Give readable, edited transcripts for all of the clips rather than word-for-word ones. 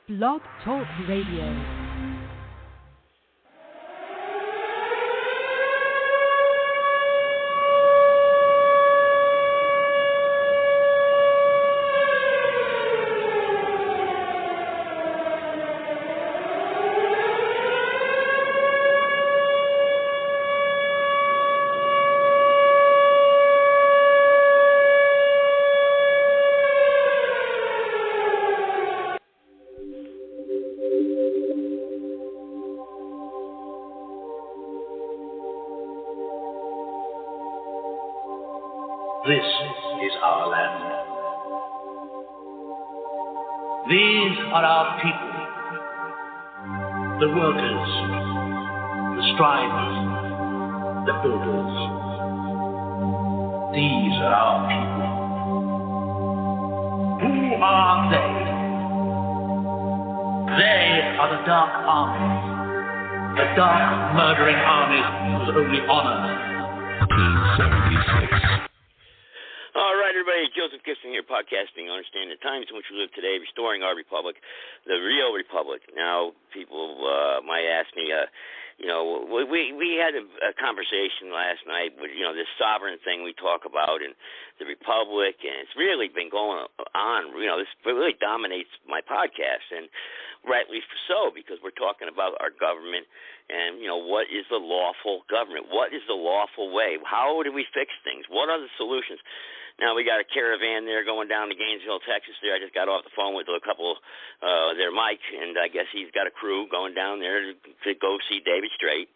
Blog Talk Radio. This is our land. These are our people, the workers, the strivers, the builders. These are our people. Who are they? They are the dark armies, the dark murdering armies whose only honor 1976. All right, everybody. Joseph Gibson here, podcasting, understanding the times in which we live today, restoring our republic, the real republic. Now, people might ask me, we had a conversation last night with, this sovereign thing we talk about and the republic, and it's really been going on. This really dominates my podcast, and rightly so, because we're talking about our government and, what is the lawful government? What is the lawful way? How do we fix things? What are the solutions? Now, we got a caravan there going down to Gainesville, Texas there. I just got off the phone with a couple there, Mike, and I guess he's got a crew going down there to go see David Straight.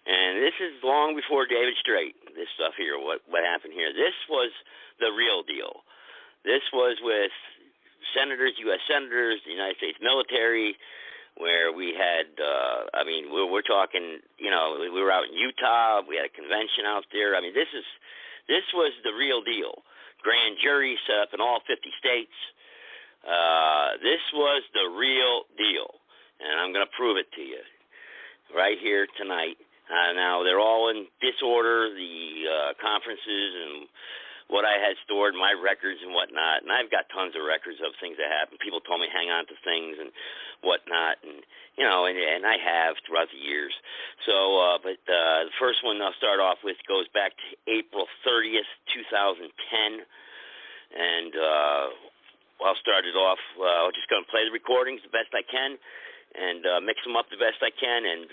And this is long before David Straight, this stuff here, what happened here. This was the real deal. This was with senators, U.S. senators, the United States military, where we had, we're talking, we were out in Utah. We had a convention out there. This was the real deal. Grand jury set up in all 50 states. This was the real deal, and I'm going to prove it to you right here tonight. Now, they're all in disorder, the conferences and what I had stored, my records and whatnot, and I've got tons of records of things that happened. People told me hang on to things and whatnot, and and I have throughout the years. So, but the first one I'll start off with goes back to April 30th, 2010, and I'll start it off. I'm just going to play the recordings the best I can and mix them up the best I can, and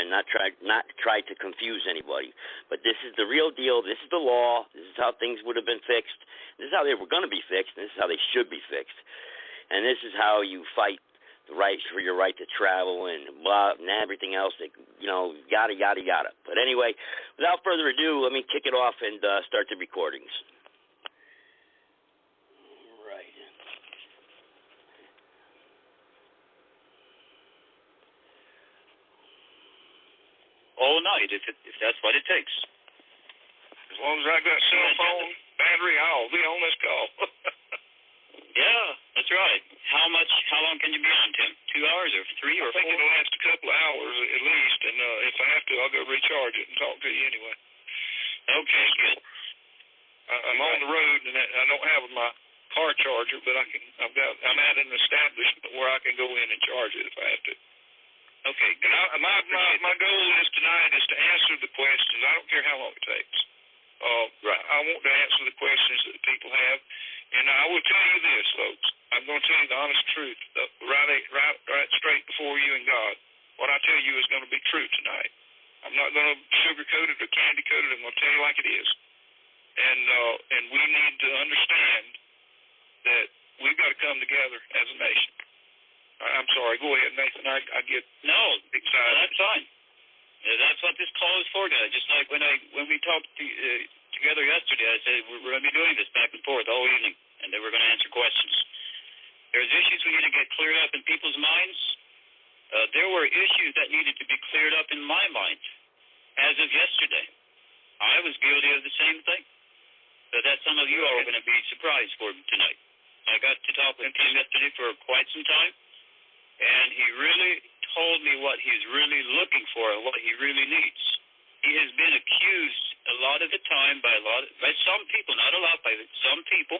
not try to confuse anybody. But this is the real deal. This is the law. This is how things would have been fixed. This is how they were going to be fixed, and this is how they should be fixed. And this is how you fight the rights for your right to travel and blah and everything else that, yada, yada, yada. But anyway, without further ado, let me kick it off and start the recordings. All night, if that's what it takes. As long as I got cell phone battery, I'll be on this call. Yeah, that's right. How long can you be on, Tim? 2 hours or 3 or 4? I think it'll last a couple of hours at least, and if I have to, I'll go recharge it and talk to you anyway. Okay, good. I'm on the road, and I don't have my car charger, but I'm at an establishment where I can go in and charge it if I have to. Okay, good. My goal is tonight is to answer the questions. I don't care how long it takes. Right. I want to answer the questions that people have, and I will tell you this, folks. I'm going to tell you the honest truth, right straight before you and God. What I tell you is going to be true tonight. I'm not going to sugarcoat it or candy coat it. I'm going to tell you like it is, and we need to understand that we've got to come together as a nation. I'm sorry. Go ahead, Nathan. I get excited. No, that's fine. That's what this call is for, guys. Just like when we talked together yesterday, I said we're going to be doing this back and forth all evening, and then we're going to answer questions. There's issues we need to get cleared up in people's minds. There were issues that needed to be cleared up in my mind as of yesterday. I was guilty of the same thing. So that some of you are going to be surprised for tonight. I got to talk with him yesterday for quite some time. And he really told me what he's really looking for and what he really needs. He has been accused a lot of the time by some people, not a lot, by some people,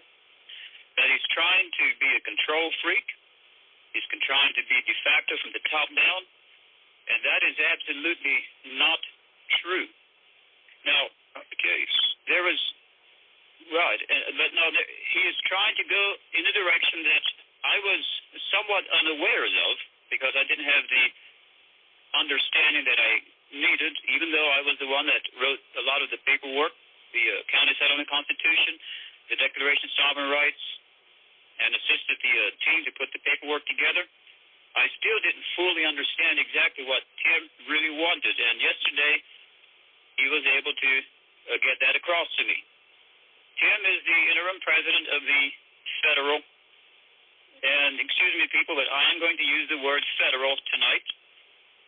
that he's trying to be a control freak. He's trying to be de facto from the top down, and that is absolutely not true. Now, Not the case. there was, right, but no, he is trying to go in a direction that I was somewhat unaware of because I didn't have the understanding that I needed, even though I was the one that wrote a lot of the paperwork, the County Settlement Constitution, the Declaration of Sovereign Rights, and assisted the team to put the paperwork together. I still didn't fully understand exactly what Tim really wanted, and yesterday he was able to get that across to me. Tim is the interim president of the federal, and excuse me, people, but I am going to use the word federal tonight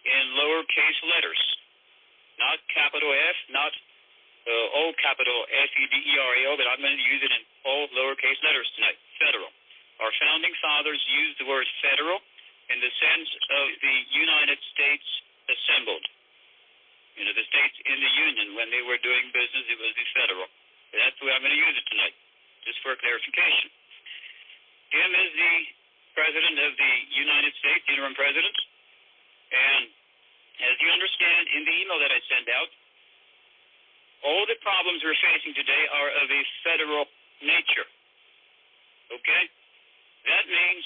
in lowercase letters, not capital F, not O capital FEDERAL, but I'm going to use it in all lowercase letters tonight, federal. Our founding fathers used the word federal in the sense of the United States assembled. You know, the states in the Union, when they were doing business, it was the federal. And that's the way I'm going to use it tonight, just for clarification. Tim is the president of the United States, the interim president, and as you understand in the email that I sent out, all the problems we're facing today are of a federal nature. Okay? That means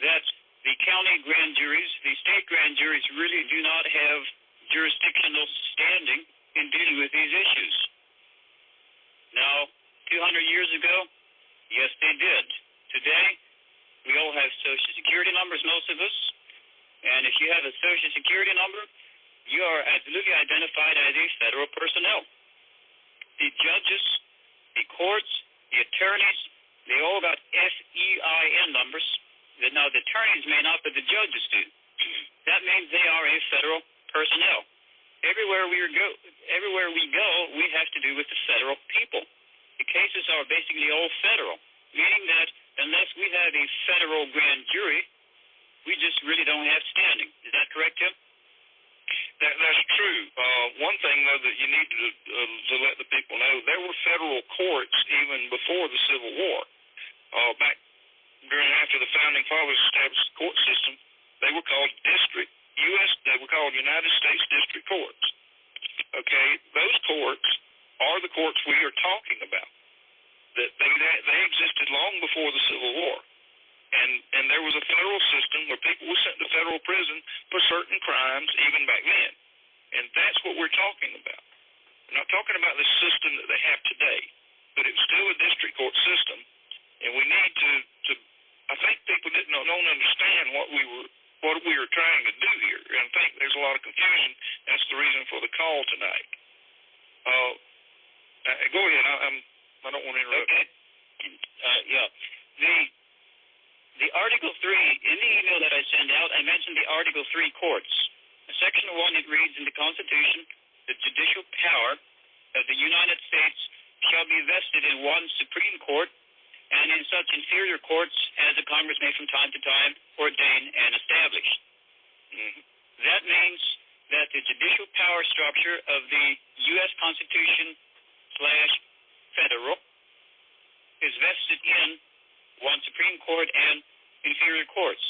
that the county grand juries, the state grand juries really do not have jurisdictional standing in dealing with these issues. Now, 200 years ago, yes, they did. Today, we all have Social Security numbers, most of us, and if you have a Social Security number, you are absolutely identified as a federal personnel. The judges, the courts, the attorneys, they all got FEIN numbers. Now, the attorneys may not, but the judges do. That means they are a federal personnel. Everywhere we go, we have to do with the federal people. The cases are basically all federal, meaning that unless we have a federal grand jury, we just really don't have standing. Is that correct, Tim? That's true. One thing, though, that you need to let the people know, there were federal courts even before the Civil War. Back during after the Founding Fathers established the court system, they were called they were called United States District Courts. Okay? Those courts are the courts we are talking about. That they existed long before the Civil War. And there was a federal system where people were sent to federal prison for certain crimes even back then. And that's what we're talking about. We're not talking about the system that they have today, but it's still a district court system. And we need to I think people don't understand what we were trying to do here. And I think there's a lot of confusion. That's the reason for the call tonight. Go ahead. I don't want to interrupt. Okay. Yeah. The Article 3, in the email that I sent out, I mentioned the Article 3 courts. In Section 1, it reads in the Constitution, the judicial power of the United States shall be vested in one Supreme Court and in such inferior courts as the Congress may from time to time ordain and establish. Mm-hmm. That means that the judicial power structure of the U.S. Constitution / federal is vested in one Supreme Court and inferior courts.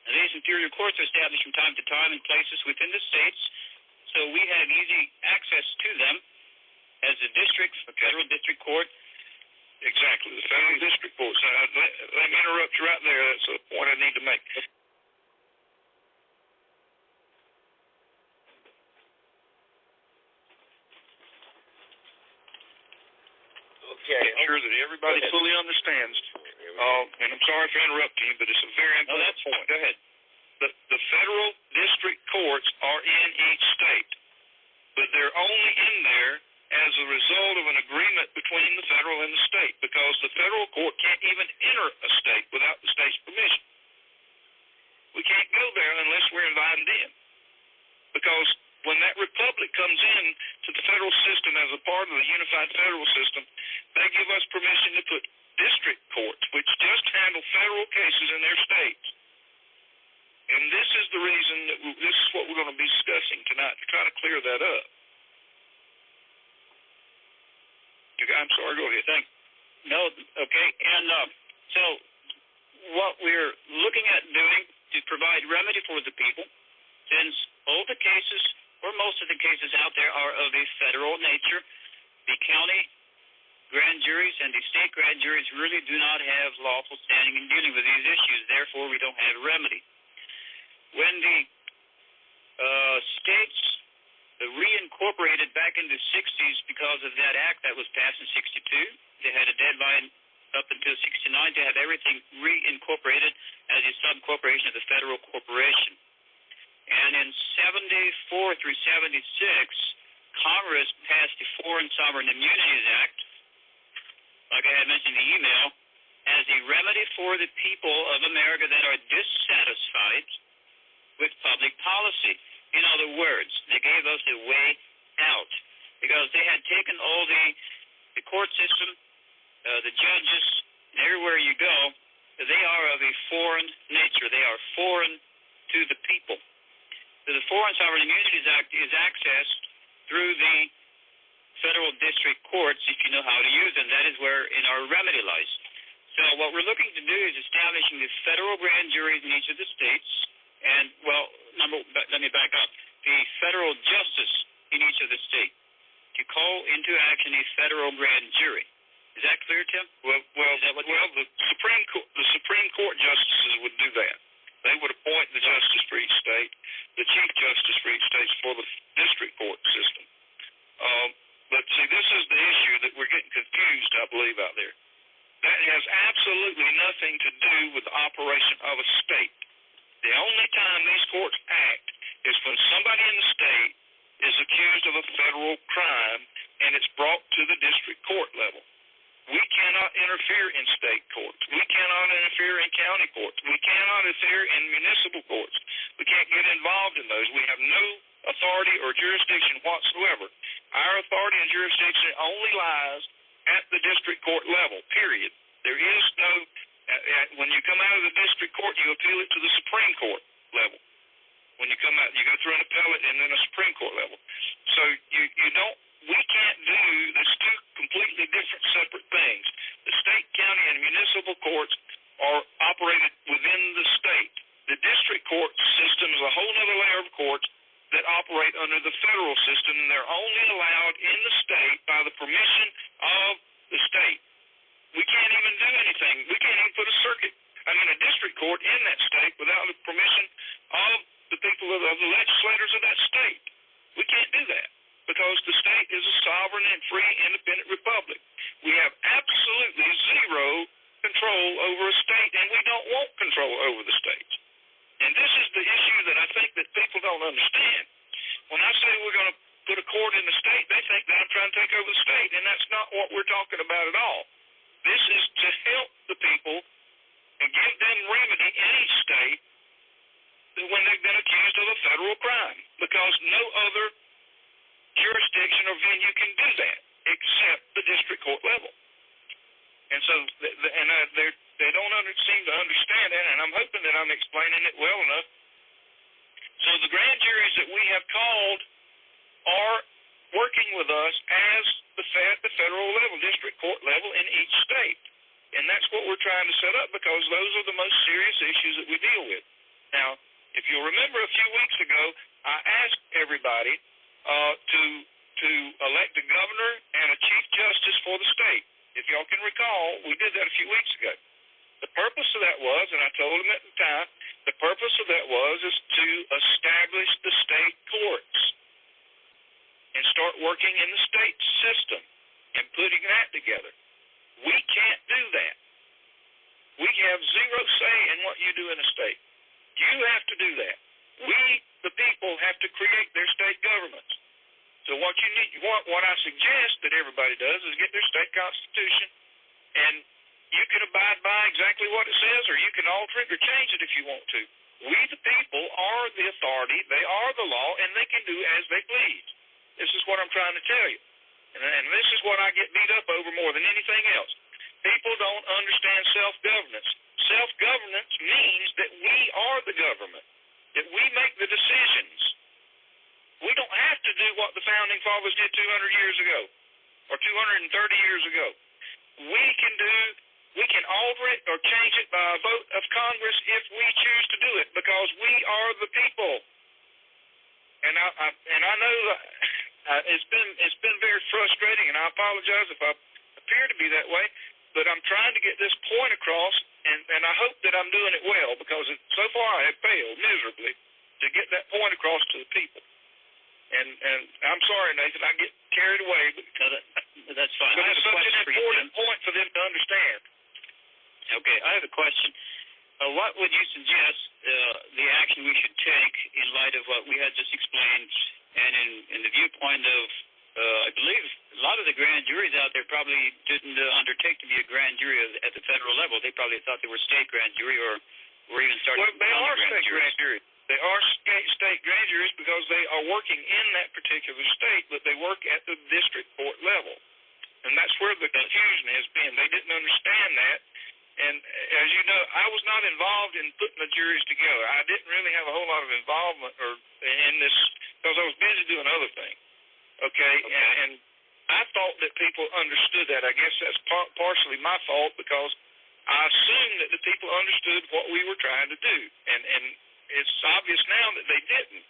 Now, these inferior courts are established from time to time in places within the states, so we have easy access to them as the district, the federal district court. Exactly, the federal district court. So let me interrupt you right there. That's a point I need to make. Okay. Make sure that everybody fully understands. And I'm sorry for interrupting you, but it's a very important point. Go ahead. The federal district courts are in each state, but they're only in there as a result of an agreement between the federal and the state, because the federal court can't even enter a state without the state's permission. We can't go there unless we're invited in, because when that republic comes in to the federal system as a part of the unified federal system, they give us permission to put district courts, which just handle federal cases in their states. And this is the reason that this is what we're going to be discussing tonight, to try to clear that up. I'm sorry, go ahead. No, okay. And so what we're looking at doing for the people, since all the cases, or most of the cases out there, are of a federal nature. The county grand juries and the state grand juries really do not have lawful standing in dealing with these issues. Therefore, we don't have a remedy. When the states reincorporated back in the 60s because of that act that was passed in 62, they had a deadline up until 69 to have everything reincorporated as a sub-corporation of the federal corporation. And in 74 through 76, Congress passed the Foreign Sovereign Immunities Act, like I had mentioned in the email, as a remedy for the people of America that are dissatisfied with public policy. In other words, they gave us a way out because they had taken all the court system, the judges, and everywhere you go, they are of a foreign nature. They are foreign to the people. So the Foreign Sovereign Immunities Act is accessed through the federal district courts if you know how to use them. That is where in our remedy lies. So what we're looking to do is establishing the federal grand juries in each of the states, and, well, let me back up, the federal justice in each of the states to call into action a federal grand jury. Is that clear, Tim? The Supreme Court justices would do that. They would appoint the justice for each state, the chief justice for each state for the district court system. But see, this is the issue that we're getting confused, I believe, out there. That has absolutely nothing to do with the operation of a state. The only time these courts act is when somebody in the state is accused of a federal crime and it's brought to the district court level. We cannot interfere in state courts. We cannot interfere in county courts. We cannot interfere in municipal courts. We can't get involved in those. We have no authority or jurisdiction whatsoever. Our authority and jurisdiction only lies at the district court level, period. There is no, when you come out of the district court, you appeal it to the Supreme Court level. When you come out, you go through an appellate and then a Supreme Court level. So we can't do, there's two completely different separate things. The state, county, and municipal courts are operated within the state. The district court system is a whole other layer of courts that operate under the federal system, and they're only allowed in the state by the permission of the state. We can't even do anything. We can't even put a district court in that state without the permission of the people of the legislators of that state. We can't do that because the state is a sovereign and free, independent republic. We have absolutely zero control over a state, and we don't want control over the states. And this is the issue that I think that people don't understand. When I say we're going to put a court in the state, they think that I'm trying to take over the state, and that's not what we're talking about at all. This is to help the people and give them remedy in each state when they've been accused of a federal crime, because no other jurisdiction or venue can do that except the district court level. And so they don't seem to understand that, and I'm hoping that I'm explaining it well enough. So the grand juries that we have called are working with us as the federal level, district court level in each state. And that's what we're trying to set up because those are the most serious issues that we deal with. Now, if you'll remember a few weeks ago, I asked everybody to elect a governor and a chief justice for the state. If y'all can recall, we did that a few weeks ago. The purpose of that was, and I told them at the time, the purpose of that is to establish the state courts and start working in the state system and putting that together. We can't do that. We have zero say in what you do in a state. You have to do that. We, the people, have to create their state governments. So what I suggest that everybody does is get their state constitution, and you can abide by exactly what it says, or you can alter it or change it if you want to. We, the people, are the authority. They are the law, and they can do as they please. This is what I'm trying to tell you. And this is what I get beat up over more than anything else. People don't understand self-governance. Self-governance means that we are the government, that we make the decisions. We don't have to do what the Founding Fathers did 200 years ago or 230 years ago. We can do We can alter it or change it by a vote of Congress if we choose to do it, because we are the people. And I know it's been very frustrating, and I apologize if I appear to be that way, but I'm trying to get this point across, and I hope that I'm doing it well, because so far I have failed miserably to get that point across to the people. And I'm sorry, Nathan, I get carried away. No, that's fine. But it's such an important point for them to understand. Okay, I have a question. What would you suggest the action we should take in light of what we had just explained, and in the viewpoint of, I believe a lot of the grand juries out there probably didn't undertake to be a grand jury at the federal level. They probably thought they were state grand jury or even starting Well, they are state grand juries. They are state grand juries because they are working in that particular state, but they work at the district court level. And that's where the confusion has been. They didn't understand that. And as you know, I was not involved in putting the juries together. I didn't really have a whole lot of involvement in this because I was busy doing other things. Okay? And I thought that people understood that. I guess that's partially my fault because I assumed that the people understood what we were trying to do. And it's obvious now that they didn't.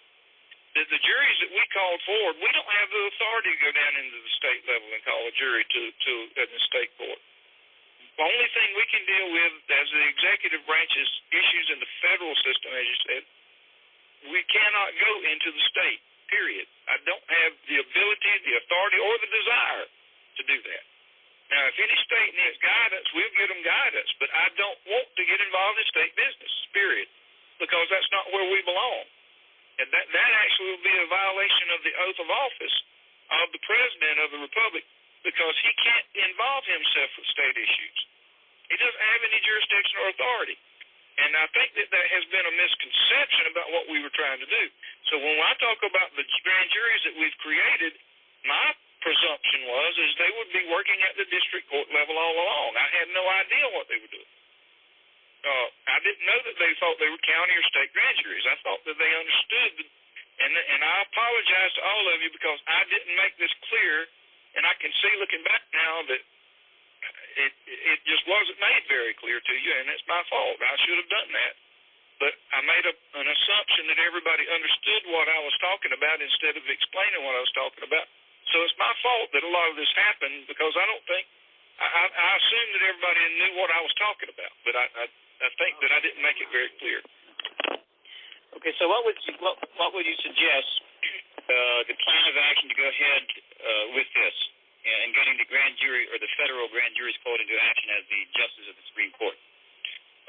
That the juries that we called forward, we don't have the authority to go down into the state level and call a jury to the state court. The only thing we can deal with as the executive branch's issues in the federal system, as you said, we cannot go into the state, period. I don't have the ability, the authority, or the desire to do that. Now, if any state needs guidance, we'll give them guidance, but I don't want to get involved in state business, period, because that's not where we belong. And that actually will be a violation of the oath of office of the President of the Republic, because he can't involve himself with state issues. He doesn't have any jurisdiction or authority. And I think that has been a misconception about what we were trying to do. So when I talk about the grand juries that we've created, my presumption is they would be working at the district court level all along. I had no idea what they were doing. I didn't know that they thought they were county or state grand juries. I thought that they understood, and I apologize to all of you because I didn't make this clear. And I can see, looking back now, that it just wasn't made very clear to you, and it's my fault. I should have done that. But I made an assumption that everybody understood what I was talking about instead of explaining what I was talking about. So it's my fault that a lot of this happened because I don't think I assumed that everybody knew what I was talking about, but I think that I didn't make it very clear. Okay, so what would you suggest the plan of action to go ahead with this and getting the grand jury or the federal grand juries called into action as the justice of the Supreme Court?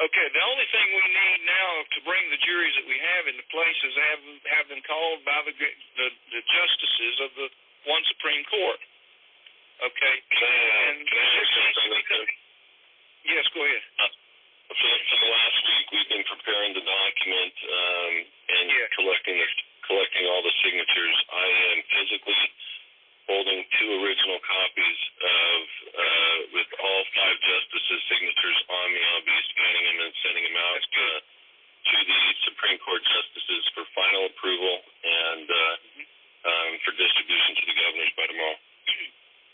Okay, the only thing we need now to bring the juries that we have into place is have them called by the justices of the one Supreme Court. Okay, yes, go ahead. For the last week, we've been preparing the document and collecting all the signatures. I am physically holding 2 original copies of with all 5 justices' signatures on me. I'll be scanning them and sending them out to the Supreme Court justices for final approval and for distribution to the governors by tomorrow.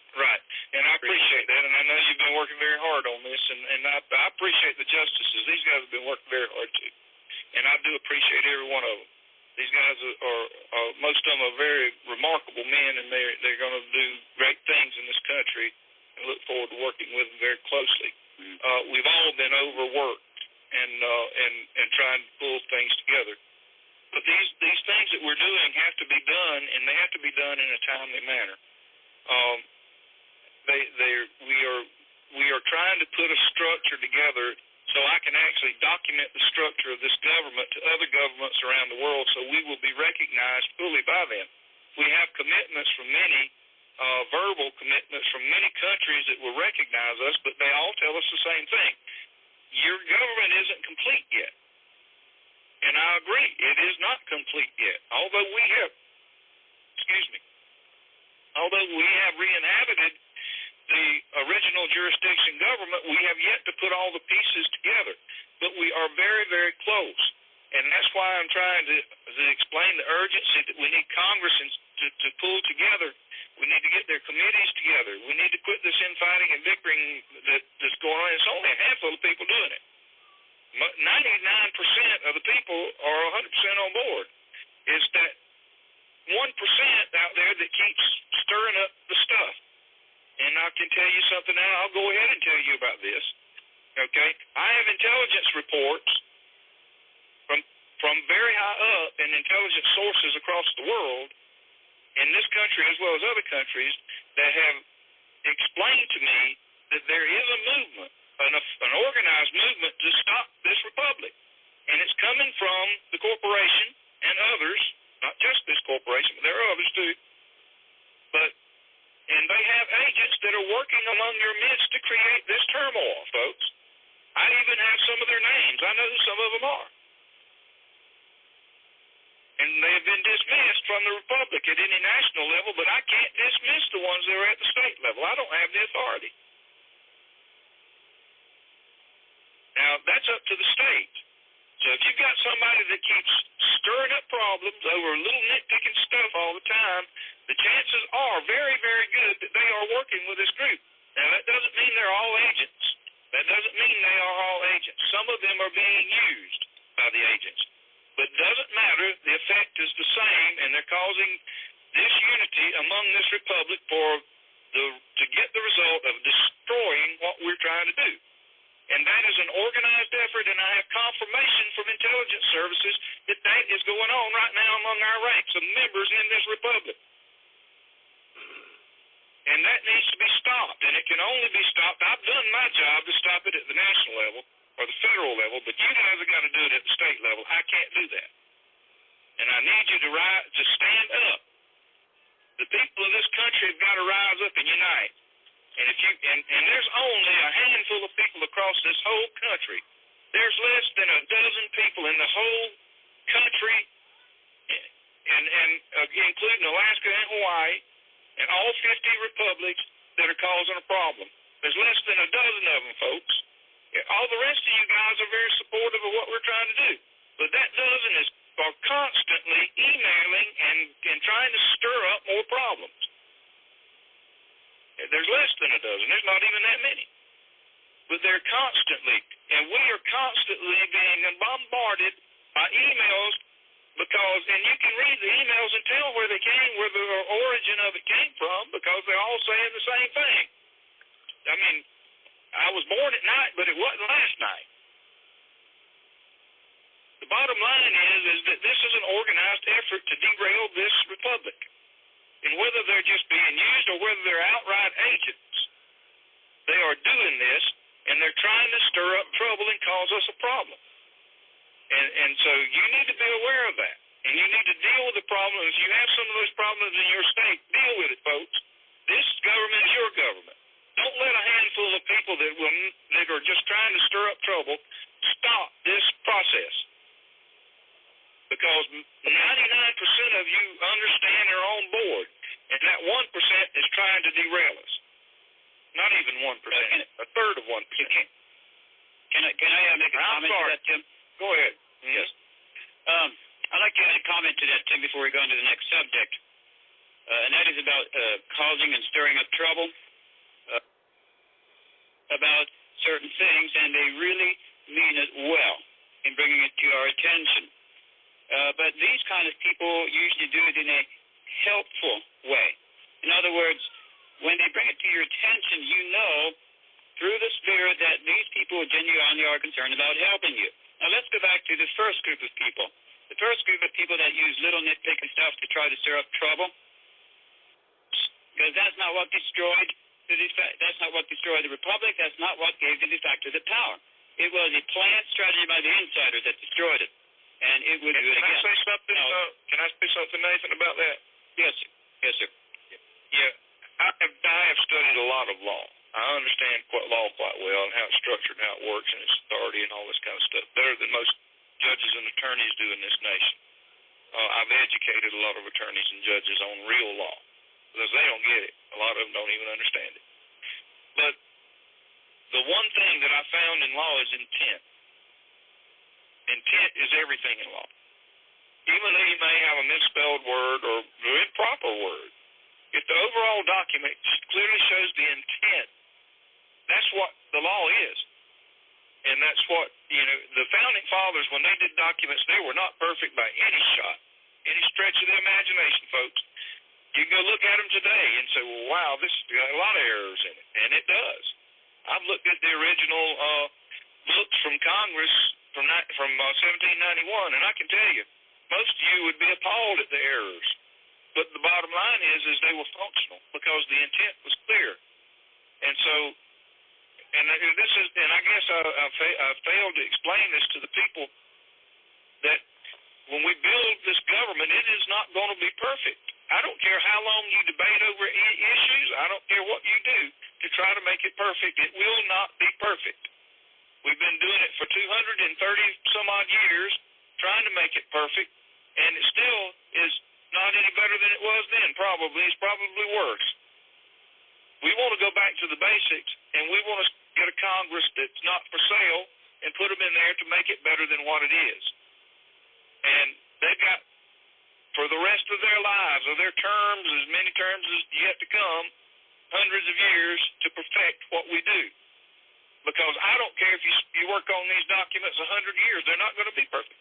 Right, and I appreciate that, and I know you've been working very hard on this, and I appreciate the justices. These guys have been working very hard too, and I do appreciate every one of them. These guys are most of them are very remarkable men, and they're going to do great things in this country, and look forward to working with them very closely. We've all been overworked and trying to pull things together, but these things that we're doing have to be done, and they have to be done in a timely manner. We are trying to put a structure together so I can actually document the structure of this government to other governments around the world so we will be recognized fully by them. We have commitments from many, verbal commitments from many countries that will recognize us, but they all tell us the same thing. Your government isn't complete yet. And I agree, it is not complete yet. Although we have re-inhabited the original jurisdiction government, we have yet to put all the pieces together. But we are very, very close. And that's why I'm trying to explain the urgency that we need Congress to pull together We need to get their committees together. We need to quit this infighting and bickering that's going on. It's only a handful of people doing it. 99% of the people are 100% on board. It's that 1% out there that keeps stirring up the stuff. And I can tell you something now. I'll go ahead and tell you about this. Okay? I have intelligence reports from very high up in intelligence sources across the world, in this country as well as other countries, that have explained to me that there is a movement, an organized movement to stop this republic. And it's coming from the corporation and others, not just this corporation, but there are others too. And they have agents that are working among your midst to create this turmoil, folks. I even have some of their names. I know who some of them are. And they have been dismissed from the republic at any national level, but I can't dismiss the ones that are at the state level. I don't have the authority. Now, that's up to the state. So if you've got somebody that keeps stirring up problems over little nitpicking stuff all the time, the chances are very, very good that they are working with this group. Now, that doesn't mean they're all agents. That doesn't mean they are all agents. Some of them are being used by the agents. But it doesn't matter. The effect is the same, and they're causing disunity among this republic to get the result of destroying what we're trying to do. And that is an organized effort, and I have confirmation from intelligence services that that is going on right now among our ranks of members in this republic. And that needs to be stopped, and it can only be stopped. I've done my job to stop it at the national level or the federal level, but you guys have got to do it at the state level. I can't do that. And I need you to stand up. The people of this country have got to rise up and unite. And there's only a handful of people across this whole country. There's less than a dozen people in the whole country, and including Alaska and Hawaii, and all 50 republics that are causing a problem. There's less than a dozen of them, folks. All the rest of you guys are very supportive of what we're trying to do. But that dozen are constantly emailing and trying to stir up more problems. There's less than a dozen. There's not even that many. But they're constantly, and we are constantly being bombarded by emails because, and you can read the emails and tell where they came, where the origin of it came from, because they're all saying the same thing. I mean, I was born at night, but it wasn't last night. The bottom line is that this is an organized effort to derail this republic. And whether they're just being used or whether they're outright agents, they are doing this, and they're trying to stir up trouble and cause us a problem. And so you need to be aware of that. And you need to deal with the problem. If you have some of those problems in your state, deal with it, folks. This government is your government. Don't let a handful of people that are just trying to stir up trouble stop this process. Because 99% of you understand and are on board, and that 1% is trying to derail us. Not even 1%, a third of 1%. Can I make a comment to that, Tim? Go ahead. Yes. I'd like to add a comment to that, Tim, before we go into the next subject, and that is about causing and stirring up trouble about certain things, and they really mean it well in bringing it to our attention. But these kind of people usually do it in a helpful way. In other words, when they bring it to your attention, you know through the Spirit that these people genuinely are concerned about helping you. Now let's go back to the first group of people. The first group of people that use little nitpicking stuff to try to stir up trouble, because that's not what destroyed the Republic. That's not what gave the de facto the power. It was a planned strategy by the insiders that destroyed it. And it would do it again. Can I say something, Nathan, about that? Yes, sir. Yes, sir. Yeah, I have studied a lot of law. I understand law quite well and how it's structured and how it works and its authority and all this kind of stuff better than most judges and attorneys do in this nation. I've educated a lot of attorneys and judges on real law because they don't get it. A lot of them don't even understand it. But the one thing that I found in law is intent. Intent is everything in law. Even though you may have a misspelled word or improper word, If the overall document clearly shows the intent, that's what the law is. And that's what, the Founding Fathers, when they did documents, they were not perfect by any stretch of the imagination, folks. You can go look at them today and say, well, wow, this has got a lot of errors in it. And it does. I've looked at the original books from Congress from 1791, and I can tell you, most of you would be appalled at the errors. But the bottom line is they were functional because the intent was clear. And so, and I guess I failed to explain this to the people, that when we build this government, it is not going to be perfect. I don't care how long you debate over issues. I don't care what you do to try to make it perfect. It will not be perfect. We've been doing it for 230 some odd years, trying to make it perfect, and it still is not any better than it was then. Probably. It's probably worse. We want to go back to the basics, and we want to get a Congress that's not for sale and put them in there to make it better than what it is. And they've got, for the rest of their lives, or their terms, as many terms as yet to come, hundreds of years to perfect what we do. Because I don't care if you work on these documents 100 years, they're not going to be perfect.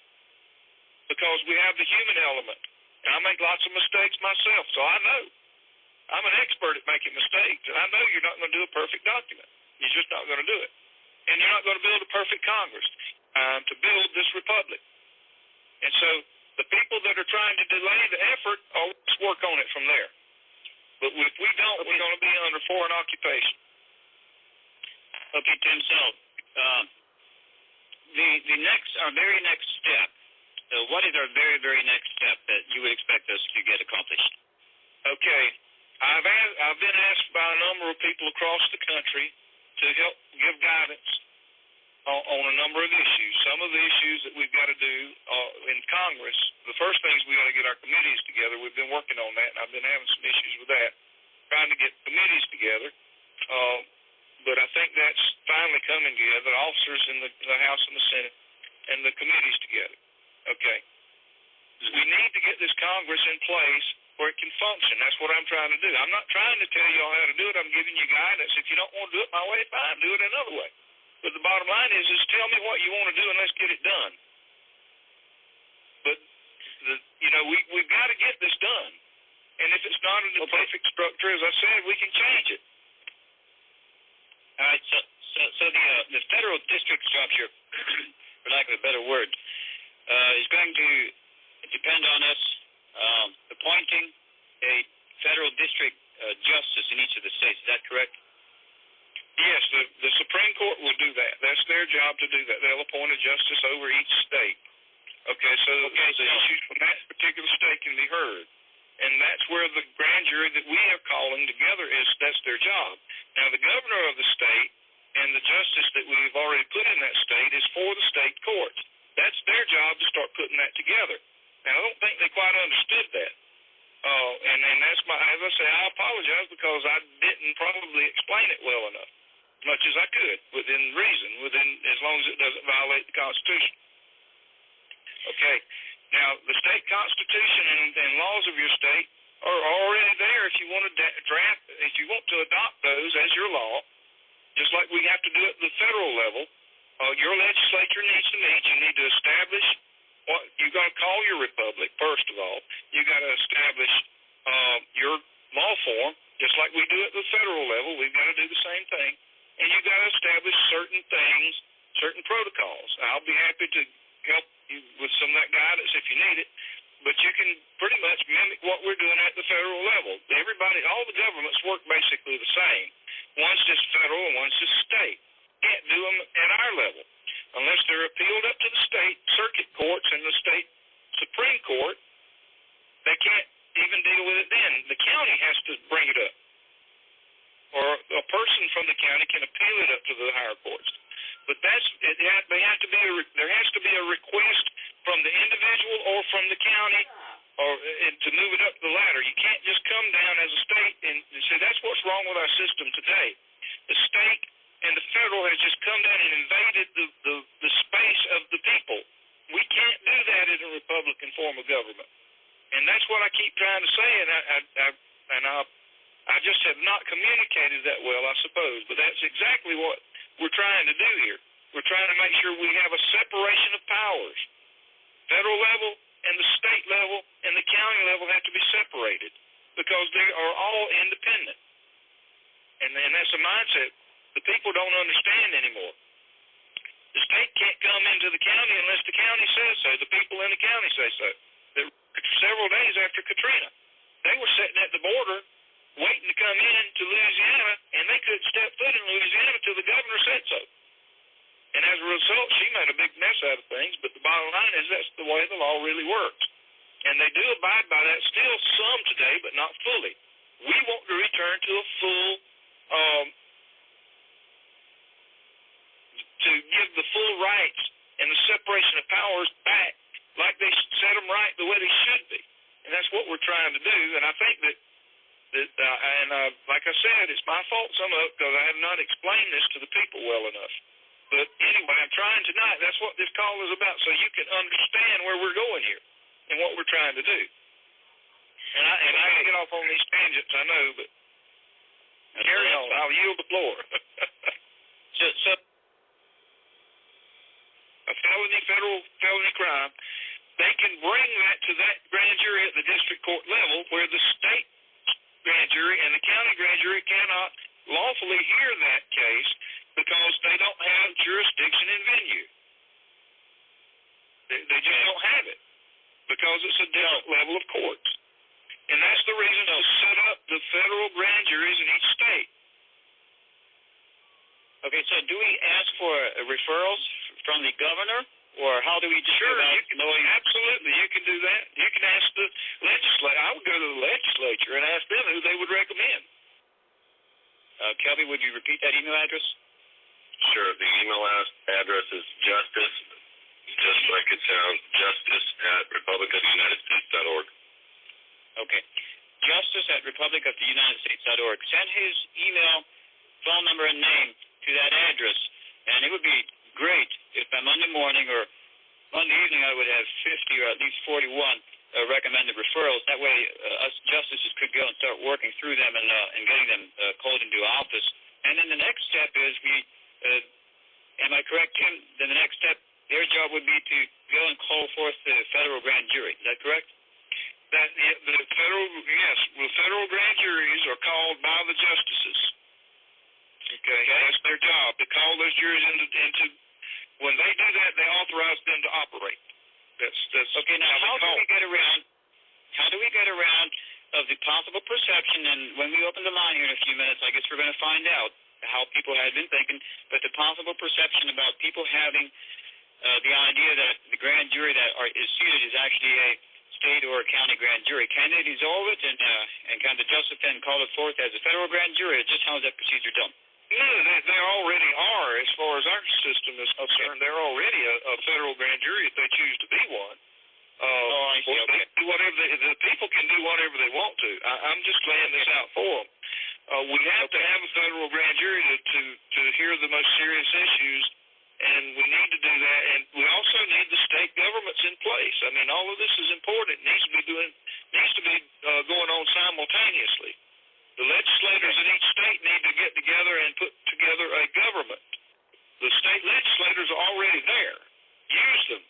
Because we have the human element. And I make lots of mistakes myself, so I know. I'm an expert at making mistakes, and I know you're not going to do a perfect document. You're just not going to do it. And you're not going to build a perfect Congress to build this republic. And so the people that are trying to delay the effort, let's work on it from there. But if we don't, we're going to be under foreign occupation. Okay, Tim, so our very next step, what is our very, very next step that you would expect us to get accomplished? Okay, I've been asked by a number of people across the country to help give guidance on a number of issues. Some of the issues that we've got to do in Congress, the first thing is we got to get our committees together. We've been working on that, and I've been having some issues with that, trying to get committees together. But I think that's finally coming together, officers in the House and the Senate and the committees together. Okay. We need to get this Congress in place where it can function. That's what I'm trying to do. I'm not trying to tell you all how to do it. I'm giving you guidance. If you don't want to do it my way, fine, do it another way. But the bottom line is tell me what you want to do and let's get it done. But, we've got to get this done. And if it's not in the perfect structure, as I said, we can change it. All right, so the federal district structure, for lack of a better word, is going to depend on us appointing a federal district justice in each of the states. Is that correct? Yes, the Supreme Court will do that. That's their job to do that. They'll appoint a justice over each state. Okay, so the issues from that particular state can be heard. And that's where the grand jury that we are calling together that's their job. Now, the governor of the state and the justice that we've already put in that state is for the state courts. That's their job to start putting that together. Now, I don't think they quite understood that. And that's as I say, I apologize because I didn't probably explain it well enough, as much as I could, within reason, as long as it doesn't violate the Constitution. Okay. Now, the state constitution and laws of your state are already there if you want to if you want to adopt those as your law, just like we have to do it at the federal level. Your legislature needs to meet. You need to establish what you got to call your republic, first of all. You got to establish your law form, just like we do at the federal level. We've got to do the same thing. And you got to establish certain things, certain protocols. I'll be happy to help you with some of that guidance if you need it, but you can pretty much mimic what we're doing at the federal level. All the governments work basically the same. One's just federal and one's just state. Can't do them at our level unless they're appealed up to the state circuit courts and the state Supreme Court. They can't even deal with it then. The county has to bring it up, or a person from the county can appeal it up to the higher courts. But there has to be a request from the individual or from the county to move it up the ladder. You can't just come down as a state and say that's what's wrong with our system today. The state and the federal has just come down and invaded the space of the people. We can't do that in a Republican form of government. And that's what I keep trying to say, and I I just have not communicated that well, I suppose. But that's exactly what we're trying to do here. We're trying to make sure we have a separation of powers. Federal level and the state level and the county level have to be separated because they are all independent. And that's a mindset the people don't understand anymore. The state can't come into the county unless the county says so. The people in the county say so. Several days after Katrina, they were sitting at the border waiting to come in to Louisiana, and they couldn't step foot in Louisiana until the governor said so. And as a result, she made a big mess out of things, but the bottom line is that's the way the law really works. And they do abide by that still some today, but not fully. We want to return to a full, to give the full rights and the separation of powers back like they set them right the way they should be. And that's what we're trying to do. And I think that like I said, it's my fault some of it because I have not explained this to the people well enough. But anyway, I'm trying tonight. That's what this call is about, so you can understand where we're going here and what we're trying to do. And I can get off on these tangents, I know, but carry on. I'll yield the floor. So a federal felony crime, they can bring that to that grand jury at the district court level where the state grand jury and the county grand jury cannot lawfully hear that case because they don't have jurisdiction in venue. They just don't have it because it's a different level of courts. And that's the reason to set up the federal grand juries in each state. Okay, so do we ask for referrals from the governor, or how do we do that? Absolutely, you can do that. You can ask the legislature. I would go to the legislature and ask them who they would recommend. Kelby, would you repeat that email address? Sure. The email address is justice, just like it sounds, justice@republicoftheunitedstates.org. Okay. Justice@republicoftheunitedstates.org. Send his email, phone number, and name to that address, and it would be great if by Monday morning or Monday evening I would have 50 or at least 41 recommended referrals. That way us justices could go and start working through them and getting them called into office. And then the next step is am I correct, Tim? Then the next step, their job would be to go and call forth the federal grand jury. Is that correct? The federal grand juries are called by the justices. Okay, that's their job to call those juries into. When they do that, they authorize them to operate. That's okay. Now, how do we get around of the possible perception? And when we open the line here in a few minutes, I guess we're going to find out how people had been thinking. But the possible perception about people having the idea that the grand jury that is seated is actually a state or a county grand jury. Can they dissolve it and can the justice then call it forth as a federal grand jury? Or just how is that procedure done? No, they already are, as far as our system is concerned. They're already a federal grand jury if they choose to be one. I see. Okay. The people can do whatever they want to. I'm just laying this out for them. We have to have a federal grand jury to hear the most serious issues, and we need to do that. And we also need the state governments in place. I mean, all of this is important. It needs to be going on simultaneously. The legislators in each state need to get together and put together a government. The state legislators are already there. Use them.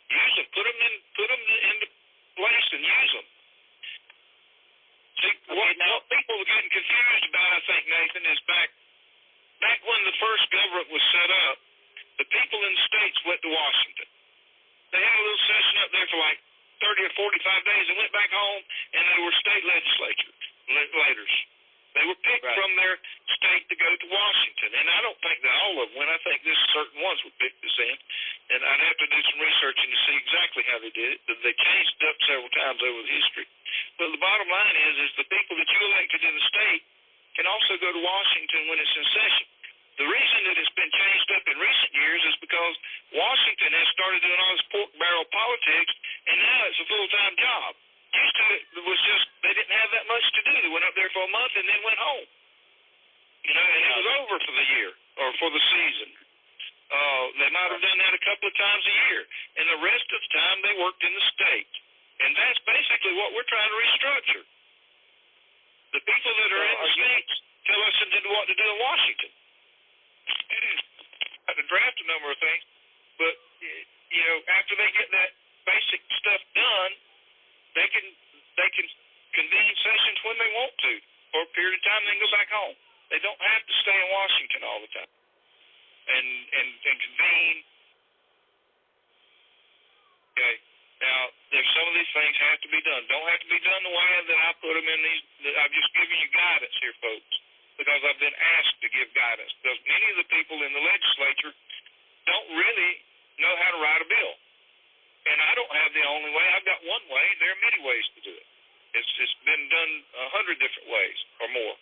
Put them into place and use them. See, what people are getting confused about, I think, Nathan, is back when the first government was set up, the people in the states went to Washington. They had a little session up there for like 30 or 45 days and went back home, and they were state legislators. They were picked from their state to go to Washington, and I don't think that all of them went. I think just certain ones were picked this in, and I'd have to do some researching to see exactly how they did it. They changed it up several times over the history. But the bottom line is the people that you elected in the state can also go to Washington when it's in session. The reason that it's been changed up in recent years is because Washington has started doing all this pork barrel politics, and now it's a full-time job. Used to it was just they didn't have that much to do. They went up there for a month and then went home. And it was over for the year or for the season. They might have done that a couple of times a year, and the rest of the time they worked in the state. And that's basically what we're trying to restructure. The people that are in the states tell us what to do in Washington. Have to draft a number of things, but after they get that basic stuff done, they can convene sessions when they want to for a period of time, then go back home. They don't have to stay in Washington all the time and convene. Okay. Now, there's some of these things have to be done. Don't have to be done the way that I put them in these. I've just given you guidance here, folks, because I've been asked to give guidance. Because many of the people in the legislature don't really know how to write a bill. And I don't have the only way. I've got one way. There are many ways to do it. It's been done 100 different ways or more.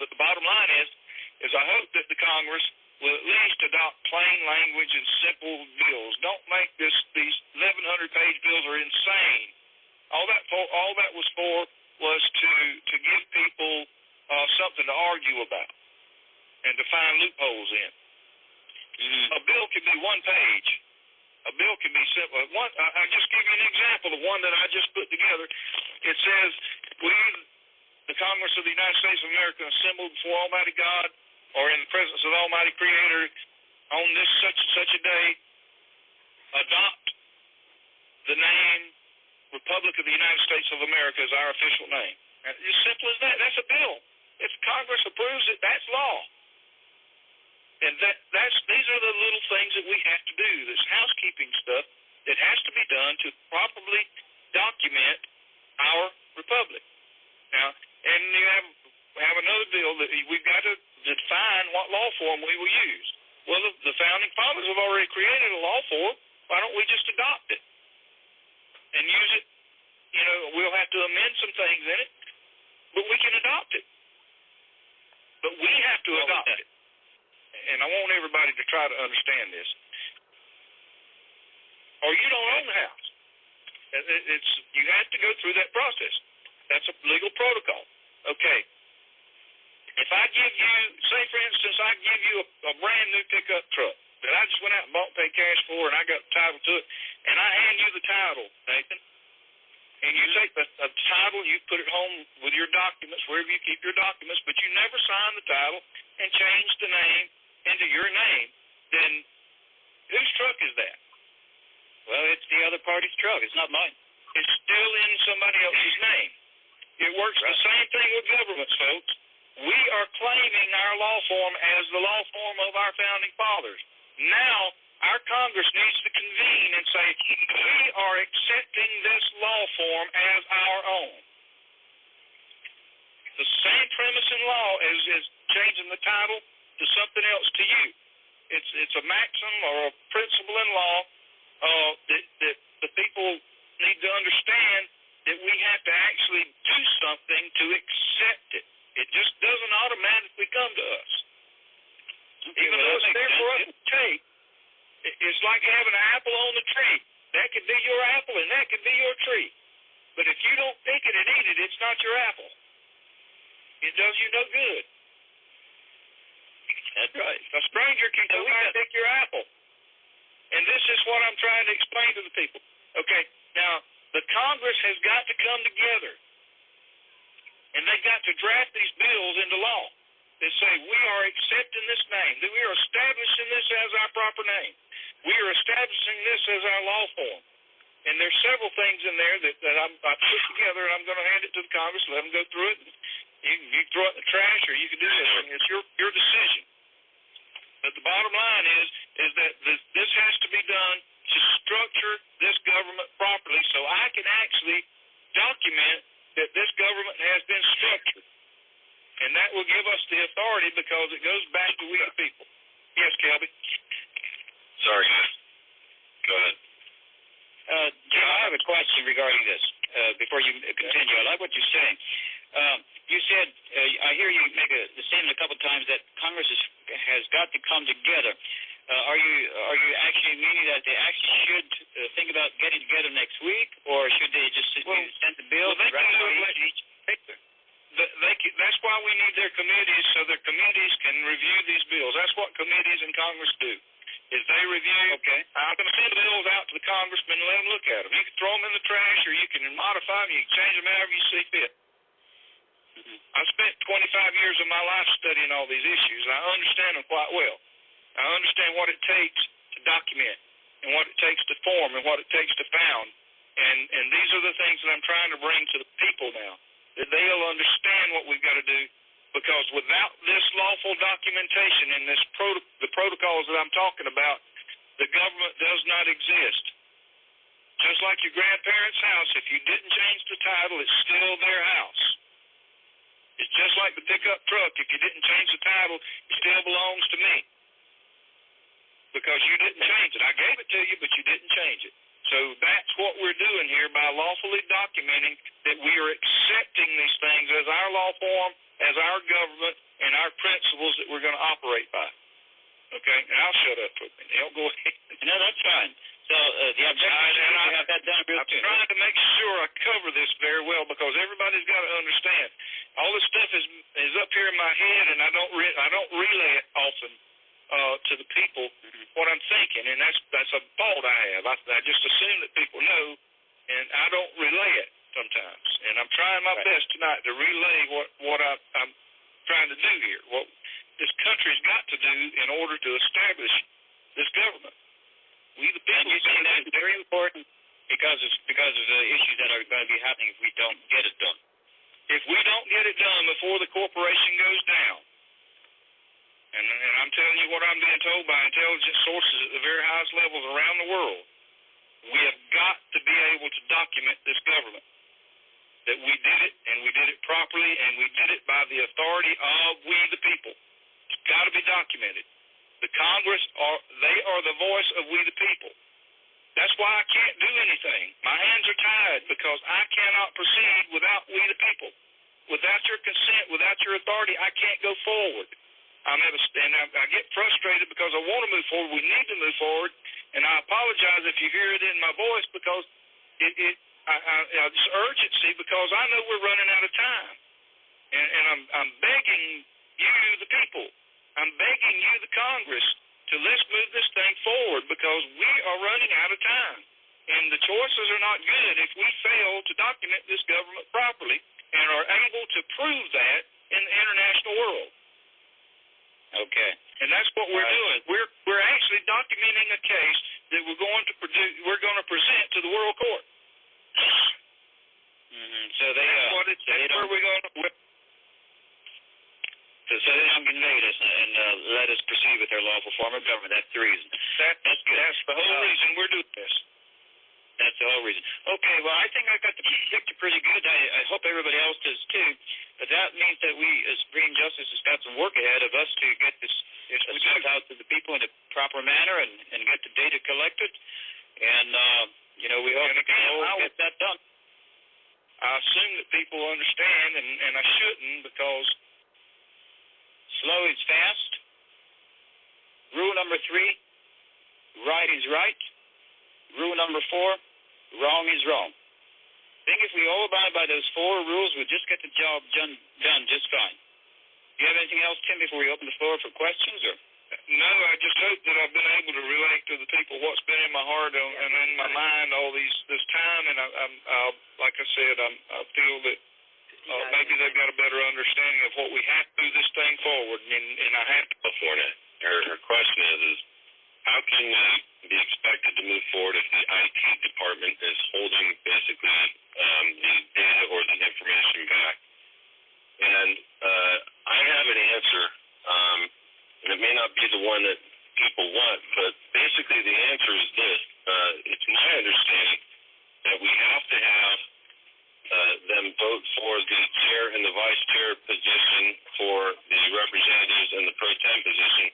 But the bottom line is I hope that the Congress will at least adopt plain language and simple bills. Don't make these 1,100-page bills are insane. All that was for was to give people something to argue about and to find loopholes in. A bill can be one page. A bill can be simple. I'll just give you an example of one that I just put together. It says, we, the Congress of the United States of America, assembled before Almighty God or in the presence of the Almighty Creator on this such and such a day, adopt the name Republic of the United States of America as our official name. As simple as that. That's a bill. If Congress approves it, that's law. And these are the little things that we have to do. This housekeeping stuff that has to be done to properly document our republic. Now, and you have another bill that we've got to define what law form we will use. Well, the founding fathers have already created a law form. Why don't we just adopt it and use it? We'll have to amend some things in it, but we can adopt it. But we have to adopt it. And I want everybody to try to understand this. Or you don't own the house. You have to go through that process. That's a legal protocol. Okay. If I give you, say for instance, I give you a brand new pickup truck that I just went out and bought and paid cash for, and I got the title to it, and I hand you the title, Nathan, and you take the title, you put it home with your documents, wherever you keep your documents, but you never sign the title and change the name into your name, then whose truck is that? Well, it's the other party's truck. It's not mine. It's still in somebody else's name. It works the same thing with governments, folks. We are claiming our law form as the law form of our founding fathers. Now, our Congress needs to convene and say, we are accepting this law form as our own. The same premise in law is changing the title to something else to you. It's a maxim or a principle in law that the people need to understand that we have to actually do something to accept it. It just doesn't automatically come to us. Even though it's there for us to take, it's like having an apple on the tree. That could be your apple and that could be your tree. But if you don't pick it and eat it, it's not your apple. It does you no good. That's right. A stranger can come by and pick your apple. And this is what I'm trying to explain to the people. Okay, now, the Congress has got to come together. And they've got to draft these bills into law that say we are accepting this name, that we are establishing this as our proper name. We are establishing this as our law form. And there's several things in there that I put together, and I'm going to hand it to the Congress, let them go through it. You can throw it in the trash, or you can do this. It's your decision. But the bottom line is that this has to be done to structure this government properly so I can actually document that this government has been structured. And that will give us the authority because it goes back to we the people. Yes, Kelby? Sorry, guys. Go ahead. Jim, I have a question regarding this before you continue. I like what you're saying. You said, I hear you make the statement a couple of times that Congress has got to come together. Are you actually meaning that they actually should think about getting together next week, or should they just send the bill? Well, that's why we need their committees, so their committees can review these bills. That's what committees in Congress do, is they review. Okay. I'm going to send bills out to the congressmen and let them look at them. You can throw them in the trash, or you can modify them. You can change them however you see fit. I spent 25 years of my life studying all these issues, and I understand them quite well. I understand what it takes to document and what it takes to form and what it takes to found. And these are the things that I'm trying to bring to the people now, that they'll understand what we've got to do, because without this lawful documentation and the protocols that I'm talking about, the government does not exist. Just like your grandparents' house, if you didn't change the title, it's still their house. It's just like the pickup truck. If you didn't change the title, it still belongs to me, because you didn't change it. I gave it to you, but you didn't change it. So that's what we're doing here by lawfully documenting that we are accepting these things as our law form, as our government, and our principles that we're going to operate by. Okay? And I'll shut up for a minute. Don't go ahead. No, that's fine. So the objective is to have that done real I'm soon. trying to make sure I cover this very well, because everybody's got to understand. All this stuff is up here in my head, and I don't relay it often to the people what I'm thinking, and that's a fault I have. I just assume that people know, and I don't relay it sometimes. And I'm trying my best tonight to relay what I'm trying to do here, what this country's got to do in order to establish this government. We the people. And you think that's very important because of the issues that are going to be happening if we don't get it done. If we don't get it done before the corporation goes down, and I'm telling you what I'm being told by intelligence sources at the very highest levels around the world, we have got to be able to document this government, that we did it, and we did it properly, and we did it by the authority of we the people. It's got to be documented. The Congress, they are the voice of we the people. That's why I can't do anything. My hands are tied, because I cannot proceed without we the people. Without your consent, without your authority, I can't go forward. I get frustrated because I want to move forward. We need to move forward, and I apologize if you hear it in my voice, because it's urgency, because I know we're running out of time, and I'm begging you, the people. I'm begging you, the Congress, to let's move this thing forward, because we are running out of time. And the choices are not good if we fail to document this government properly and are able to prove that in the international world. Okay. And that's what we're doing. We're actually documenting a case that we're going to present to the world court. So where we're going to. So they don't invade us and let us proceed with their lawful form of government. That's the reason. That's the whole reason we're doing this. That's the whole reason. Okay, well, I think I got the picture pretty good. I hope everybody else does too. But that means that we, as Supreme Justice, has got some work ahead of us to get this sent out to the people in a proper manner and get the data collected. And, we hope we'll get that done. I assume that people understand, and I shouldn't, because slow is fast. Rule number 3, right is right. Rule number 4, wrong is wrong. I think if we all abide by those 4 rules, we'll just get the job done just fine. Do you have anything else, Tim, before we open the floor for questions? Or? No, I just hope that I've been able to relate to the people what's been in my heart and in my mind all this time. And I'm like I said, I feel that maybe they've got a better understanding of what we have to do this thing forward. And I have to. Her question is how can we be expected to move forward if the IT department is holding basically the data or the information back? And I have an answer, and it may not be the one that people want, but basically the answer is this. It's my understanding that we have to have them vote for the chair and the vice chair position for the representatives and the pro tem position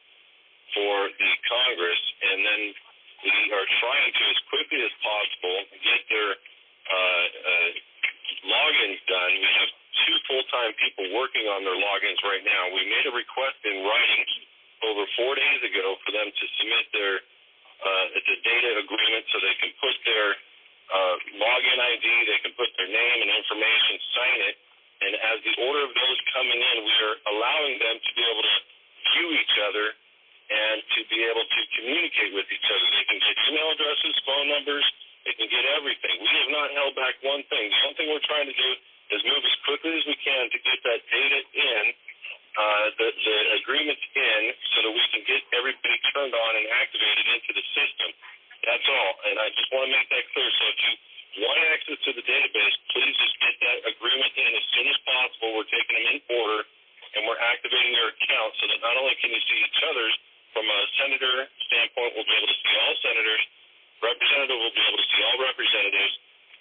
for the Congress, and then we are trying to, as quickly as possible, get their logins done. We have 2 full-time people working on their logins right now. We made a request in writing over 4 days ago for them to submit their the data agreement so they can put their login ID, they can put their name and information, sign it, and as the order of those coming in, we are allowing them to be able to view each other and to be able to communicate with each other. They can get email addresses, phone numbers, they can get everything. We have not held back one thing. The only thing we're trying to do is move as quickly quickly as we can to get that data in, the agreements in, so that we can get everybody turned on and activated into the system. That's all. And I just want to make that clear. So if you want access to the database, please just get that agreement in as soon as possible. We're taking them in order, and we're activating their account so that not only can you see each other's, from a senator standpoint, we'll be able to see all senators. Representative will be able to see all representatives.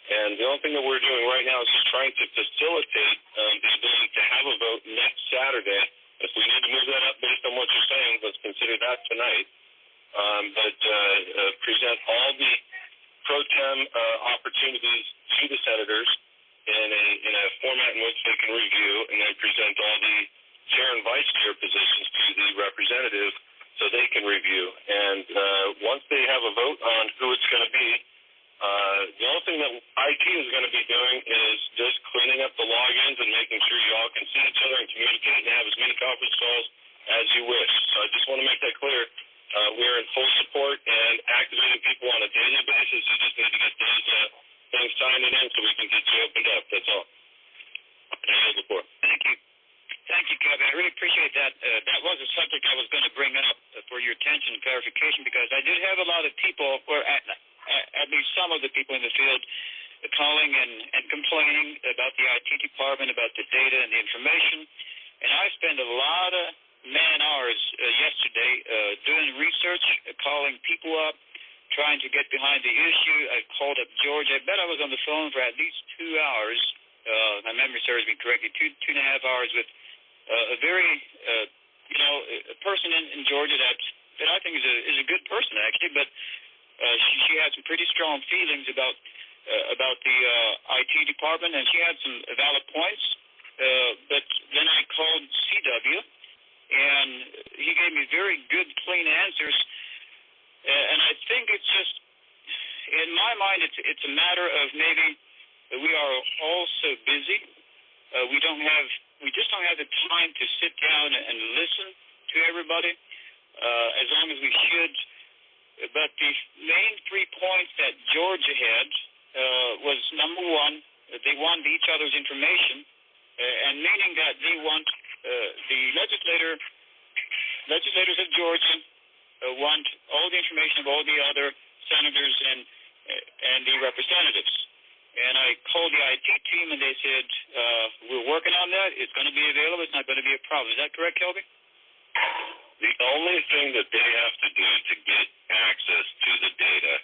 And the only thing that we're doing right now is just trying to facilitate the ability to have a vote next Saturday. If we need to move that up based on what you're saying, let's consider that tonight. But present all the pro tem opportunities to the senators in a format in which they can review, and then present all the chair and vice chair positions to the representative so they can review. And once they have a vote on who it's going to be, the only thing that IT is going to be doing is just cleaning up the logins and making sure you all can see each other and communicate and have as many conference calls as you wish. So I just want to make that clear. We're in full support and activating people on a daily basis. You just need to get those things signed in so we can get you opened up. That's all. Thank you. Thank you, Kevin. I really appreciate that. That was a subject I was going to bring up for your attention and clarification, because I did have a lot of people, or at least some of the people in the field, calling and complaining about the IT department, about the data and the information. And I spent a lot of man-hours yesterday doing research, calling people up, trying to get behind the issue. I called up George. I bet I was on the phone for at least 2 hours. My memory serves me correctly, two and a half hours with a very, a person in Georgia that I think is a good person, actually, but she had some pretty strong feelings about the IT department, and she had some valid points. But then I called CW, and he gave me very good, clean answers. And I think it's just, in my mind, it's a matter of maybe we are all so busy. We just don't have the time to sit down and listen to everybody as long as we should. But the main 3 points that Georgia had was, number one, they want each other's information, and meaning that they want the legislators of Georgia want all the information of all the other senators and the representatives. And I called the IT team, and they said, we're working on that. It's going to be available. It's not going to be a problem. Is that correct, Kelby? The only thing that they have to do to get access to the data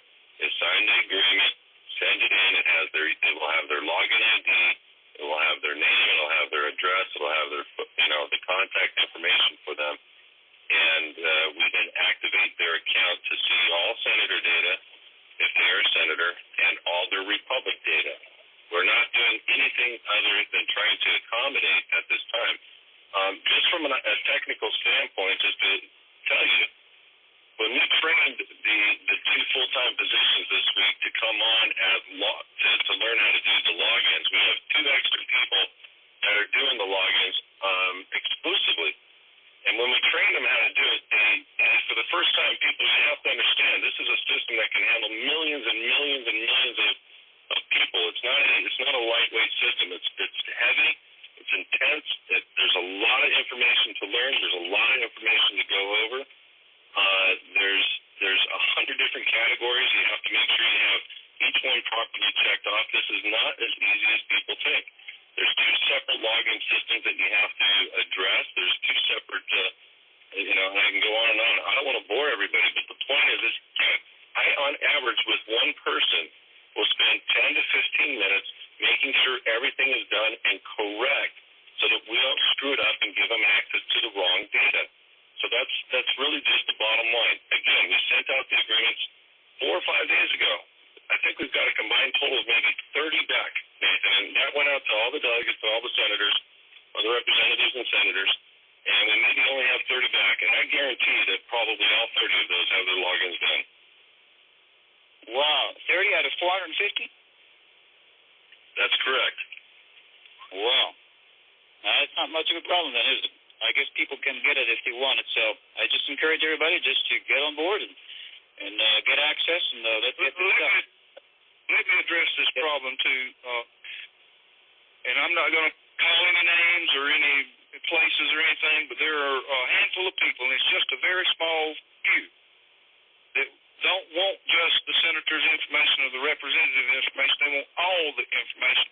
is sign the agreement, send it in. It will have their login ID. It will have their name. It will have their address. It will have their, the contact information for them. And we then activate their account to see all senator data, if they are a senator, and all their Republic data. We're not doing anything other than trying to accommodate at this time. Just from a technical standpoint, just to tell you, when we trained the 2 full-time positions this week to come on as to learn how to do the logins, we have 2 extra people that are doing the logins exclusively. And when we train them how to do it, for the first time, people, you have to understand, this is a system that can handle millions and millions and millions of people. It's not a lightweight system. It's heavy. It's intense. There's a lot of information to learn. There's a lot of information to go over. There's 100 different categories. You have to make sure you have each one properly checked off. This is not as easy as people think. There's 2 separate login systems that you have to address. There's 2 separate, and I can go on and on. I don't want to bore everybody, but the point is I, on average, with one person, will spend 10 to 15 minutes making sure everything is done and correct so that we don't screw it up and give them access to the wrong data. So that's really just the bottom line. Again, we sent out the agreements 4 or 5 days ago. I think we've got a combined total of maybe 30 back, Nathan, and that went out to all the delegates and all the senators, or the representatives and senators, and we maybe only have 30 back, and I guarantee that probably all 30 of those have their logins done. Wow, 30 out of 450? That's correct. Wow. That's not much of a problem then, is it? I guess people can get it if they want it, so I just encourage everybody just to get on board and get access, and let's get this done. Let me address this problem too, and I'm not going to call any names or any places or anything, but there are a handful of people, and it's just a very small few, that don't want just the senator's information or the representative's information. They want all the information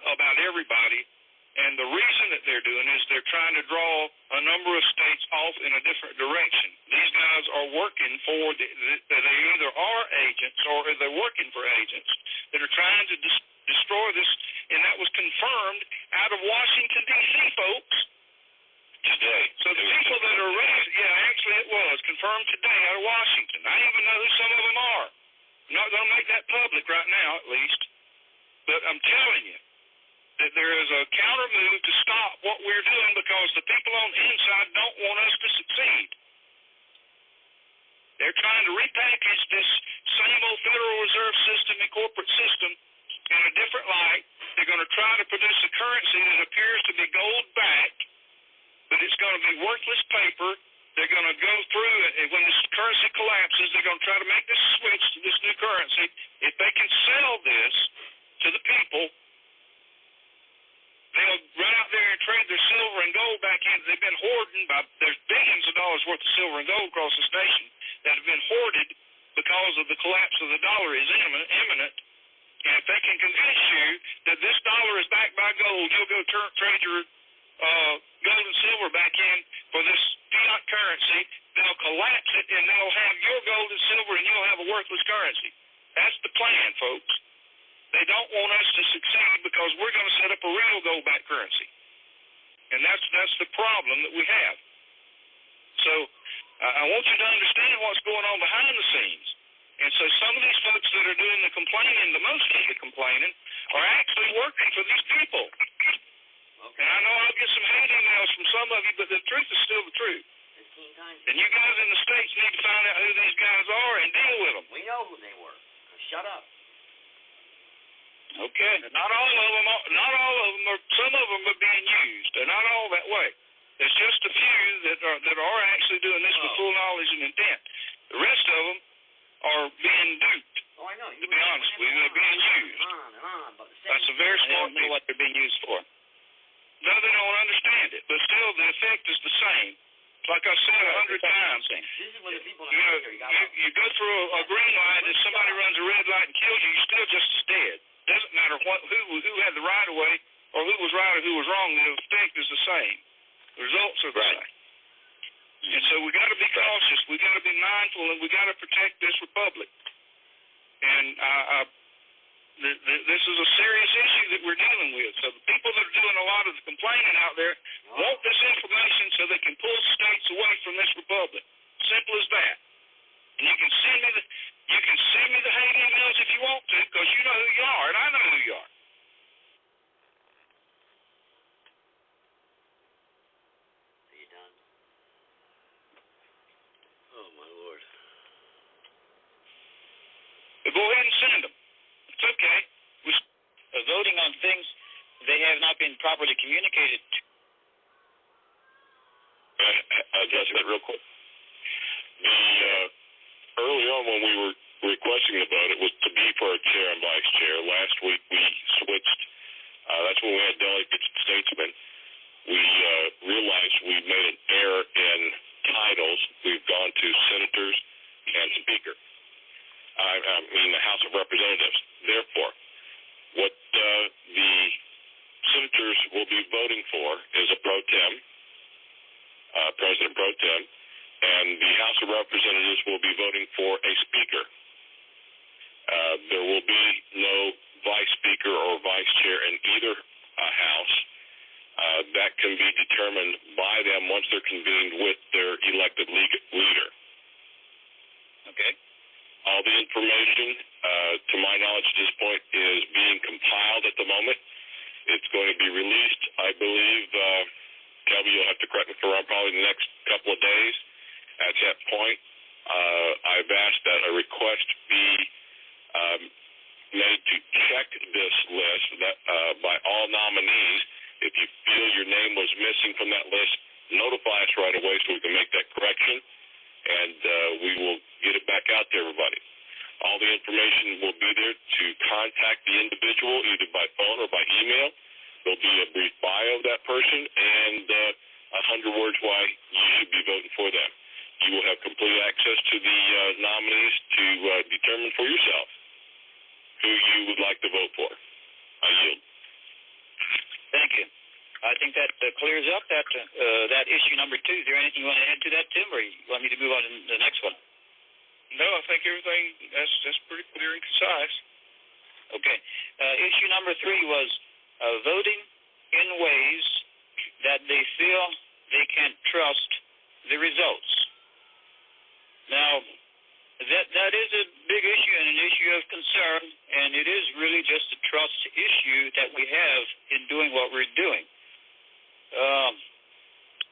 about everybody. And the reason that they're doing is they're trying to draw a number of states off in a different direction. These guys are working for, they either are agents or they're working for agents that are trying to destroy this, and that was confirmed out of Washington, D.C., folks. Today. So the people that are raised, actually it was confirmed today out of Washington. I even know who some of them are. I'm not going to make that public right now, at least. But I'm telling you that there is a counter move to stop what we're doing because the people on the inside don't want us to succeed. They're trying to repackage this same old Federal Reserve System and corporate system in a different light. They're going to try to produce a currency that appears to be gold-backed, but it's going to be worthless paper. They're going to go through it, and when this currency collapses, they're going to try to make this switch to this new currency. If they can sell this to the people, they'll run out there and trade their silver and gold back in. They've been hoarding there's billions of dollars worth of silver and gold across this nation that have been hoarded because of the collapse of the dollar is imminent. And if they can convince you that this dollar is backed by gold, you'll go trade your gold and silver back in for this fiat currency. They'll collapse it, and they'll have your gold and silver, and you'll have a worthless currency. That's the plan, folks. They don't want us to succeed because we're going to set up a real gold-backed currency. And that's the problem that we have. So I want you to understand what's going on behind the scenes. And so some of these folks that are doing the complaining, the most of the complaining, are actually working for these people. Okay. And I know I'll get some hate emails from some of you, but the truth is still the truth. 15 times. And you guys in the States need to find out who these guys are and deal with them. We know who they were. Shut up. Okay. Not all of them are, some of them are being used. They're not all that way. There's just a few that are actually doing this with full knowledge and intent. The rest of them are being duped. Oh, I know. To be honest with you, they're being used. That's a very smart thing. What they're being used for. No, they don't understand it, but still the effect is the same. Like I said 100 times, This is when the people you go through a green light, if somebody runs a red light and kills you, you're still just as dead. Doesn't matter who had the right of way or who was right or who was wrong. The effect is the same. The results are the same. And so we got to be cautious. We got to be mindful, and we got to protect this republic. And this is a serious issue that we're dealing with. So the people that are doing a lot of the complaining out there want this information so they can pull states away from this republic. Simple as that. And you can send me the hate emails if you want to, because you know who you are, and I know who you are. Are you done? Oh, my Lord. But go ahead and send them. It's okay. We're voting on things they have not been properly communicated to. Address that real quick. Early on when we were requesting the vote, it was to be for a chair and vice chair. Last week we switched. That's when we had delegates and statesmen. We realized we made an error in titles. We've gone to senators and speaker. I mean the House of Representatives. Therefore, what the senators will be voting for is a pro tem, President pro tem, and the House of Representatives will be voting for a speaker. There will be no vice speaker or vice chair in either house. That can be determined by them once they're convened with their elected leader. Okay. All the information, to my knowledge at this point, is being compiled at the moment. It's going to be released, I believe, Kelby, you'll have to correct me if I'm wrong, probably the next couple of days. At that point, I've asked that a request be made to check this list by all nominees. If you feel your name was missing from that list, notify us right away so we can make that correction, and we will get it back out to everybody. All the information will be there to contact the individual either by phone or by email. There'll be a brief bio of that person and 100 words why you should be voting for them. You will have complete access to the nominees to determine for yourself who you would like to vote for. I yield. Thank you. I think that clears up that issue number 2. Is there anything you want to add to that, Tim, or you want me to move on to the next one? No, I think everything that's pretty clear and concise. Okay. Issue number 3 was voting in ways that they feel they can't trust the results. Now, that is a big issue and an issue of concern, and it is really just a trust issue that we have in doing what we're doing.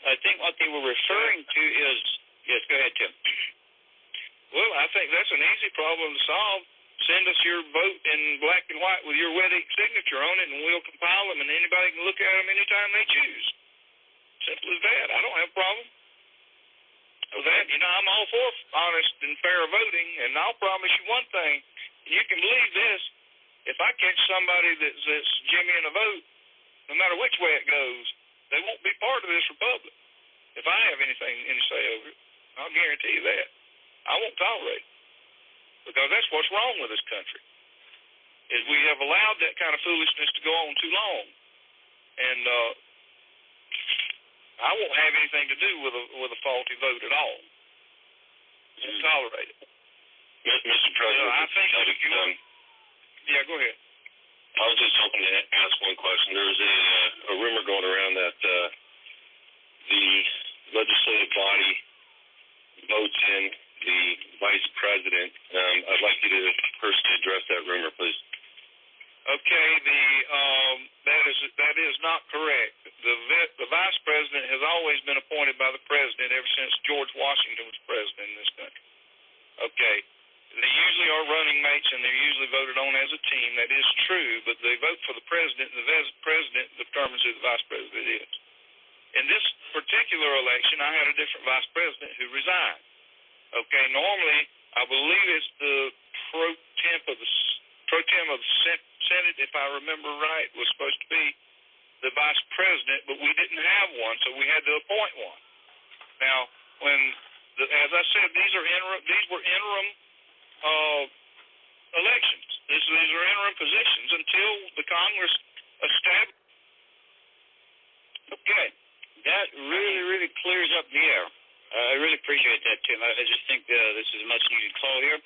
I think what they were referring to is, yes, go ahead, Tim. Well, I think that's an easy problem to solve. Send us your vote in black and white with your wet ink signature on it, and we'll compile them, and anybody can look at them anytime they choose. Simple as that. I don't have a problem with that. You know, I'm all for honest and fair voting, and I'll promise you one thing, and you can believe this, if I catch somebody that's jimmying a vote, no matter which way it goes, they won't be part of this republic. If I have any say over it, I'll guarantee you that. I won't tolerate it, because that's what's wrong with this country, is we have allowed that kind of foolishness to go on too long, and I won't have anything to do with a faulty vote at all. I won't tolerate it. Mr. President, I think that if you yeah, go ahead. I was just hoping to ask one question. There's a rumor going around that the legislative body votes in the vice president. I'd like you to personally address that rumor, please. Okay, that is not correct. The vice president has always been appointed by the president ever since George Washington was president in this country. Okay, they usually are running mates, and they're usually voted on as a team. That is true, but they vote for the president, and the president determines who the vice president is. In this particular election, I had a different vice president who resigned. Okay, normally, I believe it's the pro tem of the Senate, if I remember right, was supposed to be the vice president, but we didn't have one, so we had to appoint one. Now, as I said, these were interim elections. These are interim positions until the Congress established. Okay, that really clears up the air. I really appreciate that, Tim. I just think this is a much-needed call here.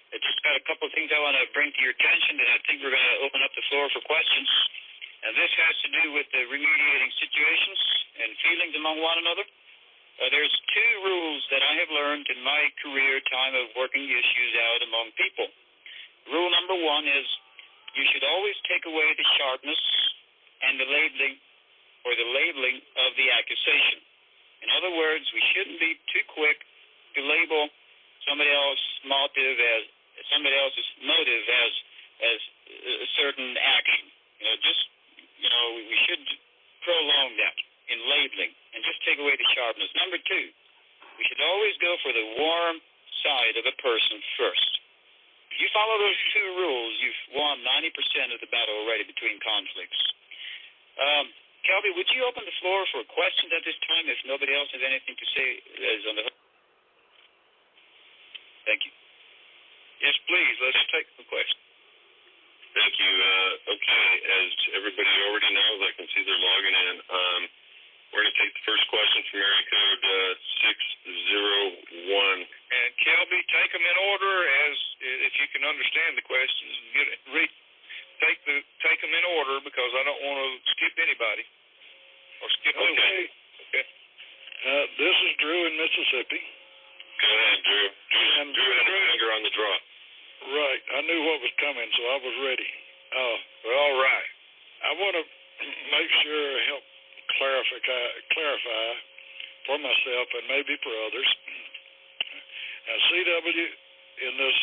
I just got a couple of things I want to bring to your attention, and I think we're going to open up the floor for questions. And this has to do with the remediating situations and feelings among one another. There's 2 rules that I have learned in my career time of working issues out among people. Rule number 1 is you should always take away the sharpness and the labeling of the accusation. In other words, we shouldn't be too quick to label somebody else's motive as a certain action. We should prolong that in labeling and just take away the sharpness. Number 2, we should always go for the warm side of a person first. If you follow those 2 rules, you've won 90% of the battle already between conflicts. Kelby, would you open the floor for questions at this time if nobody else has anything to say is on the hook? Thank you. Yes, please. Let's take some questions. Thank you. Okay, as everybody already knows, I can see they're logging in. We're going to take the first question from area code 601. And Kelby, take them in order as if you can understand the questions. Take them in order because I don't want to skip anybody or skip over. Okay. This is Drew in Mississippi. Go ahead, Drew. Drew had a finger on the draw. Right. I knew what was coming, so I was ready. All right. I want to make sure, help clarify for myself and maybe for others. Now, CW, in this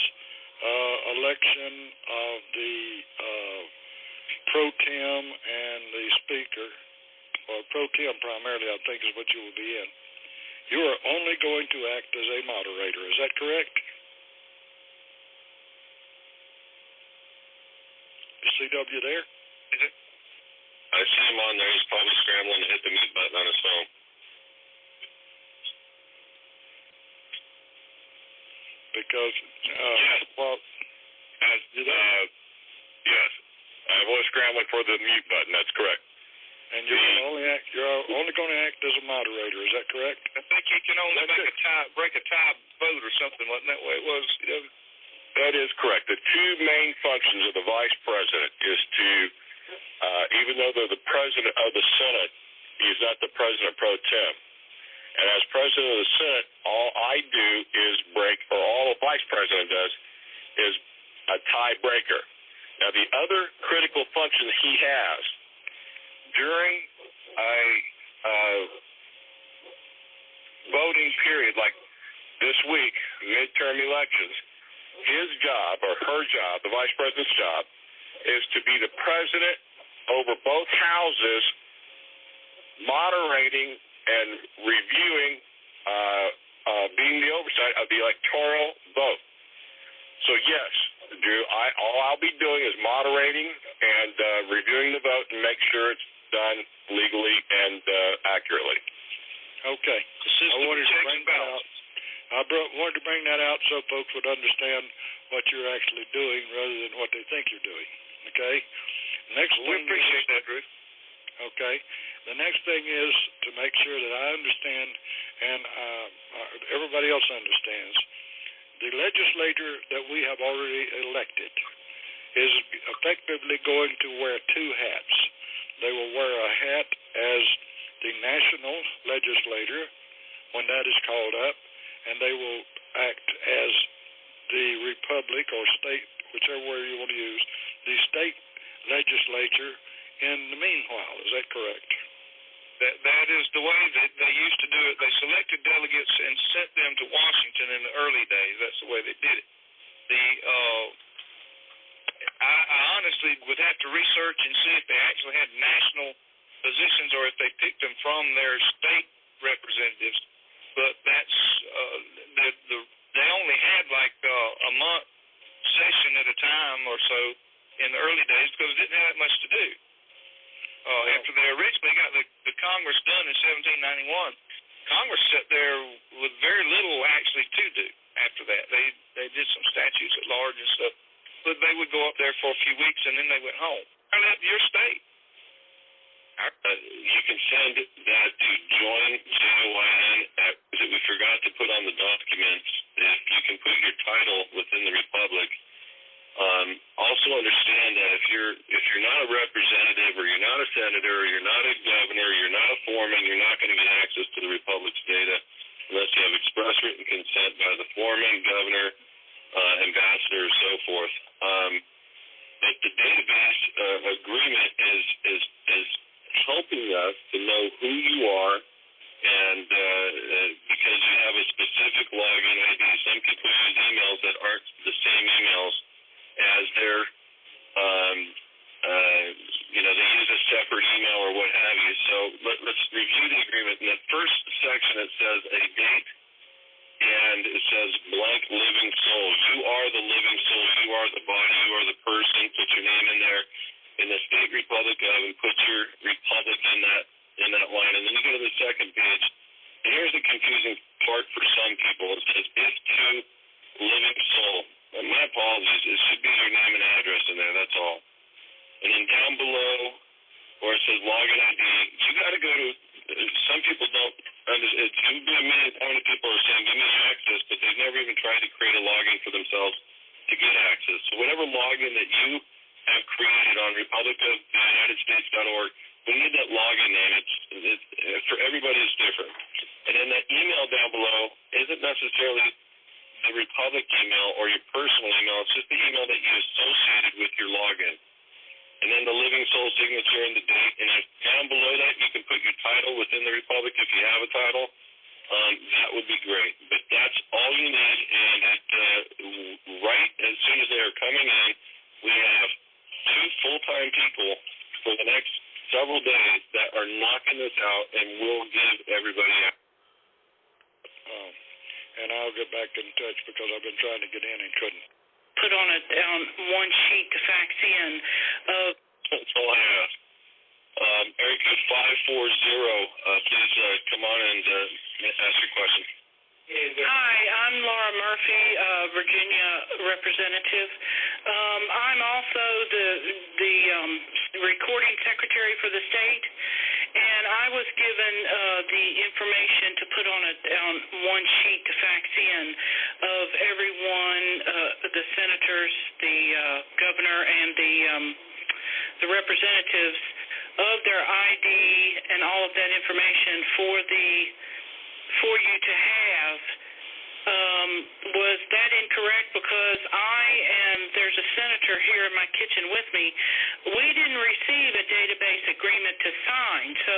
election of the pro tem and the speaker, or pro tem primarily, I think is what you will be in, you are only going to act as a moderator. Is that correct? Is CW there? Is it? I see him on there. He's probably scrambling to hit the mute button on his phone. Because, yes. Well, yes. I was scrambling for the mute button. That's correct. And you're only going to act as a moderator. Is that correct? I think you can only break a tie vote or something. Wasn't that way it was? That is correct. The two main functions of the vice president is to, even though they're the president of the Senate, he's not the president pro tem. And as president of the Senate, all I do is all the vice president does is a tiebreaker. Now, the other critical function he has during a voting period like this week, midterm elections, his job or her job, the vice president's job, is to be the president over both houses, moderating and reviewing, being the oversight of the electoral vote. So yes, Drew, all I'll be doing is moderating and reviewing the vote and make sure it's done legally and accurately. Okay. I wanted to bring that out. Wanted to bring that out so folks would understand what you're actually doing rather than what they think you're doing. Okay? We appreciate that, Drew. Okay. The next thing is to make sure that I understand and everybody else understands. The legislature that we have already elected is effectively going to wear two hats. They will wear a hat as the national legislator when that is called up, and they will act as the republic or state, whichever word you want to use, the state legislature in the meanwhile. Is that correct? That is the way that they used to do it. They selected delegates and sent them to Washington in the early days. That's the way they did it. I honestly would have to research and see if they actually had national positions or if they picked them from their state representatives. But that's they only had like a month session at a time or so in the early days because they didn't have that much to do. After they originally got the Congress done in 1791, Congress sat there with very little actually to do after that. They did some statutes at large and stuff, but they would go up there for a few weeks and then they went home. I left your state. You can send that to join.JOIN that we forgot to put on the documents. If you can put your title within the Republic. Also understand that if you're not a representative or you're not a senator or you're not a governor, you're not a foreman, you're not going to get access to the Republic's data unless you have express written consent by the foreman, governor, ambassador, or so forth. But the database agreement is helping us to know who you are, and because you have a specific login ID. Some people use emails that aren't the same emails as their, they use a separate email or what have you. So let's review the agreement. In the first section, it says a date, and it says blank living soul. You are the living soul. You are the body. You are the person. Put your name in there. In the state republic of, and put your republic in that line. And then you go to the second page. And here's the confusing part for some people. It says if to living soul. My apologies. It should be your name and address in there. That's all. And then down below, where it says login ID, you got to go to. Some people don't understand. It would be amazing how many people are saying, "Give me access," but they've never even tried to create a login for themselves to get access. So whatever login that you have created on republicoftheunitedstates.org, we need that login name. It's for everybody. It's different. And then that email down below isn't necessarily the Republic email or your personal email. It's just the email that you associated with your login. And then the living soul signature and the date. And if down below that you can put your title within the Republic if you have a title. That would be great. But that's all you need. And right as soon as they are coming in, we have 2 full-time people for the next several days that are knocking this out and will give everybody and I'll get back in touch because I've been trying to get in and couldn't. Put on one sheet to fax in. That's all I have. Please come on and ask your question. Hi, I'm Laura Murphy, Virginia representative. I'm also the recording secretary for the state, and I was given the information to put on one sheet to fax in of everyone, the senators, the governor, and the representatives of their ID and all of that information for you to have. Was that incorrect? Because there's a senator here in my kitchen with me. We didn't receive a database agreement to sign. So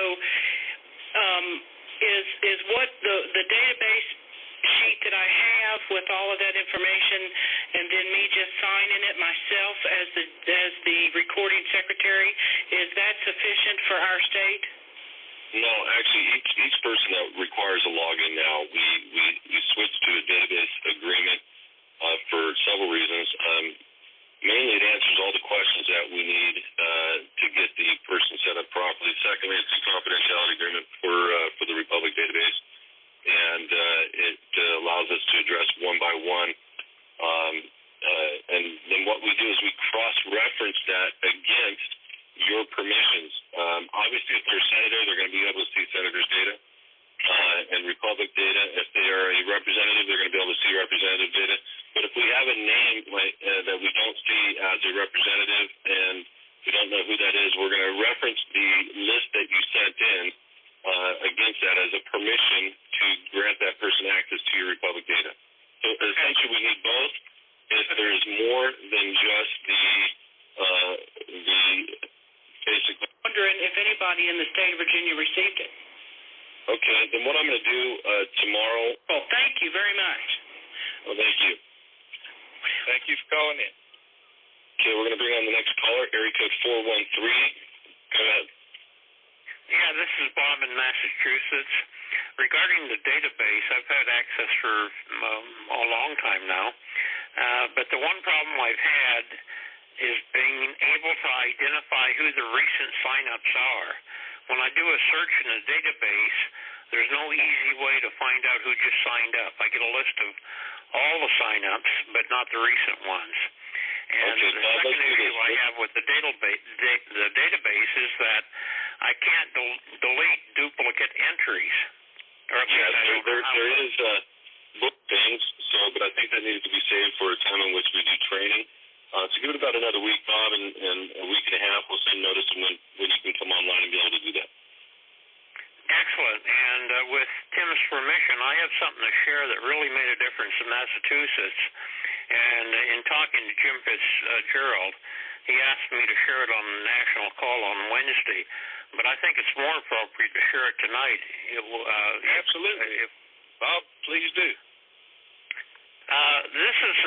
is what the database sheet that I have with all of that information and then me just signing it myself as the recording secretary, is that sufficient for our state? No, actually, each person that requires a login now, we switched to a database agreement for several reasons. Mainly, it answers all the questions that we need to get the person set up properly. Secondly, it's a confidentiality agreement for the Republic database, and it allows us to address one by one. And then what we do is we cross-reference that against your permissions. Obviously, if they're a senator, they're going to be able to see senators' data and Republic data. If they are a representative, they're going to be able to see representative data. But if we have a name that we don't see as a representative and we don't know who that is, we're going to reference the list that you sent in against that as a permission to grant that person access to your Republic data. So essentially, we need both. If there's more than just the basically. Wondering if anybody in the state of Virginia received it. Okay, then what I'm going to do tomorrow. Oh, thank you very much. Well, thank you. Thank you for calling in. Okay, we're going to bring on the next caller, area code 413. Go ahead. Yeah, this is Bob in Massachusetts. Regarding the database, I've had access for a long time now, but the one problem I've had is being able to identify who the recent sign-ups are. When I do a search in a database, there's no easy way to find out who just signed up. I get a list of all the sign-ups, but not the recent ones. And the second issue I have with the database is that I can't delete duplicate entries. Or at least there is book things, but I think that needs to be saved for a time in which we do training. So give it about another week, Bob, and a week and a half. We'll send notice when you can come online and be able to do that. Excellent. And with Tim's permission, I have something to share that really made a difference in Massachusetts. And in talking to Jim Fitzgerald, he asked me to share it on the national call on Wednesday. But I think it's more appropriate to share it tonight. Absolutely. Bob, please do. This is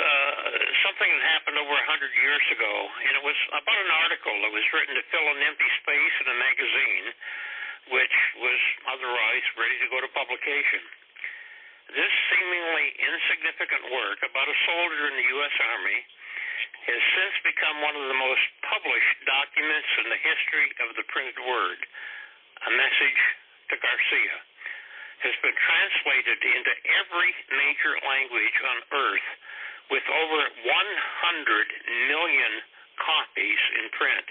something that happened over 100 years ago, and it was about an article that was written to fill an empty space in a magazine, which was otherwise ready to go to publication. This seemingly insignificant work about a soldier in the U.S. Army has since become one of the most published documents in the history of the printed word. A Message to Garcia has been translated into every major language on earth with over 100 million copies in print.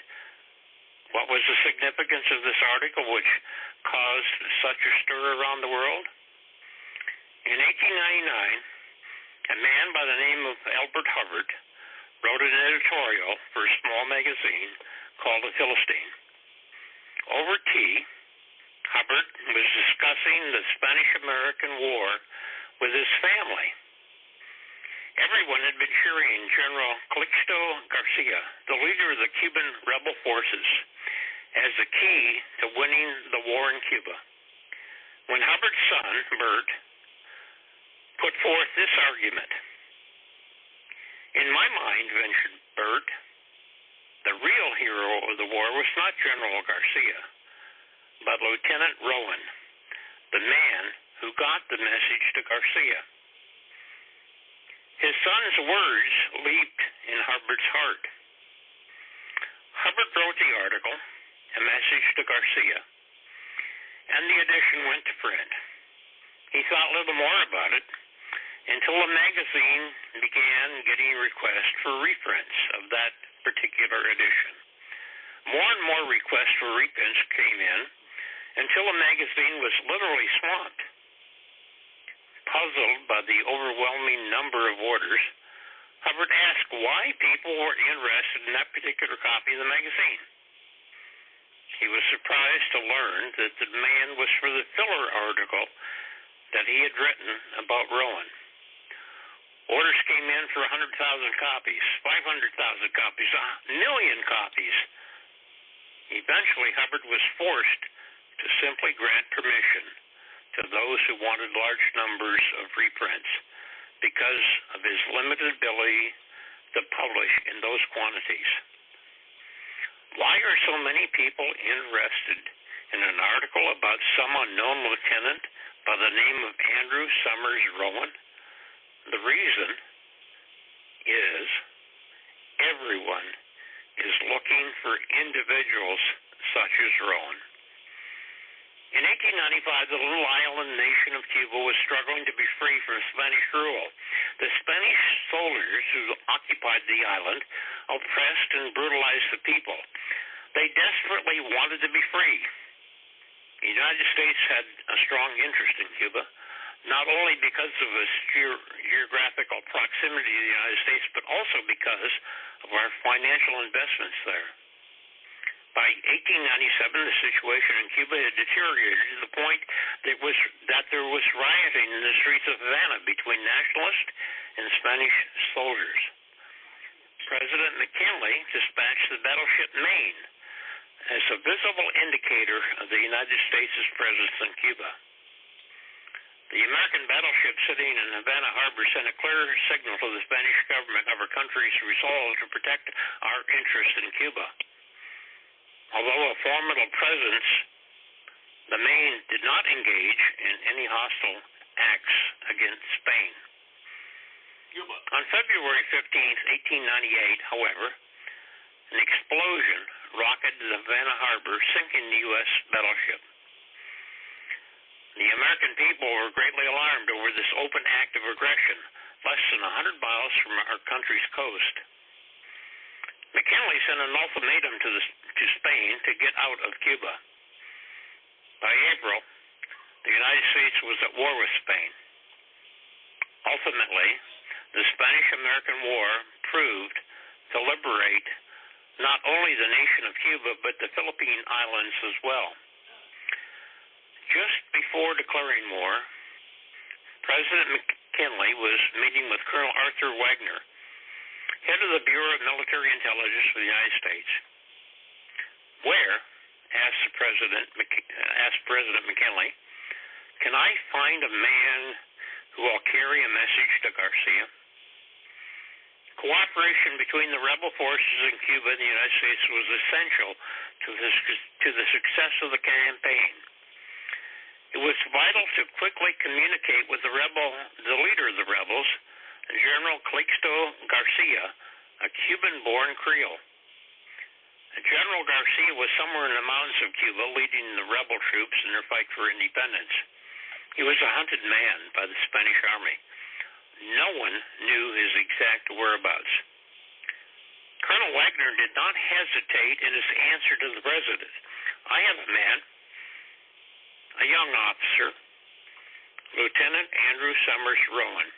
What was the significance of this article which caused such a stir around the world? In 1899, a man by the name of Elbert Hubbard wrote an editorial for a small magazine called The Philistine. Over tea, Hubbard was discussing the Spanish-American War with his family. Everyone had been cheering General Calixto Garcia, the leader of the Cuban rebel forces, as the key to winning the war in Cuba. When Hubbard's son, Bert, put forth this argument, "In my mind," ventured Bert, "the real hero of the war was not General Garcia, but Lieutenant Rowan, the man who got the message to Garcia." His son's words leaped in Hubbard's heart. Hubbard wrote the article, A Message to Garcia, and the edition went to print. He thought a little more about it until the magazine began getting requests for reprints of that particular edition. More and more requests for reprints came in until the magazine was literally swamped. Puzzled by the overwhelming number of orders, Hubbard asked why people were interested in that particular copy of the magazine. He was surprised to learn that the demand was for the filler article that he had written about Rowan. Orders came in for 100,000 copies, 500,000 copies, 1 million copies. Eventually, Hubbard was forced to simply grant permission to those who wanted large numbers of reprints because of his limited ability to publish in those quantities. Why are so many people interested in an article about some unknown lieutenant by the name of Andrew Summers Rowan? The reason is everyone is looking for individuals such as Rowan. In 1895, the little island nation of Cuba was struggling to be free from Spanish rule. The Spanish soldiers who occupied the island oppressed and brutalized the people. They desperately wanted to be free. The United States had a strong interest in Cuba, not only because of its geographical proximity to the United States, but also because of our financial investments there. By 1897, the situation in Cuba had deteriorated to the point that there was rioting in the streets of Havana between nationalist and Spanish soldiers. President McKinley dispatched the battleship Maine as a visible indicator of the United States' presence in Cuba. The American battleship sitting in Havana Harbor sent a clear signal to the Spanish government of our country's resolve to protect our interest in Cuba. Although a formidable presence, the Maine did not engage in any hostile acts against Spain. Cuba. On February 15, 1898, however, an explosion rocketed the Havana Harbor, sinking the U.S. battleship. The American people were greatly alarmed over this open act of aggression, less than 100 miles from our country's coast. McKinley sent an ultimatum to Spain to get out of Cuba. By April, the United States was at war with Spain. Ultimately, the Spanish-American War proved to liberate not only the nation of Cuba, but the Philippine Islands as well. Just before declaring war, President McKinley was meeting with Colonel Arthur Wagner, head of the Bureau of Military Intelligence for the United States. Where, asked President McKinley, can I find a man who will carry a message to Garcia? Cooperation between the rebel forces in Cuba and the United States was essential to the success of the campaign. It was vital to quickly communicate with the leader of the rebels, General Calixto Garcia, a Cuban-born Creole. General Garcia was somewhere in the mountains of Cuba leading the rebel troops in their fight for independence. He was a hunted man by the Spanish army. No one knew his exact whereabouts. Colonel Wagner did not hesitate in his answer to the president. I have a man, a young officer, Lieutenant Andrew Summers Rowan.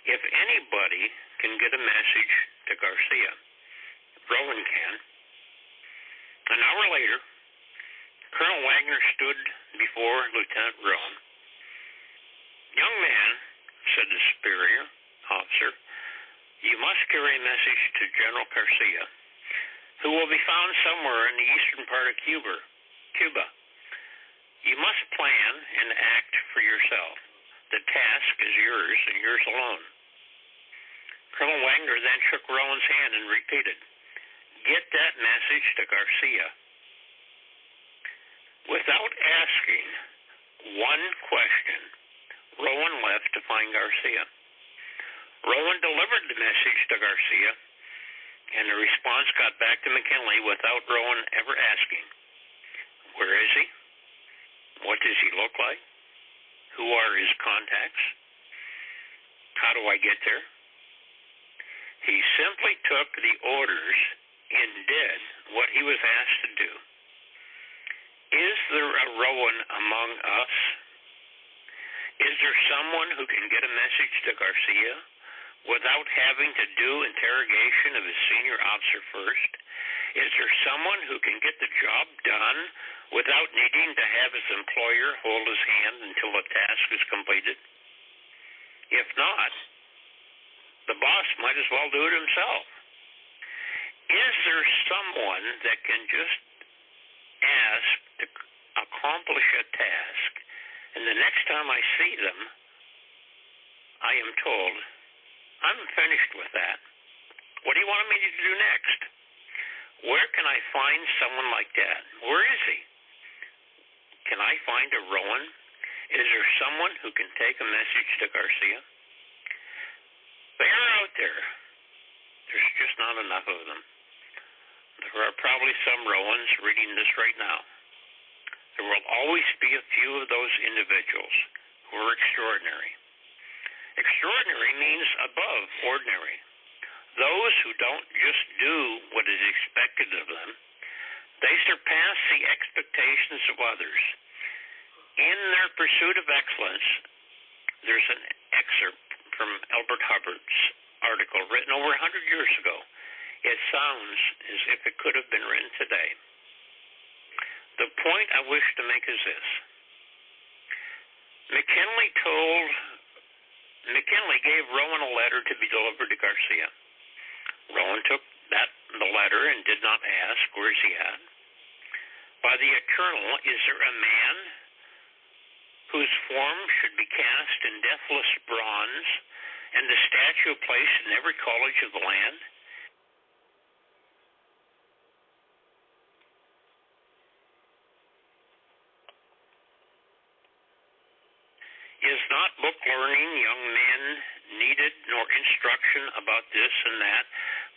If anybody can get a message to Garcia, Rowan can. An hour later, Colonel Wagner stood before Lieutenant Rowan. Young man, said the superior officer, you must carry a message to General Garcia, who will be found somewhere in the eastern part of Cuba. You must plan and act for yourself. The task is yours and yours alone. Colonel Wagner then shook Rowan's hand and repeated, get that message to Garcia. Without asking one question, Rowan left to find Garcia. Rowan delivered the message to Garcia, and the response got back to McKinley without Rowan ever asking, where is he? What does he look like? Who are his contacts? How do I get there? He simply took the orders and did what he was asked to do. Is there a Rowan among us? Is there someone who can get a message to Garcia without having to do interrogation of his senior officer first? Is there someone who can get the job done without needing to have his employer hold his hand until the task is completed? If not, the boss might as well do it himself. Is there someone that can just ask to accomplish a task, and the next time I see them, I am told, I'm finished with that. What do you want me to do next? Where can I find someone like that? Where is he? Can I find a Rowan? Is there someone who can take a message to Garcia? They are out there. There's just not enough of them. There are probably some Rowans reading this right now. There will always be a few of those individuals who are extraordinary. Extraordinary means above ordinary. Those who don't just do what is expected of them, they surpass the expectations of others. In their pursuit of excellence, there's an excerpt from Elbert Hubbard's article written over 100 years ago. It sounds as if it could have been written today. The point I wish to make is this. McKinley gave Rowan a letter to be delivered to Garcia. Rowan took the letter and did not ask, where is he at? By the eternal, is there a man whose form should be cast in deathless bronze and the statue placed in every college of the land? Is not book learning, young men, needed, nor instruction about this and that,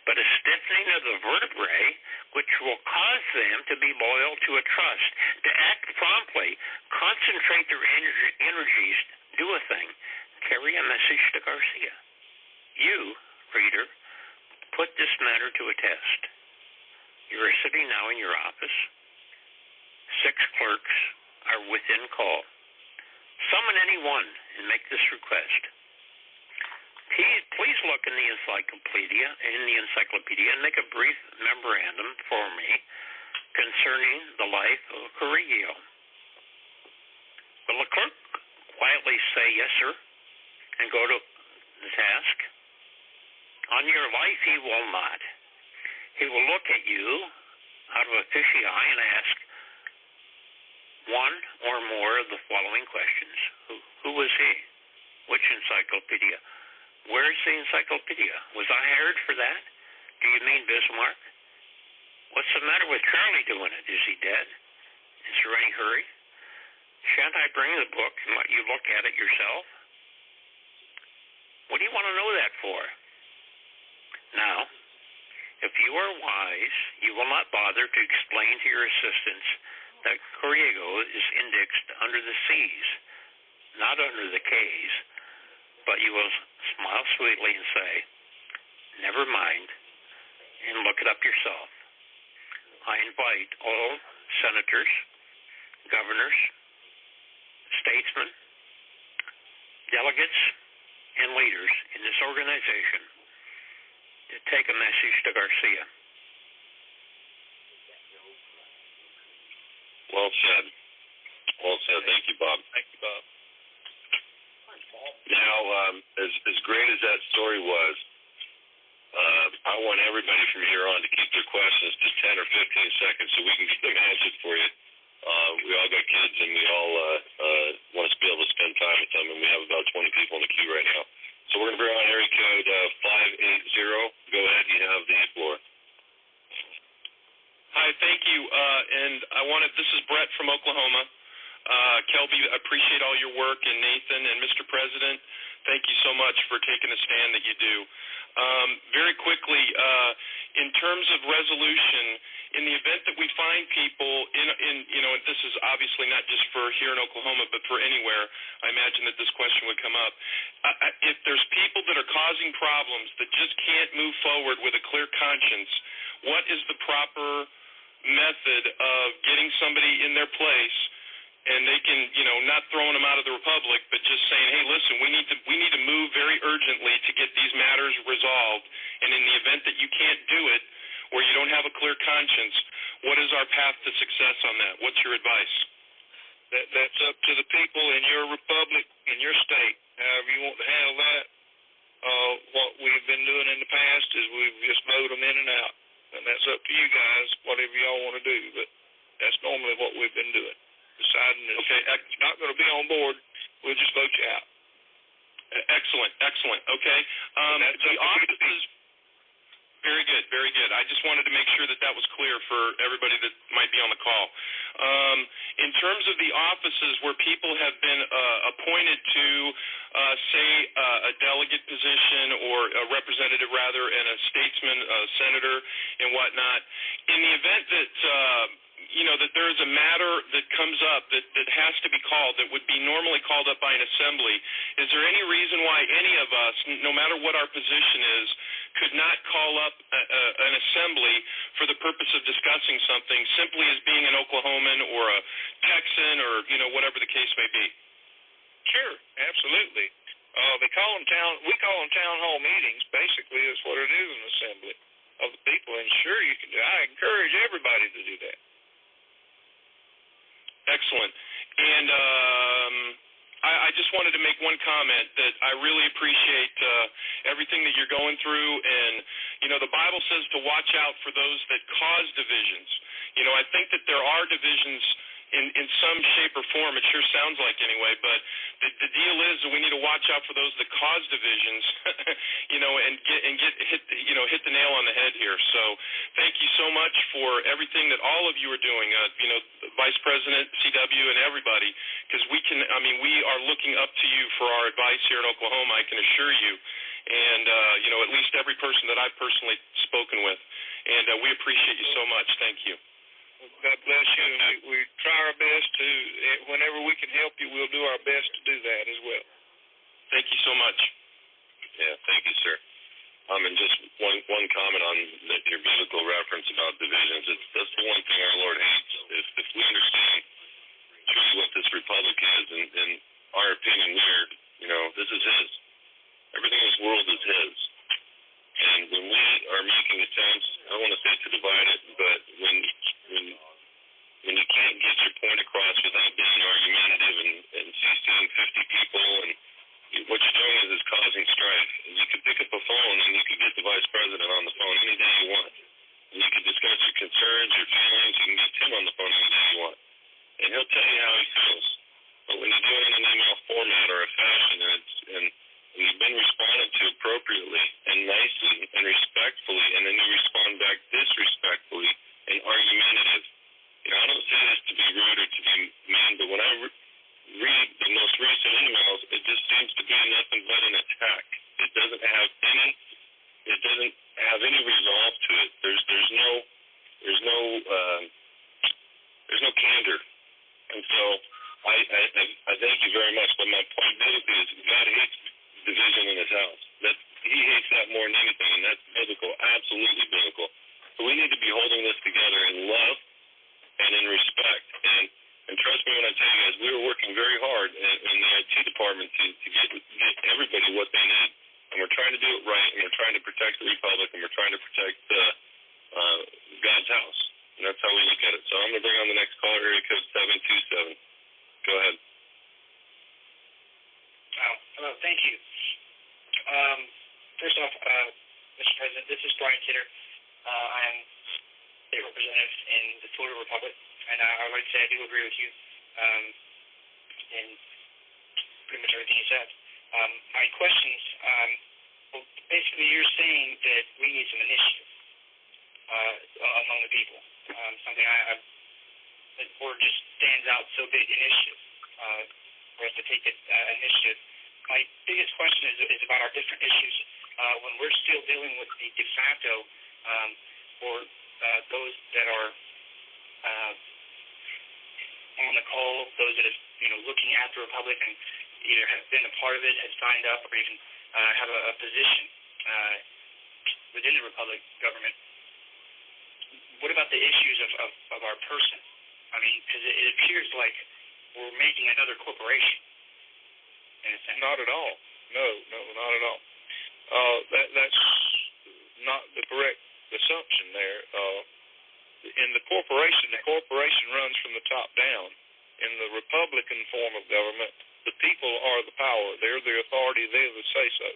but a stiffening of the vertebrae, which will cause them to be loyal to a trust, to act promptly, concentrate their energies, do a thing, carry a message to Garcia. You, reader, put this matter to a test. You are sitting now in your office. 6 clerks are within call. Summon any one and make this request. Please look in the encyclopedia and make a brief memorandum for me concerning the life of Correggio. Will the clerk quietly say yes, sir, and go to the task? On your life he will not. He will look at you out of a fishy eye and ask one or more of the following questions. Who was he? Which encyclopedia? Where's the encyclopedia? Was I hired for that? Do you mean Bismarck? What's the matter with Charlie doing it? Is he dead? Is there any hurry? Shan't I bring the book and let you look at it yourself? What do you want to know that for? Now, if you are wise, you will not bother to explain to your assistants that Correggio is indexed under the C's, not under the K's, but you will smile sweetly and say, never mind, and look it up yourself. I invite all senators, governors, statesmen, delegates, and leaders in this organization to take a message to Garcia. Well said. Well said. Thank you, Bob. Thank you, Bob. Now, as great as that story was, I want everybody from here on to keep their questions to 10 or 15 seconds so we can get them answered for you. We all got kids, and we all want to be able to spend time with them, and we have about 20 people in the queue right now. So we're going to bring on area code 580. Go ahead. You have the floor. Hi, thank you. And this is Brett from Oklahoma. Kelby, I appreciate all your work, and Nathan and Mr. President, thank you so much for taking the stand that you do. Very quickly, in terms of resolution, in the event that we find people this is obviously not just for here in Oklahoma, but for anywhere, I imagine that this question would come up. If there's people that are causing problems that just can't move forward with a clear conscience, what is the proper method of getting somebody in their place, and they can, not throwing them out of the republic, but just saying, hey, listen, we need to move very urgently to get these matters resolved, and in the event that you can't do it, or you don't have a clear conscience, what is our path to success on that? What's your advice? That's up to the people in your republic, in your state, however you want to handle that. What we've been doing in the past is we've just mowed them in and out, and that's up to you guys, whatever y'all want to do, but that's normally what we've been doing. Deciding that if you're not going to be on board, we'll just vote you out. Excellent. Okay. The offices... Very good, very good. I just wanted to make sure that was clear for everybody that might be on the call. In terms of the offices where people have been appointed to, say, a delegate position or a representative, rather, and a statesman, a senator, and whatnot, in the event that that there is a matter that comes up that has to be called, that would be normally called up by an assembly, is there any reason why any of us, no matter what our position is, could not call up an assembly for the purpose of discussing something simply as being an Oklahoman or a Texan or, whatever the case may be? Sure, absolutely. We call them town hall meetings. Basically, is what it is, an assembly of the people. And sure, I encourage everybody to do that. Excellent. And I just wanted to make one comment that I really appreciate everything that you're going through. And, the Bible says to watch out for those that cause divisions. I think that there are divisions in some shape or form. It sure sounds like anyway. But the deal is that we need to watch out for those that cause divisions, and hit the nail on the head here. So thank you so much for everything that all of you are doing, Vice President, CW, and everybody, because we are looking up to you for our advice here in Oklahoma, I can assure you, and, at least every person that I've personally spoken with. And we appreciate you so much. Thank you. God bless you. We try our best to, whenever we can help you, we'll do our best to do that as well. Thank you so much. Yeah, thank you, sir. And just one comment on your biblical reference about divisions. That's the one thing our Lord hates. If we understand truly what this republic is, and in our opinion, this is His. Everything in this world is His. And when we are making attempts, I don't want to say to divide it, but when you can't get your point across without being argumentative and CCing 50 people, and what you're doing is causing strife. And you can pick up a phone and you can get the Vice President on the phone any day you want. And you can discuss your concerns, your feelings. You can get Tim on the phone any day you want. And he'll tell you how he feels. But when you do it in an email format or a fashion, and you've been responded to appropriately and nicely and respectfully, and then you respond back disrespectfully and argumentative. I don't say this to be rude or to be mean, but when I read the most recent emails, it just seems to be nothing but an attack. It doesn't have any resolve to it. There's no candor. And so I thank you very much. But my point biblically is God hates division in His house. He hates that more than anything, and that's biblical, absolutely biblical. So we need to be holding this together in love and in respect. And trust me when I tell you guys, we were working very hard in the IT department to get everybody what they need. And we're trying to do it right, and we're trying to protect the Republic, and we're trying to protect God's house. And that's how we look at it. So I'm going to bring on the next caller, area code 727. Go ahead. Hello, thank you. First off, Mr. President, this is Brian Kidder. I'm state representative in the Florida Republic, and I would like to say I do agree with you in pretty much everything you said. My questions, basically you're saying that we need some initiative among the people. Something the word just stands out so big, initiative, for us to take initiative. My biggest question is about our different issues when we're still dealing with the de facto or those that are on the call, those that have looking at the Republic and either have been a part of it, have signed up, or even have a position within the Republic government. What about the issues of our person? I mean, because it appears like we're making another corporation. In a sense. Not at all. No, not at all. That's not the correct assumption there. In the corporation runs from the top down. In the Republican form of government, the people are the power. They're the authority. They're the say-so.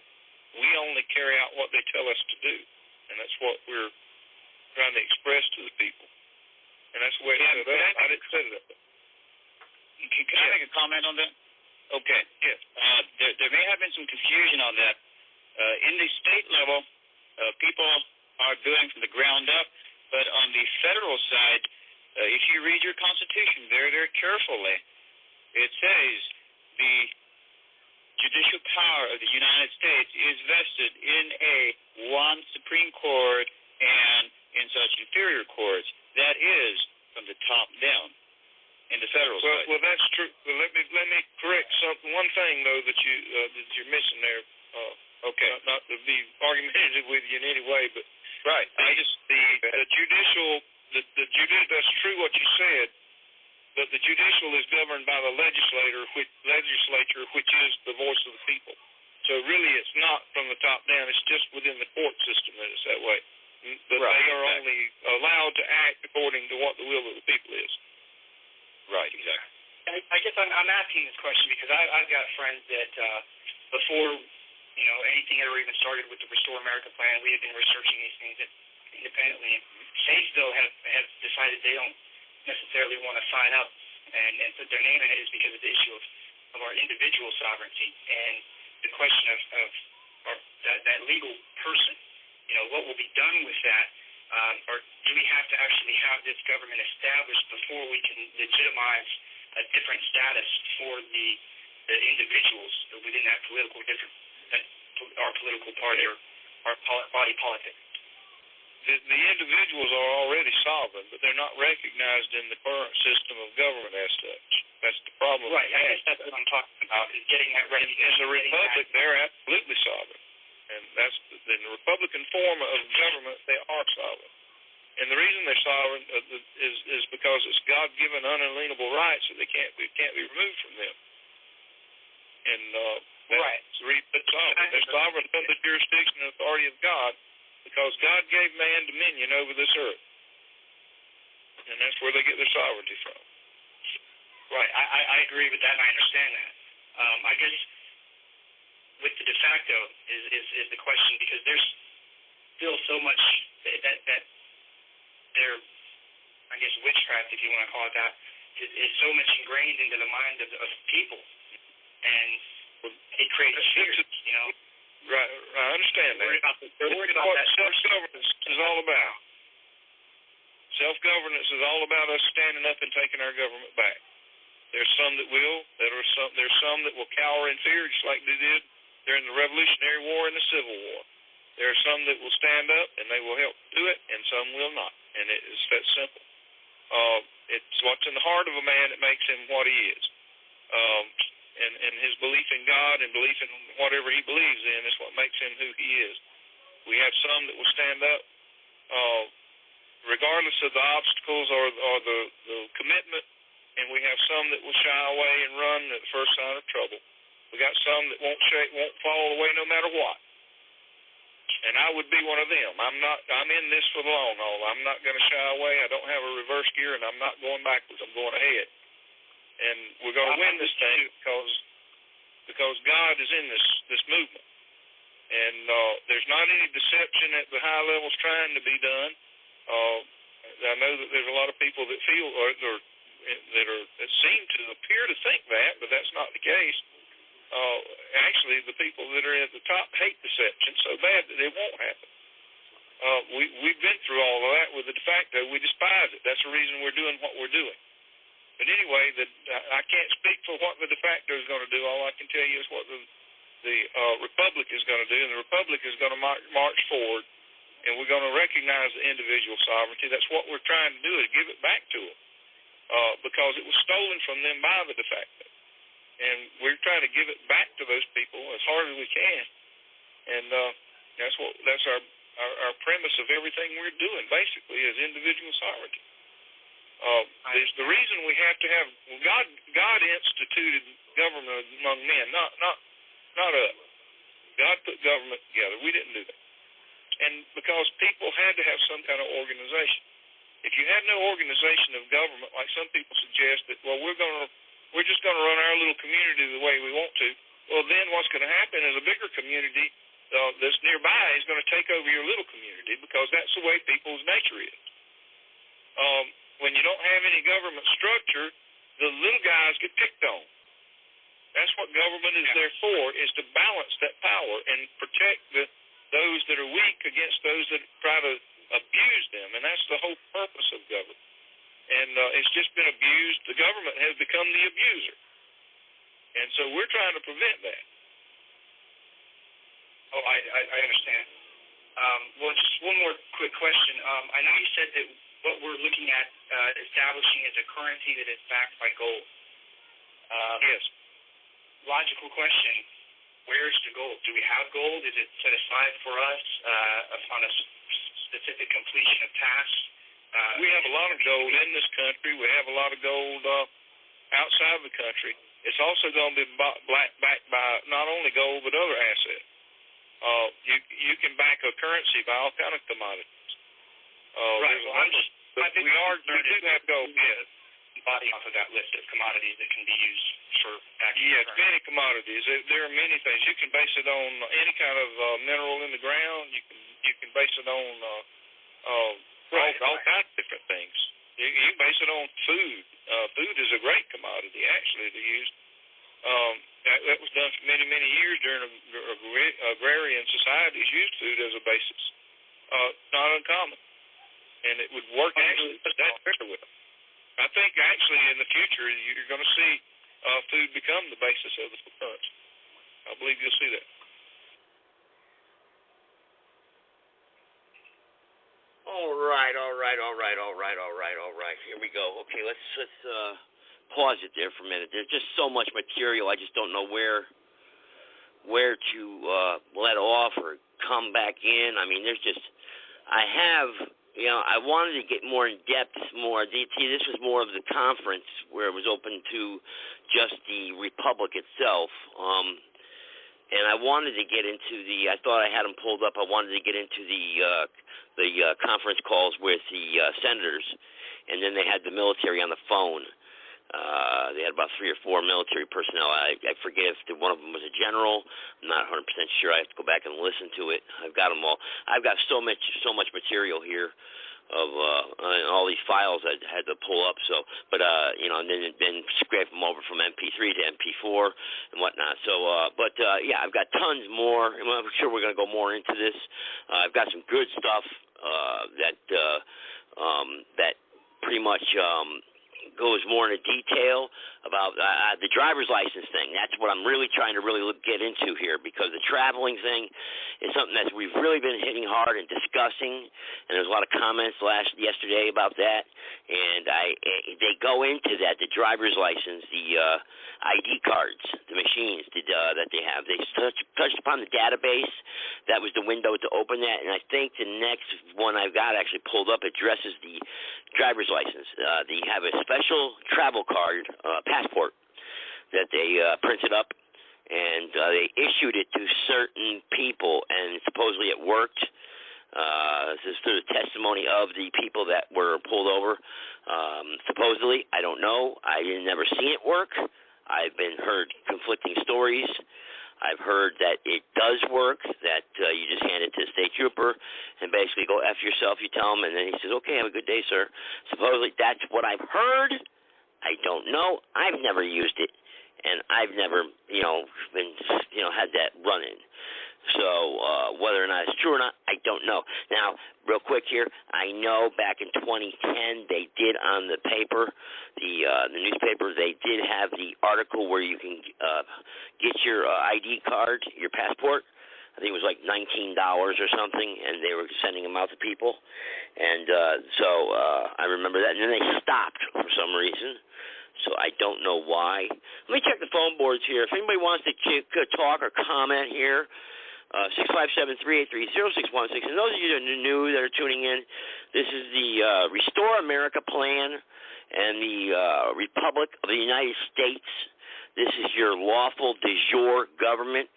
We only carry out what they tell us to do, and that's what we're trying to express to the people. And that's the way it's set up. I didn't set it up. Can I make a comment on that? Okay. Yes. There may have been some confusion on that. In the state level, people are doing from the ground up, but on the federal side, if you read your Constitution very, very carefully, it says the judicial power of the United States is vested in one Supreme Court and in such inferior courts. That is from the top down in the federal side. Well, that's true. Well, let me correct something. One thing though that you're missing there. Okay. Not to be argumentative with you in any way, but right. The judicial. That's true what you said, but the judicial is governed by the legislature, which is the voice of the people. So really, it's not from the top down. It's just within the court system that it's that way. But right, they are only allowed to act according to what the will of the people is. Right, exactly. I guess I'm asking this question because I've got friends that before anything ever even started with the Restore America plan, we had been researching these things independently. They still have decided they don't necessarily want to sign up and put their name in it is because of the issue of our individual sovereignty and the question of that legal person. What will be done with that? Or do we have to actually have this government established before we can legitimize a different status for the individuals within that our political party or our body politic? The individuals are already sovereign, but they're not recognized in the current system of government as such. That's the problem. Right. I guess that's what I'm talking about, is getting that recognition. In the Republic, they're absolutely sovereign. And that's in the Republican form of government, they are sovereign. And the reason they're sovereign is because it's God-given unalienable rights that can't be removed from them. And right. They're sovereign under the jurisdiction and authority of God, because God gave man dominion over this earth. And that's where they get their sovereignty from. Right. I agree with that, and I understand that. I guess with the de facto is the question, because there's still so much that their, I guess, witchcraft, if you want to call it that, is so much ingrained into the mind of people. And it creates fear, Right, I understand that. They're worried about that. Self-governance is all about. Self-governance is all about us standing up and taking our government back. There's some that will. There's some that will cower in fear, just like they did during the Revolutionary War and the Civil War. There are some that will stand up and they will help do it, and some will not. And it's that simple. It's what's in the heart of a man that makes him what he is. And his belief in God and belief in whatever he believes in is what makes him who he is. We have some that will stand up regardless of the obstacles or the commitment, and we have some that will shy away and run at the first sign of trouble. We got some that won't fall away no matter what. And I would be one of them. I'm in this for the long haul. I'm not going to shy away. I don't have a reverse gear, and I'm not going backwards. I'm going ahead. And we're going to win this thing because God is in this movement. And there's not any deception at the high levels trying to be done. I know that there's a lot of people that feel that seem to appear to think that, but that's not the case. Actually, the people that are at the top hate deception so bad that it won't happen. We've been through all of that with the de facto. We despise it. That's the reason we're doing what we're doing. But anyway, I can't speak for what the de facto is going to do. All I can tell you is what the the Republic is going to do, and the Republic is going to march forward, and we're going to recognize the individual sovereignty. That's what we're trying to do, is give it back to them, because it was stolen from them by the de facto. And we're trying to give it back to those people as hard as we can. And that's our premise of everything we're doing, basically, is individual sovereignty. The reason we have to have God instituted government among men, not us. God put government together. We didn't do that. And because people had to have some kind of organization. If you have no organization of government, like some people suggest that, well, we're just going to run our little community the way we want to, well, then what's going to happen is a bigger community that's nearby is going to take over your little community, because that's the way people's nature is. When you don't have any government structure, the little guys get picked on. That's what government is there for, is to balance that power and protect those that are weak against those that try to abuse them. And that's the whole purpose of government. And it's just been abused. The government has become the abuser. And so we're trying to prevent that. Oh, I understand. Well, just one more quick question. I know you said that what we're looking at establishing is a currency that is backed by gold. Yes. Logical question. Where's the gold? Do we have gold? Is it set aside for us upon a specific completion of tasks? We have a lot of gold in this country. We have a lot of gold outside of the country. It's also going to be backed by not only gold but other assets. You can back a currency by all kind of commodities. Right. Well, we do have gold. Yes. Body off of that list of commodities that can be used for backing. Yes, many commodities. There are many things. You can base it on any kind of mineral in the ground. You can base it on all kinds of different things. You can base it on food. Food is a great commodity, actually, to use. That was done for many, many years during agrarian societies. Used food as a basis. Not uncommon. And it would work actually very well. I think actually in the future you're going to see food become the basis of the currency. I believe you'll see that. All right. Here we go. Okay, let's pause it there for a minute. There's just so much material. I just don't know where to let off or come back in. I mean, I wanted to get more in depth, this was more of the conference where it was open to just the Republic itself. And I wanted to get into I thought I had them pulled up. I wanted to get into the conference calls with the senators, and then they had the military on the phone. They had about 3 or 4 military personnel. I forget if one of them was a general. I'm not 100% sure. I have to go back and listen to it. I've got them all. I've got so much material here of all these files I had to pull up. So, but and then scrape them over from MP3 to MP4 and whatnot. So, yeah, I've got tons more. I'm sure we're going to go more into this. I've got some good stuff that pretty much goes more into detail about the driver's license thing. That's what I'm really trying to get into here, because the traveling thing is something that we've really been hitting hard and discussing, and there's a lot of comments yesterday about that, and they go into that, the driver's license, the ID cards, the machines that they have. They touched upon the database. That was the window to open that, and I think the next one I've got actually pulled up addresses the driver's license. They have a special travel card, passport, that they printed up, and they issued it to certain people, and supposedly it worked. This is through the testimony of the people that were pulled over. Supposedly, I don't know. I never seen it work. I've heard conflicting stories. I've heard that it does work, that you just hand it to a state trooper and basically go F yourself, you tell him, and then he says, okay, have a good day, sir. Supposedly that's what I've heard. I don't know. I've never used it, and I've never, been, had that run-in. So whether or not it's true or not, I don't know. Now, real quick here, I know back in 2010 they did on the paper, the newspaper, they did have the article where you can get your ID card, your passport. I think it was like $19 or something, and they were sending them out to people. And so I remember that. And then they stopped for some reason. So I don't know why. Let me check the phone boards here. If anybody wants to talk or comment here, 657-383-0616. And those of you that are new that are tuning in, this is the Restore America Plan and the Republic of the United States. This is your lawful de jure government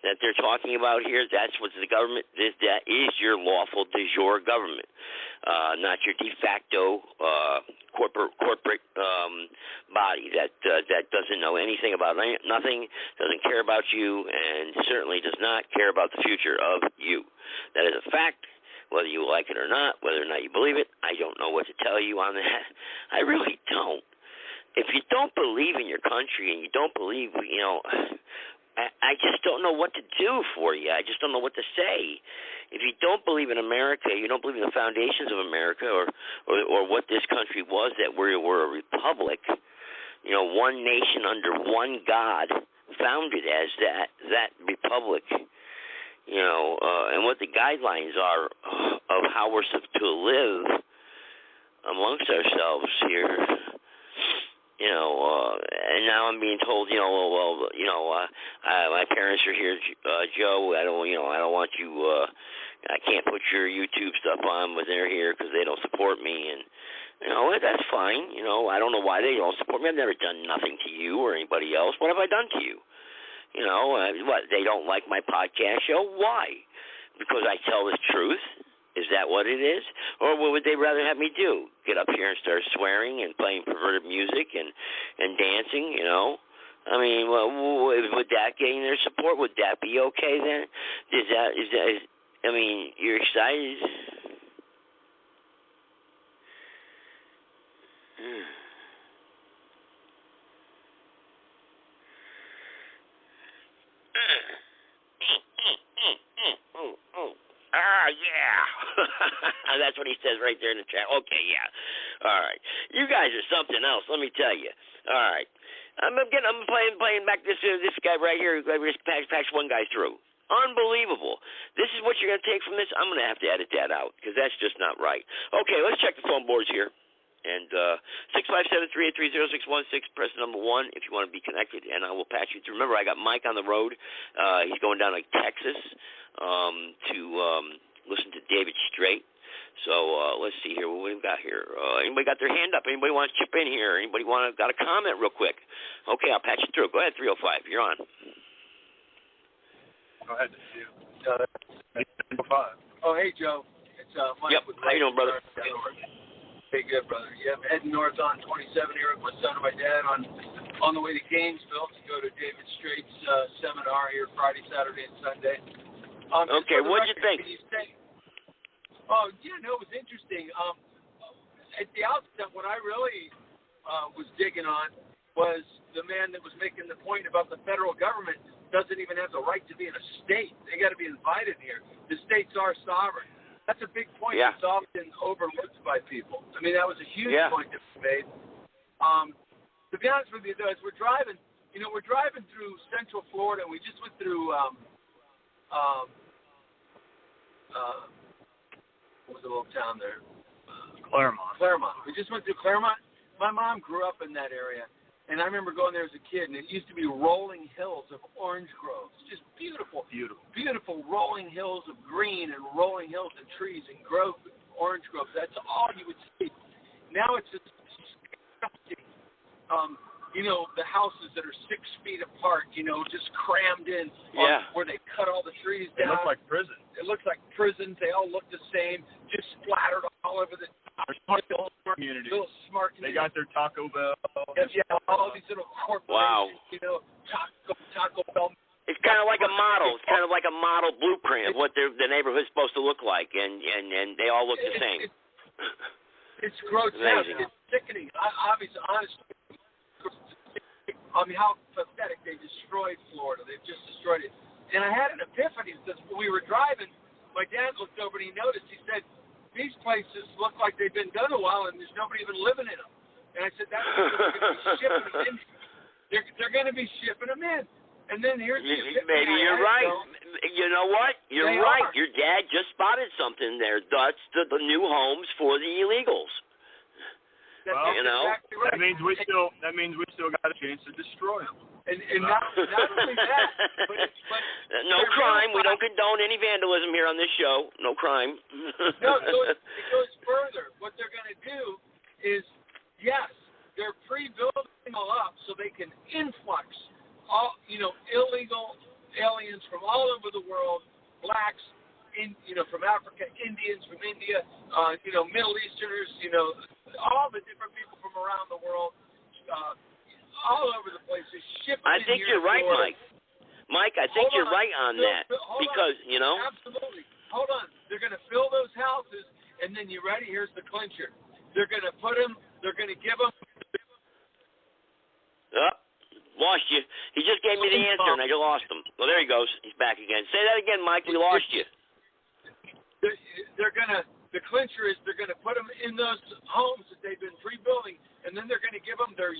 that they're talking about here. That's what the government, that is your lawful de jure government, not your de facto corporate body that doesn't know anything about nothing, doesn't care about you, and certainly does not care about the future of you. That is a fact. Whether you like it or not, whether or not you believe it, I don't know what to tell you on that. I really don't. If you don't believe in your country and you don't believe, I just don't know what to do for you. I just don't know what to say. If you don't believe in America, you don't believe in the foundations of America or what this country was, that we were a republic, one nation under one God, founded as that republic, and what the guidelines are of how we're supposed to live amongst ourselves here. And now I'm being told, my parents are here, Joe. I don't want you. I can't put your YouTube stuff on when they're here because they don't support me, and that's fine. I don't know why they don't support me. I've never done nothing to you or anybody else. What have I done to you? What, they don't like my podcast show? Why? Because I tell the truth? Is that what it is? Or what would they rather have me do? Get up here and start swearing and playing perverted music and dancing, I mean, would that gain their support? Would that be okay then? You're excited? Yeah. That's what he says right there in the chat. Okay, yeah. All right. You guys are something else, let me tell you. All right. I'm playing back this guy right here. This patch one guy through. Unbelievable. This is what you're going to take from this? I'm going to have to edit that out because that's just not right. Okay, let's check the phone boards here. And 657-383-0616, press number 1 if you want to be connected, and I will patch you through. Remember, I got Mike on the road. He's going down to Texas to listen to David Strait. So let's see here. What we've got here. Anybody got their hand up? Anybody want to chip in here? Anybody got a comment real quick? Okay, I'll patch you through. Go ahead, 305. You're on. Go ahead. Oh, hey, Joe. It's Mike. Yep. How you doing, brother? Hey, good, brother. Yeah, I'm heading north on 27 here with my son and my dad on the way to Gainesville to go to David Strait's seminar here Friday, Saturday, and Sunday. Okay, what'd you think? Oh, yeah, no, it was interesting. At the outset, what I really was digging on was the man that was making the point about the federal government doesn't even have the right to be in a state. They got to be invited here. The states are sovereign. That's a big point that's often overlooked by people. I mean, that was a huge point that was made. To be honest with you, though, as we're driving through Central Florida, and we just went through what was the little town there? Claremont. We just went through Claremont. My mom grew up in that area, and I remember going there as a kid, and it used to be rolling hills of orange groves, just beautiful rolling hills of green and rolling hills of trees and orange groves. That's all you would see. Now it's just disgusting. The houses that are 6 feet apart, just crammed in where they cut all the trees down. It looks like prison. It looks like prisons. They all look the same, just splattered all over the little smart communities. They got their Taco Bell. Yeah, all these little corporations, Taco Bell. It's kind of like a model. It's kind of like a model blueprint of what the neighborhood's supposed to look like, and they all look the same. It's grotesque. It's sickening. Honestly, I mean, how pathetic. They destroyed Florida. They've just destroyed it. And I had an epiphany because looked over and he noticed. He said, "These places look like they've been done a while, and there's nobody even living in them." And I said, "That's because they're going to be shipping them in. They're going to be shipping them in." And then here's maybe you're right. You know what? You're right. Your dad just spotted something there. That's the new homes for the illegals. Well, you know, exactly right. that means we still got a chance to destroy them. And not only that, but no crime. We don't condone any vandalism here on this show. No crime. No, it goes further. What they're going to do is, yes, they're pre-building all up so they can influx all, illegal aliens from all over the world, blacks, from Africa, Indians from India, Middle Easterners, all the different people from around the world, all over the place. I think you're right, Mike. Mike, I think you're right on that because, Absolutely. Hold on. They're going to fill those houses, and then you ready? Here's the clincher. They're going to put them. They're going to give them. Lost you. He just gave me the answer, and I just lost him. Well, there he goes. He's back again. Say that again, Mike. We lost you. They're going to. The clincher is they're going to put them in those homes that they've been pre-building, and then they're going to give them their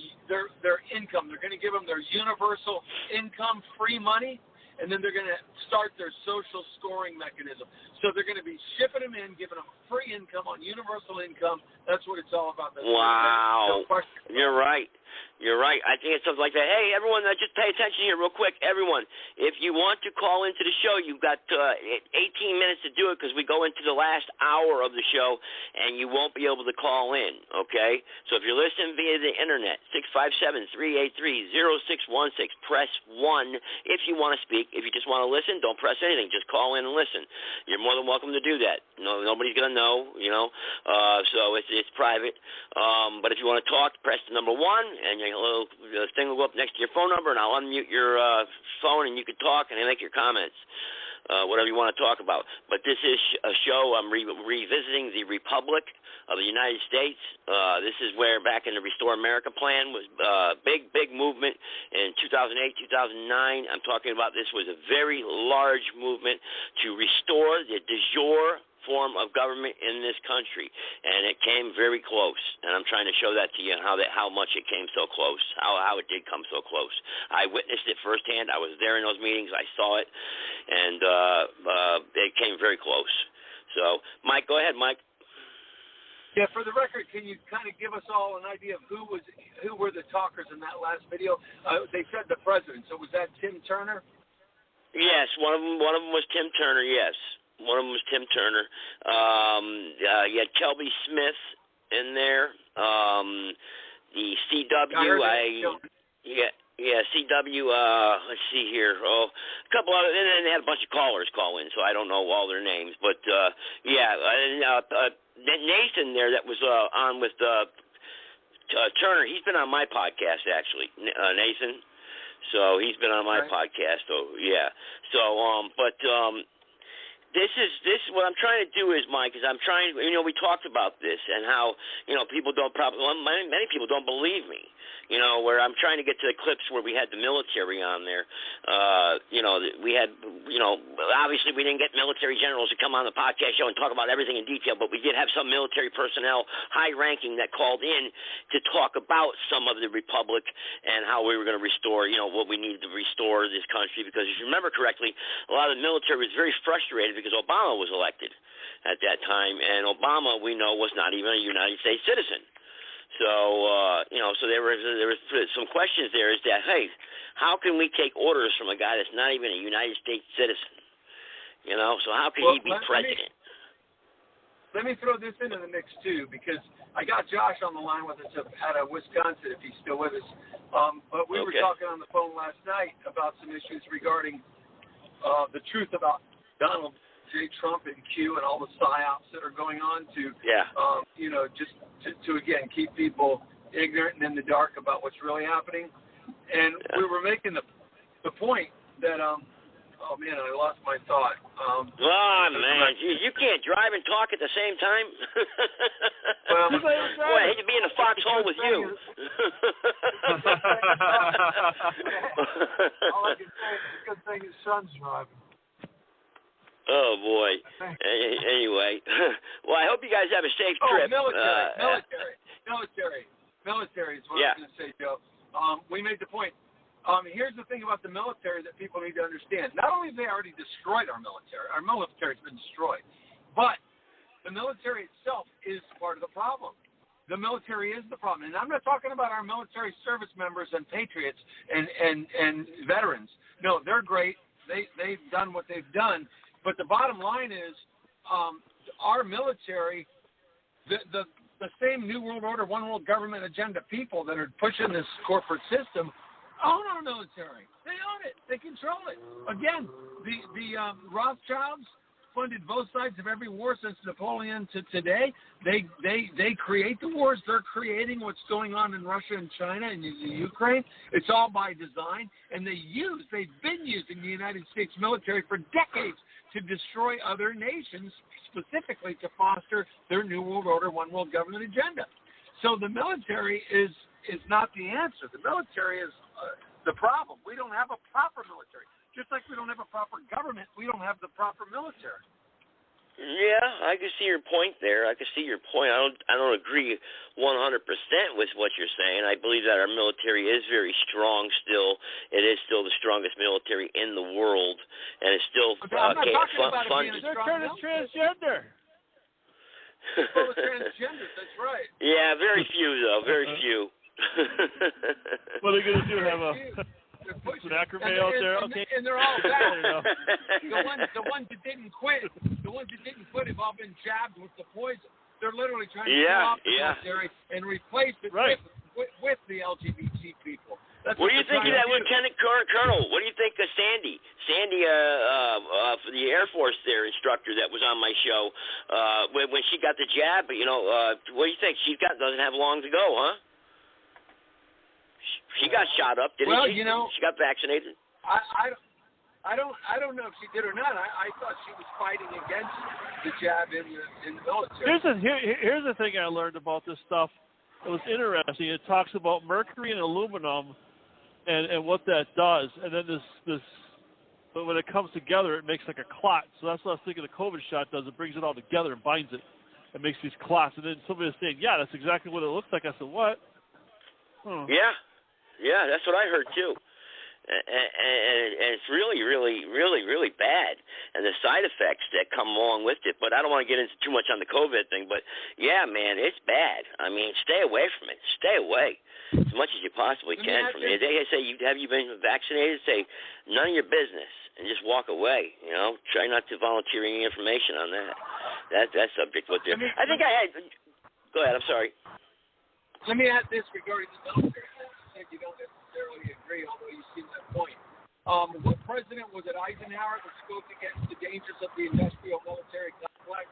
income. They're going to give them their universal income, free money, and then they're going to start their social scoring mechanism. So they're going to be shipping them in, giving them free income on universal income. That's what it's all about. Wow. You're right. You're right. I think it's something like that. Hey, everyone, just pay attention here real quick. Everyone, if you want to call into the show, you've got 18 minutes to do it because we go into the last hour of the show, and you won't be able to call in, okay? So if you're listening via the Internet, 657-383-0616, press 1 if you want to speak. If you just want to listen, don't press anything. Just call in and listen. You're more than welcome to do that. No, nobody's going to know, so it's private. But if you want to talk, press the number 1, and your little thing will go up next to your phone number, and I'll unmute your phone, and you can talk and make your comments, whatever you want to talk about. But this is a show I'm revisiting the Republic of the United States. This is where back in the Restore America plan was big movement in 2008, 2009. I'm talking about this was a very large movement to restore the de jure form of government in this country, and it came very close. And I'm trying to show that to you, how much it came so close, how it did come so close. I witnessed it firsthand. I was there in those meetings. I saw it, and it came very close. So, Mike, go ahead, Mike. Yeah, for the record, can you kind of give us all an idea of who were the talkers in that last video? They said the president. So was that Tim Turner? Yes, one of them was Tim Turner. Yes. One of them was Tim Turner. You had Kelby Smith in there. The CW. CW. Let's see here. A couple other, and then they had a bunch of callers call in, so I don't know all their names. But Nathan there that was on with Turner. He's been on my podcast actually, Nathan. So he's been on my podcast. So yeah. So This is what I'm trying to do is, Mike, is I'm trying, we talked about this and how, people many people don't believe me, where I'm trying to get to the clips where we had the military on there. We had, obviously we didn't get military generals to come on the podcast show and talk about everything in detail, but we did have some military personnel, high ranking, that called in to talk about some of the Republic and how we were going to restore, what we needed to restore this country. Because if you remember correctly, a lot of the military was very frustrated because Obama was elected at that time, and Obama, we know, was not even a United States citizen. So, so there was some questions there is that, hey, how can we take orders from a guy that's not even a United States citizen? So how can he be president? Let me throw this into the mix, too, because I got Josh on the line with us out of Wisconsin, if he's still with us. But we were talking on the phone last night about some issues regarding the truth about Donald J. Trump and Q and all the psyops that are going on to, just to again, keep people ignorant and in the dark about what's really happening. And we were making the point that, oh, man, I lost my thought. Man, you can't drive and talk at the same time? Well, boy, I hate to be in a foxhole with you. All I can say is it's a good thing his son's driving. Oh, boy. Anyway. Well, I hope you guys have a safe trip. Military is what I was going to say, Joe. We made the point. Here's the thing about the military that people need to understand. Not only have they already destroyed our military's been destroyed, but the military itself is part of the problem. The military is the problem. And I'm not talking about our military service members and patriots and veterans. No, they're great. They've done what they've done. But the bottom line is our military, the same New World Order, One World Government agenda people that are pushing this corporate system own our military. They own it. They control it. Again, the Rothschilds funded both sides of every war since Napoleon to today. They create the wars. They're creating what's going on in Russia and China and Ukraine. It's all by design. And they've been using the United States military for decades to destroy other nations, specifically to foster their New World Order, One World Government agenda. So the military is not the answer. The military is the problem. We don't have a proper military. Just like we don't have a proper government, we don't have the proper military. Yeah, I can see your point there. I can see your point. I don't agree 100% with what you're saying. I believe that our military is very strong still. It is still the strongest military in the world, and it's still funded. They're turning transgender. Well, the transgenders, that's right. Yeah, very few though. Very few. What are they going to do? Have an acrobat out there? Okay. And they're all bad. The ones that didn't quit have all been jabbed with the poison. They're literally trying to kill off the military and replace it with the LGBT people. That's what do you think of that Lieutenant Colonel? What do you think of Sandy? Sandy, the Air Force instructor that was on my show, when she got the jab, what do you think? She doesn't have long to go, huh? She got shot up, didn't she? She got vaccinated. I don't know if she did or not. I thought she was fighting against the jab in the military. Here's the thing I learned about this stuff. It was interesting. It talks about mercury and aluminum and what that does, and then but when it comes together, it makes like a clot. So that's what I was thinking the COVID shot does. It brings it all together and binds it. It makes these clots. And then somebody was saying, yeah, that's exactly what it looks like. I said, what? Yeah, that's what I heard too. And it's really, really, really, really bad. And the side effects that come along with it. But I don't want to get into too much on the COVID thing. But, yeah, man, it's bad. I mean, stay away from it. Stay away as much as you possibly can from it. They say, have you been vaccinated? Say, none of your business. And just walk away, Try not to volunteer any information on that. That subject. I think I had – go ahead. I'm sorry. Let me add this regarding the military. You don't necessarily agree, although you see that point. What president was it, Eisenhower, that spoke against the dangers of the industrial military complex?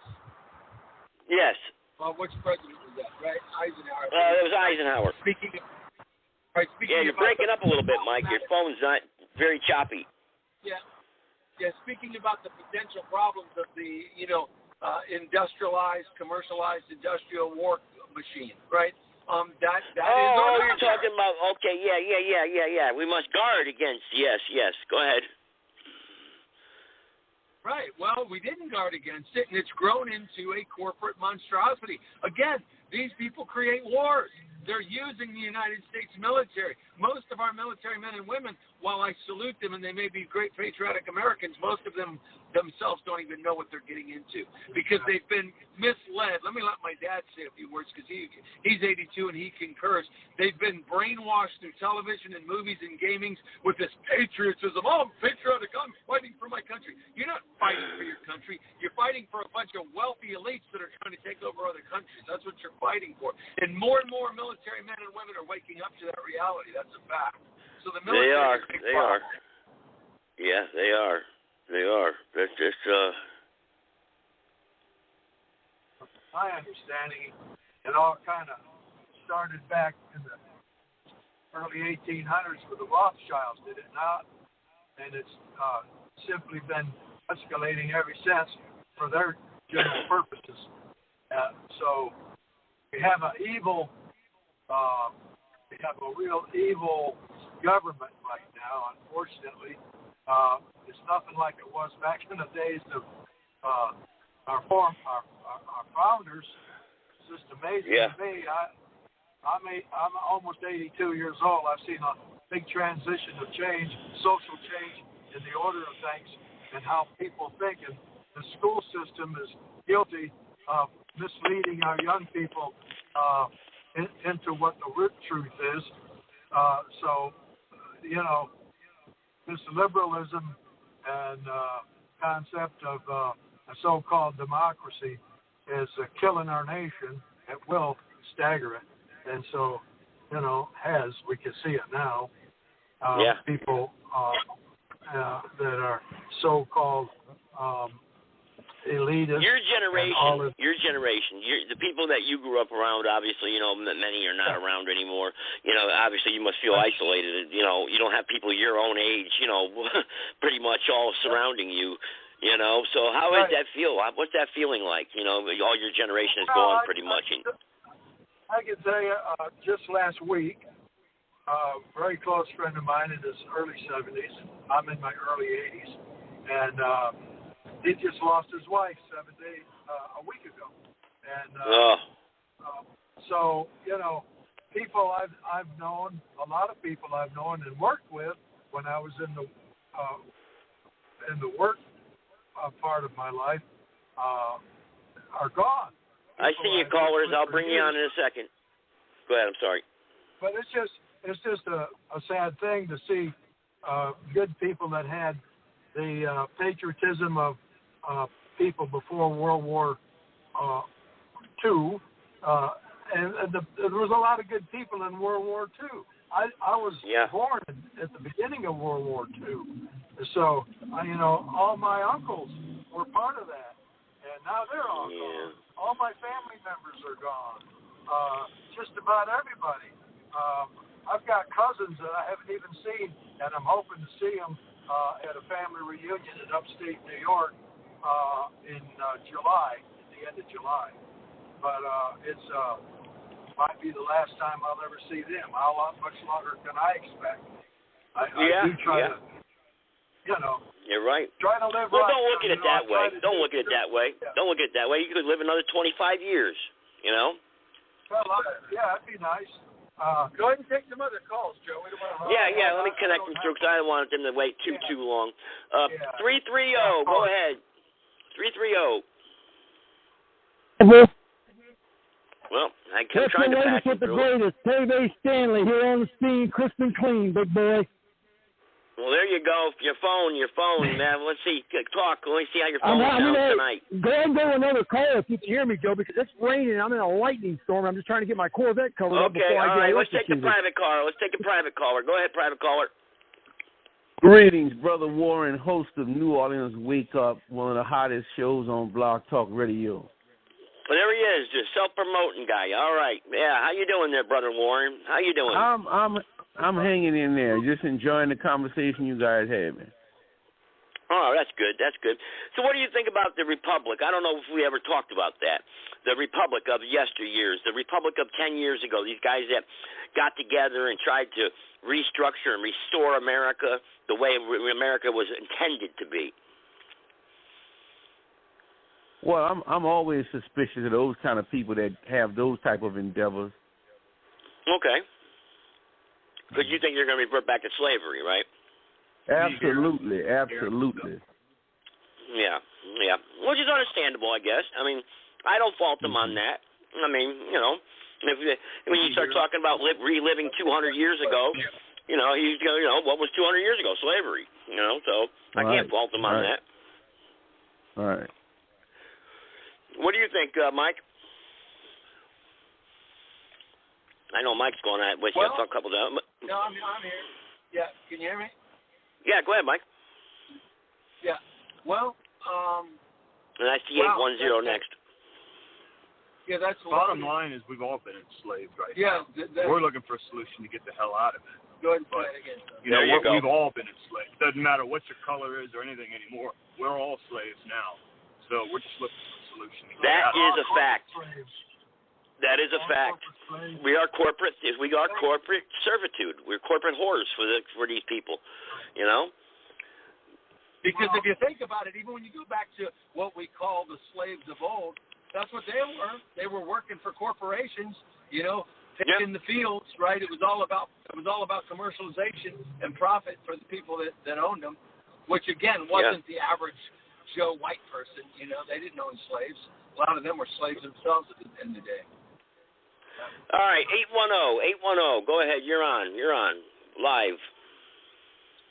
Yes. Which president was that, right? Eisenhower. It was Eisenhower. You're breaking up a little bit, Mike. Your phone's not very choppy. Yeah, speaking about the potential problems of the, industrialized, commercialized industrial war machine, right? That is you're talking about, okay, yeah. We must guard against, yes. Go ahead. Right. Well, we didn't guard against it, and it's grown into a corporate monstrosity. Again, these people create wars. They're using the United States military. Most of our military men and women, while I salute them and they may be great patriotic Americans, most of them themselves don't even know what they're getting into because they've been misled. Let me let my dad say a few words because he's 82 and he concurs. They've been brainwashed through television and movies and gamings with this patriotism. Oh, I'm patriotic. I'm fighting for my country. You're not fighting for your country. You're fighting for a bunch of wealthy elites that are trying to take over other countries. That's what you're fighting for. And more military men and women are waking up to that reality. That's a fact. So the military They are. Yeah, they are. That's just my understanding, it all kind of started back in the early 1800s with the Rothschilds, did it not? And it's simply been escalating ever since for their general purposes. So we have a real evil government right now, unfortunately. It's nothing like it was back in the days of our founders. It's just amazing to me. I'm almost 82 years old. I've seen a big transition of change, social change in the order of things and how people think. And the school system is guilty of misleading our young people into what the root truth is. So, this liberalism and concept of a so-called democracy is killing our nation. It will stagger it. And so, we can see it now. People that are so-called elitist. Your generation, the people that you grew up around, obviously, many are not around anymore. Obviously you must feel isolated. You don't have people your own age, pretty much all surrounding you. So how does that feel? What's that feeling like? All your generation is gone pretty much. I can tell you, just last week, a very close friend of mine in his early 70s, I'm in my early 80s, and he just lost his wife 7 days, a week ago. And so, people I've known, a lot of people I've known and worked with when I was in the work part of my life are gone. I see you, callers. I'll bring you on in a second. Go ahead. I'm sorry. But it's just a sad thing to see good people that had the patriotism of people before World War II, and there was a lot of good people in World War II. I was born at the beginning of World War II, so all my uncles were part of that, and now they're all gone. All my family members are gone. Just about everybody. I've got cousins that I haven't even seen, and I'm hoping to see them at a family reunion in upstate New York in July, at the end of July. But it's might be the last time I'll ever see them. How much longer can I expect? I do try to, You're right. Try to live well, right. don't look at it that way. Don't look at it that way. Don't look at it that way. You could live another 25 years, Well, that'd be nice. Go ahead and take some other calls, Joe. We don't want to let me connect them through because I don't want them to wait too long. 330, go ahead. 330. Well, I'm trying to patch with the greatest, Dave Stanley here on the scene, crisp and clean, big boy. Well, there you go. Your phone, man. Let's see. Talk. Let me see how your phone sounds tonight. Go ahead and go another call if you can hear me, Joe, because it's raining. I'm in a lightning storm. I'm just trying to get my Corvette covered up before I get all right. Let's take a private caller. Go ahead, private caller. Greetings, Brother Warren, host of New Orleans Wake Up, one of the hottest shows on Blog Talk Radio. Well, there he is, the self-promoting guy. All right. Yeah, how you doing there, Brother Warren? How you doing? I'm hanging in there, just enjoying the conversation you guys had, man. Oh, that's good. So what do you think about the Republic? I don't know if we ever talked about that. The Republic of yesteryears, the Republic of 10 years ago, these guys that got together and tried to restructure and restore America the way America was intended to be. Well, I'm always suspicious of those kind of people that have those type of endeavors. Okay. Because you think you're going to revert back to slavery, right? Absolutely. Yeah. Which is understandable, I guess. I mean, I don't fault them on that. I mean, when you start talking about reliving 200 years ago, what was 200 years ago? Slavery. So I can't fault them on that. All right. What do you think, Mike? I know Mike's going at it. I'll talk a couple of them. No, I'm here. Yeah, can you hear me? Yeah, go ahead, Mike. Yeah. Well, and I see 810 next. Yeah, that's bottom line is we've all been enslaved, right? Yeah, we're looking for a solution to get the hell out of it. Go ahead and say it again. We've all been enslaved. Doesn't matter what your color is or anything anymore. We're all slaves now. So we're just looking for a solution. That is a fact. That is a fact. We are corporate. We are corporate servitude. We're corporate whores for these people. Because if you think about it, even when you go back to what we call the slaves of old, that's what they were. They were working for corporations, picking the fields, right? It was all about commercialization and profit for the people that owned them, which again wasn't the average Joe white person. They didn't own slaves. A lot of them were slaves themselves at the end of the day. All right, 810. Go ahead. You're on live.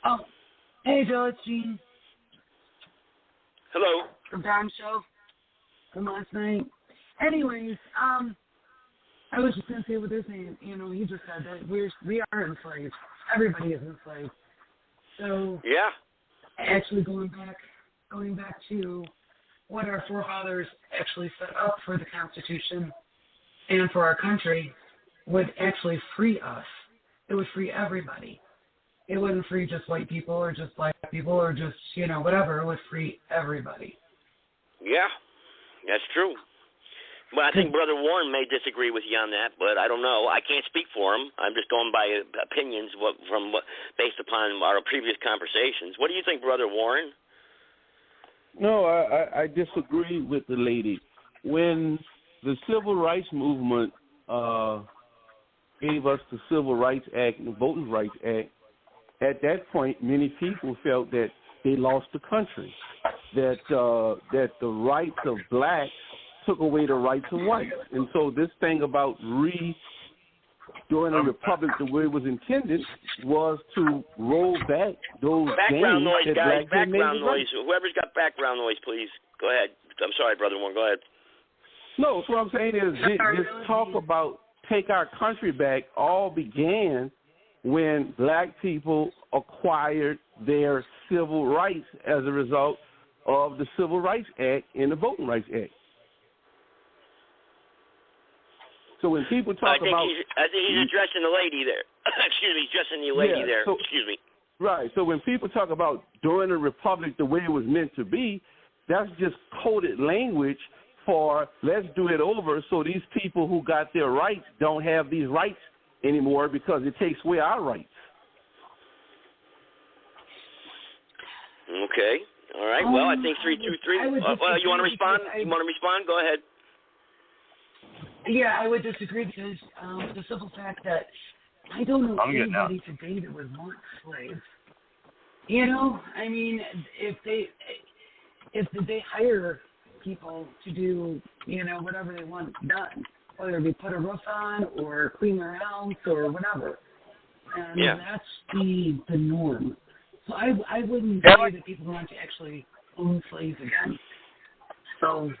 Oh, hey Joe, it's Gene. Hello. From Time Show from last night. Anyways, I was just gonna say what they're saying. You just said that we are enslaved. Everybody is enslaved. So actually going back to what our forefathers actually set up for the Constitution and for our country would actually free us. It would free everybody. It wouldn't free just white people or just black people or just, whatever. It would free everybody. Yeah, that's true. Well, I think Brother Warren may disagree with you on that, but I don't know. I can't speak for him. I'm just going by opinions based upon our previous conversations. What do you think, Brother Warren? No, I disagree with the lady. When the Civil Rights Movement gave us the Civil Rights Act and the Voting Rights Act, at that point, many people felt that they lost the country, that the rights of blacks took away the rights of whites. And so this thing about redoing a republic the way it was intended was to roll back those background noise, that guys. blacks Background noise. Whoever's got background noise, please go ahead. I'm sorry, Brother Warren. Go ahead. No, so what I'm saying is this talk about take our country back all began when black people acquired their civil rights as a result of the Civil Rights Act and the Voting Rights Act. So when people talk about... I think he's addressing the lady there. Excuse me, he's addressing the lady there. So, excuse me. Right, so when people talk about doing a republic the way it was meant to be, that's just coded language for let's do it over so these people who got their rights don't have these rights anymore because it takes away our rights. Okay. All right. Well, I think 323. You want to respond? You want to respond? Go ahead. Yeah, I would disagree because the simple fact that I don't know anybody today that would want slaves. I mean, if they hire people to do, whatever they want done, whether it be put a roof on or clean their house or whatever, and that's the norm. So I wouldn't say that people want to actually own slaves again. So,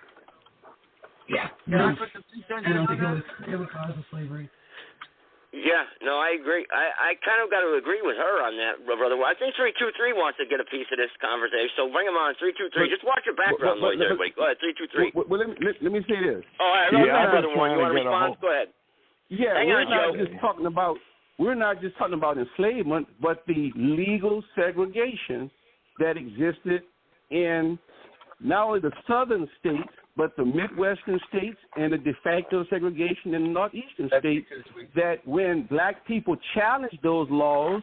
yeah. I don't think it would cause a slavery. Yeah, no, I agree. I kind of got to agree with her on that, Brother. I think 323 wants to get a piece of this conversation, so bring him on. 323. Just watch your background noise, everybody. Go ahead, 323. Well, let me say this. Oh, all right, Brother Warren. You want to respond? Go ahead. Yeah, we're not just talking about enslavement, but the legal segregation that existed in not only the southern states, but the Midwestern states and the de facto segregation in the northeastern states, that when black people challenged those laws,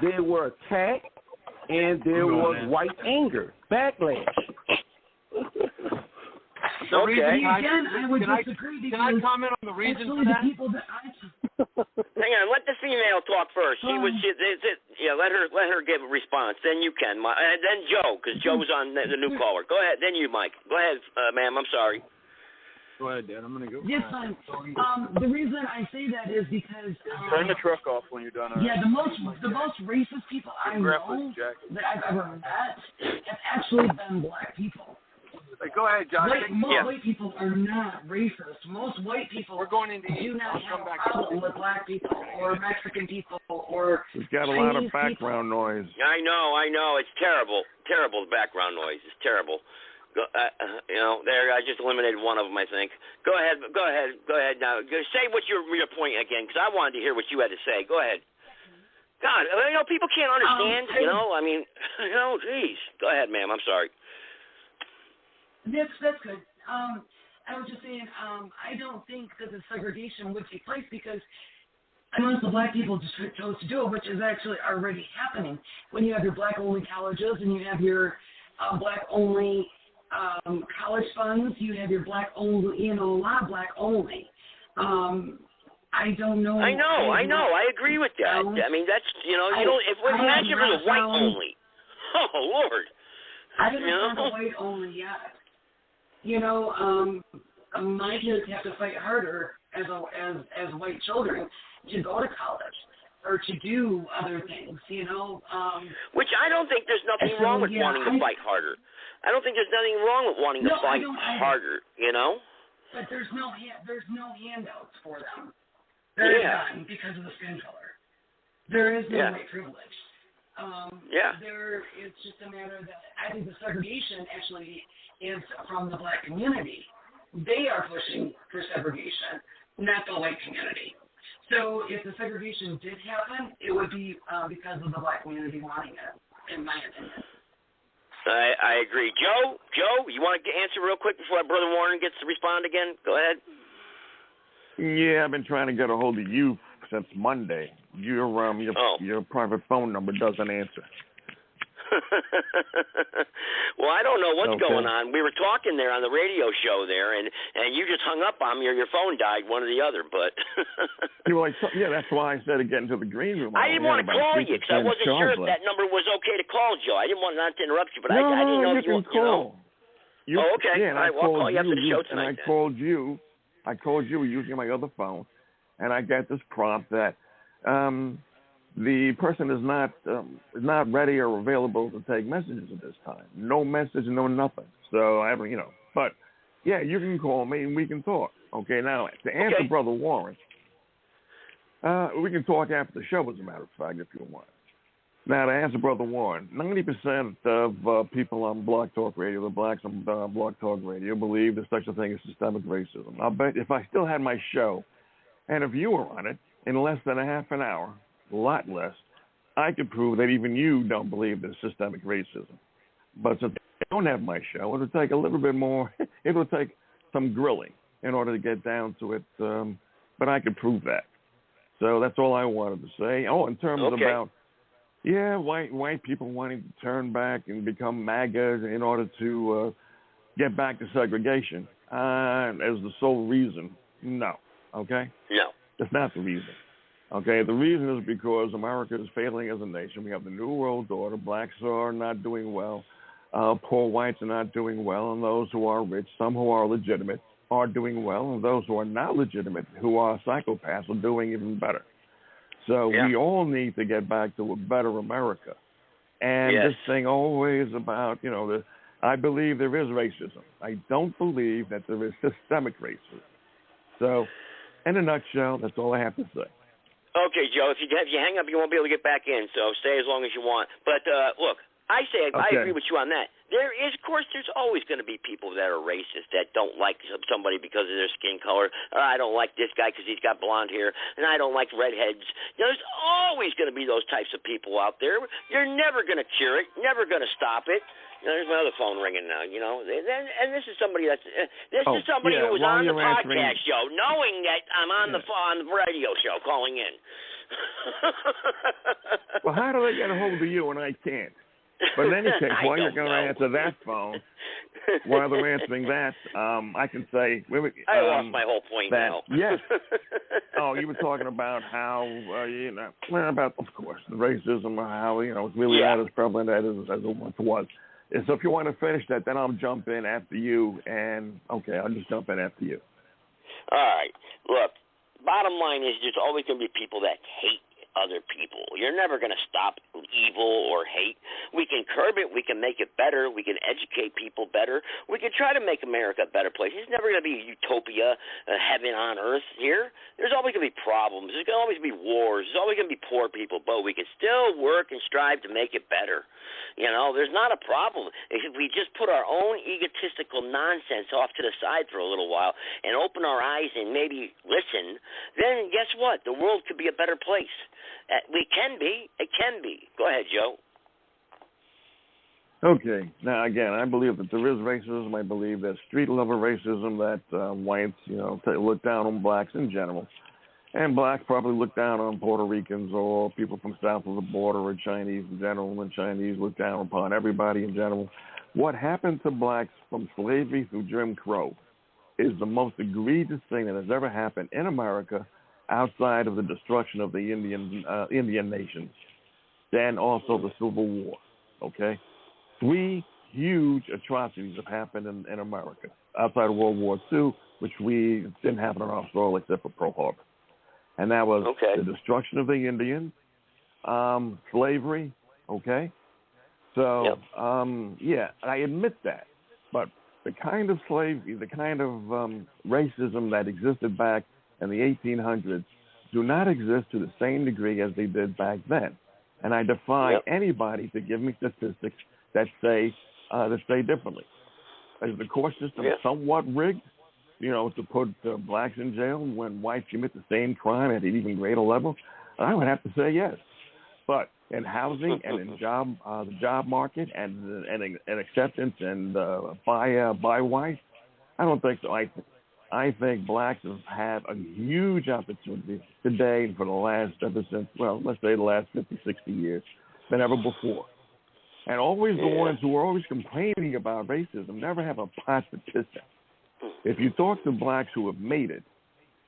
they were attacked and there was white anger, backlash. Okay. Again, I would disagree. Can I comment on the reason for that? Hang on, let the female talk first. Let her give a response. Then you can, and then Joe, because Joe's on the new caller. Go ahead. Then you, Mike. Go ahead, ma'am. I'm sorry. Go ahead, Dad. I'm gonna go. Yes, fine. The reason I say that is because turn the truck off when you're done. Yeah, the most racist people I know that I've ever met have actually been black people. Go ahead, John. Most white people are not racist. Most white people do not have a problem with black people or Mexican people or We've got a lot of background noise. I know. It's terrible. Terrible background noise. It's terrible. I just eliminated one of them, I think. Go ahead now. Say what's your point again, because I wanted to hear what you had to say. Go ahead. God, people can't understand, geez. Go ahead, ma'am. I'm sorry. That's good. I was just saying, I don't think that the segregation would take place because And most of the black people just chose to do it, which is actually already happening. When you have your black-only colleges and you have your black-only college funds, you have your black-only, a lot of black-only. I don't know. I know. I agree with that. I mean, that's, you don't, imagine if it was white-only. Oh, Lord. I haven't found a white-only yet. My kids have to fight harder as white children to go to college or to do other things, Which I don't think there's nothing wrong with wanting to fight harder. I don't think there's nothing wrong with wanting to fight harder, But there's no handouts for them. There is none because of the skin color. There is no white privilege. It's just a matter that I think the segregation actually is from the black community. They are pushing for segregation, not the white community. So if the segregation did happen, it would be because of the black community wanting it, in my opinion. I agree. Joe, you want to answer real quick before Brother Warren gets to respond again? Go ahead. Yeah, I've been trying to get a hold of you since Monday. Your private phone number doesn't answer. Well, I don't know what's going on. We were talking there on the radio show there, and you just hung up on me, or your phone died, one or the other. But that's why I said to get into the green room. I didn't want to call you because I wasn't sure if that number was okay to call, Joe. I didn't want not to interrupt you, but I didn't know you can call. Okay. Yeah, All right, well, I'll call you after the show tonight. I called you using my other phone, and I got this prompt that the person is not ready or available to take messages at this time. No message, no nothing. So I haven't, But yeah, you can call me and we can talk. Okay. Now to answer Brother Warren, we can talk after the show, as a matter of fact, if you want. Now to answer Brother Warren, 90% of people on Blog Talk Radio, the blacks on Blog Talk Radio, believe there's such a thing as systemic racism. I'll bet if I still had my show and if you were on it in less than a half an hour, a lot less, I could prove that even you don't believe there's systemic racism. But since I don't have my show, it'll take a little bit more, it'll take some grilling in order to get down to it, but I could prove that. So that's all I wanted to say. Oh, in terms about, white people wanting to turn back and become MAGA in order to get back to segregation as the sole reason, no, okay? No. That's not the reason. Okay, the reason is because America is failing as a nation. We have the New World Order. Blacks are not doing well. Poor whites are not doing well. And those who are rich, some who are legitimate, are doing well. And those who are not legitimate, who are psychopaths, are doing even better. So we all need to get back to a better America. And this thing always about, I believe there is racism. I don't believe that there is systemic racism. So, in a nutshell, that's all I have to say. Okay, Joe, if you hang up, you won't be able to get back in, so stay as long as you want. But, look, I agree with you on that. There's always going to be people that are racist, that don't like somebody because of their skin color. I don't like this guy because he's got blonde hair, and I don't like redheads. There's always going to be those types of people out there. You're never going to cure it, never going to stop it. There's my other phone ringing now, and this is somebody who was on the podcast show, knowing that I'm on the radio show, calling in. Well, how do they get a hold of you and I can't? But in any case, while you're going to answer that phone, while they're answering that, I can say... I lost my whole point now. Yes. Oh, you were talking about how, about, of course, the racism, how, it's really not as prevalent as it once was. And so if you want to finish that, then I'll jump in after you, and, I'll just jump in after you. All right. Look, bottom line is there's always going to be people that hate other people. You're never going to stop evil or hate. We can curb it. We can make it better. We can educate people better. We can try to make America a better place. It's never going to be a utopia, a heaven on earth here. There's always going to be problems. There's going to always be wars. There's always going to be poor people, but we can still work and strive to make it better. There's not a problem. If we just put our own egotistical nonsense off to the side for a little while and open our eyes and maybe listen, then guess what? The world could be a better place. We can be. It can be. Go ahead, Joe. Okay. Now, again, I believe that there is racism. I believe there's street-level racism that whites, look down on blacks in general. And blacks probably look down on Puerto Ricans or people from south of the border or Chinese in general, and Chinese look down upon everybody in general. What happened to blacks from slavery through Jim Crow is the most egregious thing that has ever happened in America outside of the destruction of the Indian nations, then also the Civil War, okay? 3 huge atrocities have happened in America outside of World War II, which we didn't happen on our soil except for Pearl Harbor. And that was the destruction of the Indians, slavery, okay? So, I admit that. But the kind of slavery, the kind of racism that existed back in the 1800s do not exist to the same degree as they did back then. And I defy anybody to give me statistics that say differently. Is the court system somewhat rigged, to put blacks in jail when whites commit the same crime at an even greater level? I would have to say yes. But in housing and in the job market and acceptance and by whites, I don't think so. I think blacks have had a huge opportunity today for the last, ever since, let's say the last 50, 60 years than ever before. And always the ones who are always complaining about racism never have a pot to piss at. If you talk to blacks who have made it,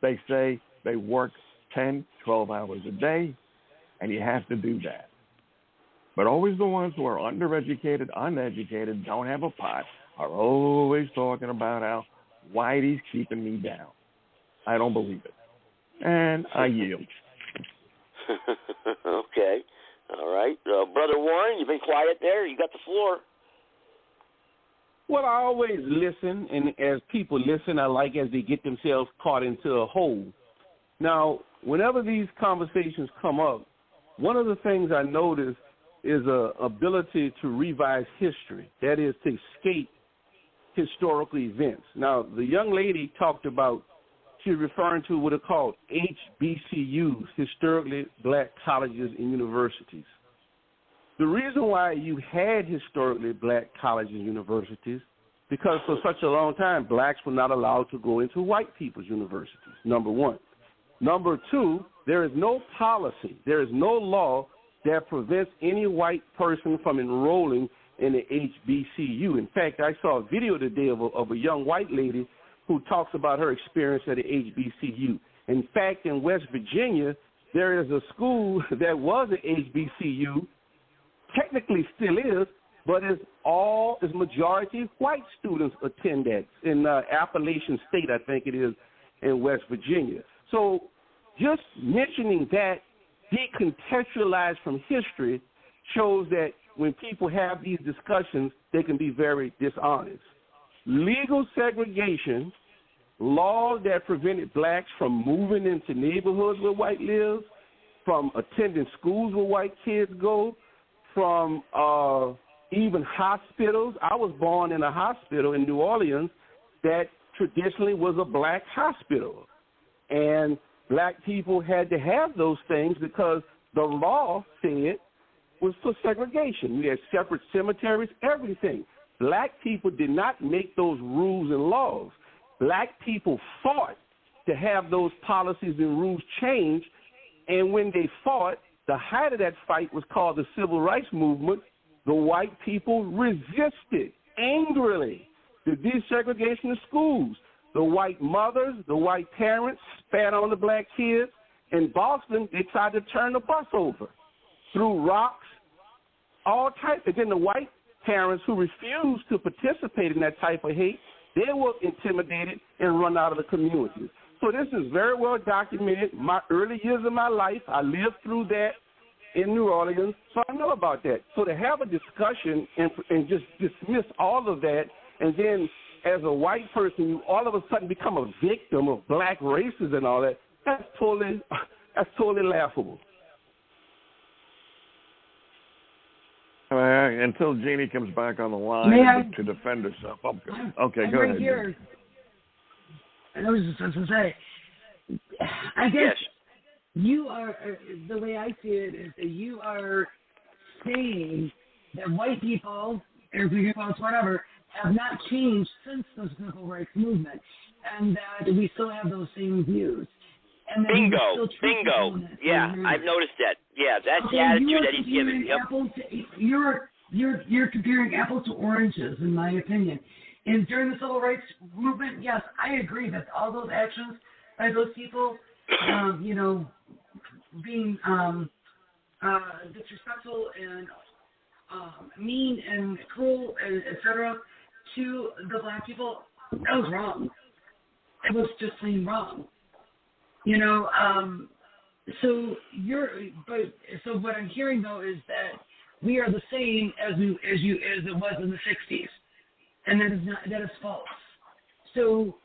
they say they work 10, 12 hours a day, and you have to do that. But always the ones who are undereducated, uneducated, don't have a pot, are always talking about how Whitey's keeping me down. I don't believe it. And I yield. Okay. All right. Brother Warren, you've been quiet there. You got the floor. Well, I always listen, and as people listen, I like as they get themselves caught into a hole. Now, whenever these conversations come up, one of the things I notice is a ability to revise history, that is, to escape historical events. Now, the young lady talked about, she's referring to what are called HBCUs, historically black colleges and universities. The reason why you had historically black colleges and universities, because for such a long time, blacks were not allowed to go into white people's universities, number one. Number two, there is no policy, there is no law that prevents any white person from enrolling in the HBCU. In fact, I saw a video today of a young white lady who talks about her experience at the HBCU. In fact, in West Virginia, there is a school that was an HBCU, technically still is, but is majority white students attend that in Appalachian State, I think it is, in West Virginia. So just mentioning that decontextualized from history shows that when people have these discussions, they can be very dishonest. Legal segregation, laws that prevented blacks from moving into neighborhoods where white live, from attending schools where white kids go, from even hospitals. I was born in a hospital in New Orleans that traditionally was a black hospital. And black people had to have those things because the law said was for segregation. We had separate cemeteries, everything. Black people did not make those rules and laws. Black people fought to have those policies and rules changed, and when they fought, the height of that fight was called the Civil Rights Movement. The white people resisted angrily the desegregation of schools. The white mothers, the white parents spat on the black kids. In Boston, they tried to turn the bus over, threw rocks, all types. Again, the white parents who refused to participate in that type of hate, they were intimidated and run out of the communities. So this is very well documented. My early years of my life, I lived through that in New Orleans, so I know about that. So to have a discussion and just dismiss all of that, and then as a white person, you all of a sudden become a victim of black races and all that, that's totally laughable. Until Jeannie comes back on the line to defend herself. Okay, go ahead. Here. I was just going to say, I guess you are, the way I see it is that you are saying that white people, or people, whatever, have not changed since the civil rights movement, and that we still have those same views. And then Bingo. Yeah, I've noticed that. Yeah, that's the attitude that he's giving. Yep. You're comparing apples to oranges, in my opinion. And during the civil rights movement, yes, I agree that all those actions by those people, being disrespectful and mean and cruel, etc., to the black people, that was wrong. It was just plain wrong. So what I'm hearing though is that we are the same as it was in the 60s, and that is false. So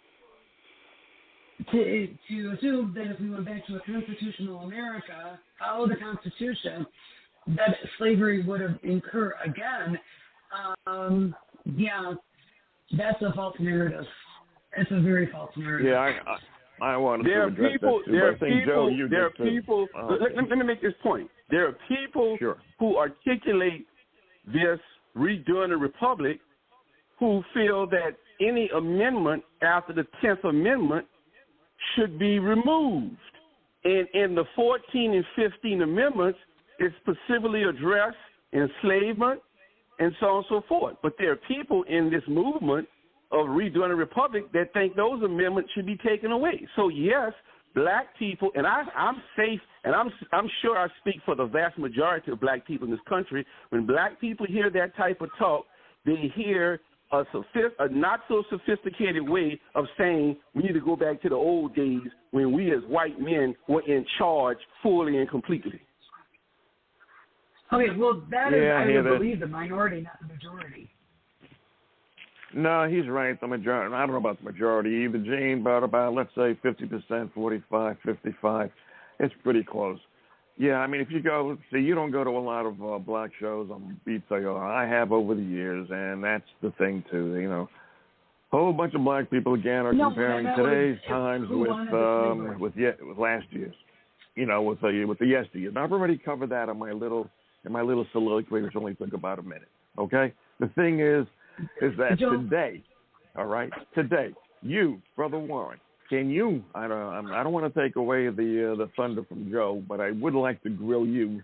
to assume that if we went back to a constitutional America, follow the Constitution, that slavery would have incurred again, that's a false narrative. It's a very false narrative. Yeah, I wanted to address that too. There are people. Let me make this point. There are people who articulate this redoing the republic who feel that any amendment after the 10th Amendment should be removed. And in the 14 and 15 amendments, it specifically addressed enslavement and so on and so forth. But there are people in this movement of redoing the republic that think those amendments should be taken away. So yes, black people, and I'm safe, and I'm sure I speak for the vast majority of black people in this country. When black people hear that type of talk, they hear a not so sophisticated way of saying we need to go back to the old days when we as white men were in charge fully and completely. Okay, well that is, I believe, the minority, not the majority. No, he's right. The majority. I don't know about the majority either, Gene, but about, let's say, 50%, 45, 55. It's pretty close. Yeah, I mean, if you go, see, you don't go to a lot of black shows on Beats AR. I have over the years, and that's the thing, too. A whole bunch of black people, again, are comparing today's times with last year's, with the yesteryear. Now, I've already covered that in my little soliloquy, which only took about a minute, okay? The thing is that today, all right, you, Brother Warren, can you, I don't want to take away the thunder from Joe, but I would like to grill you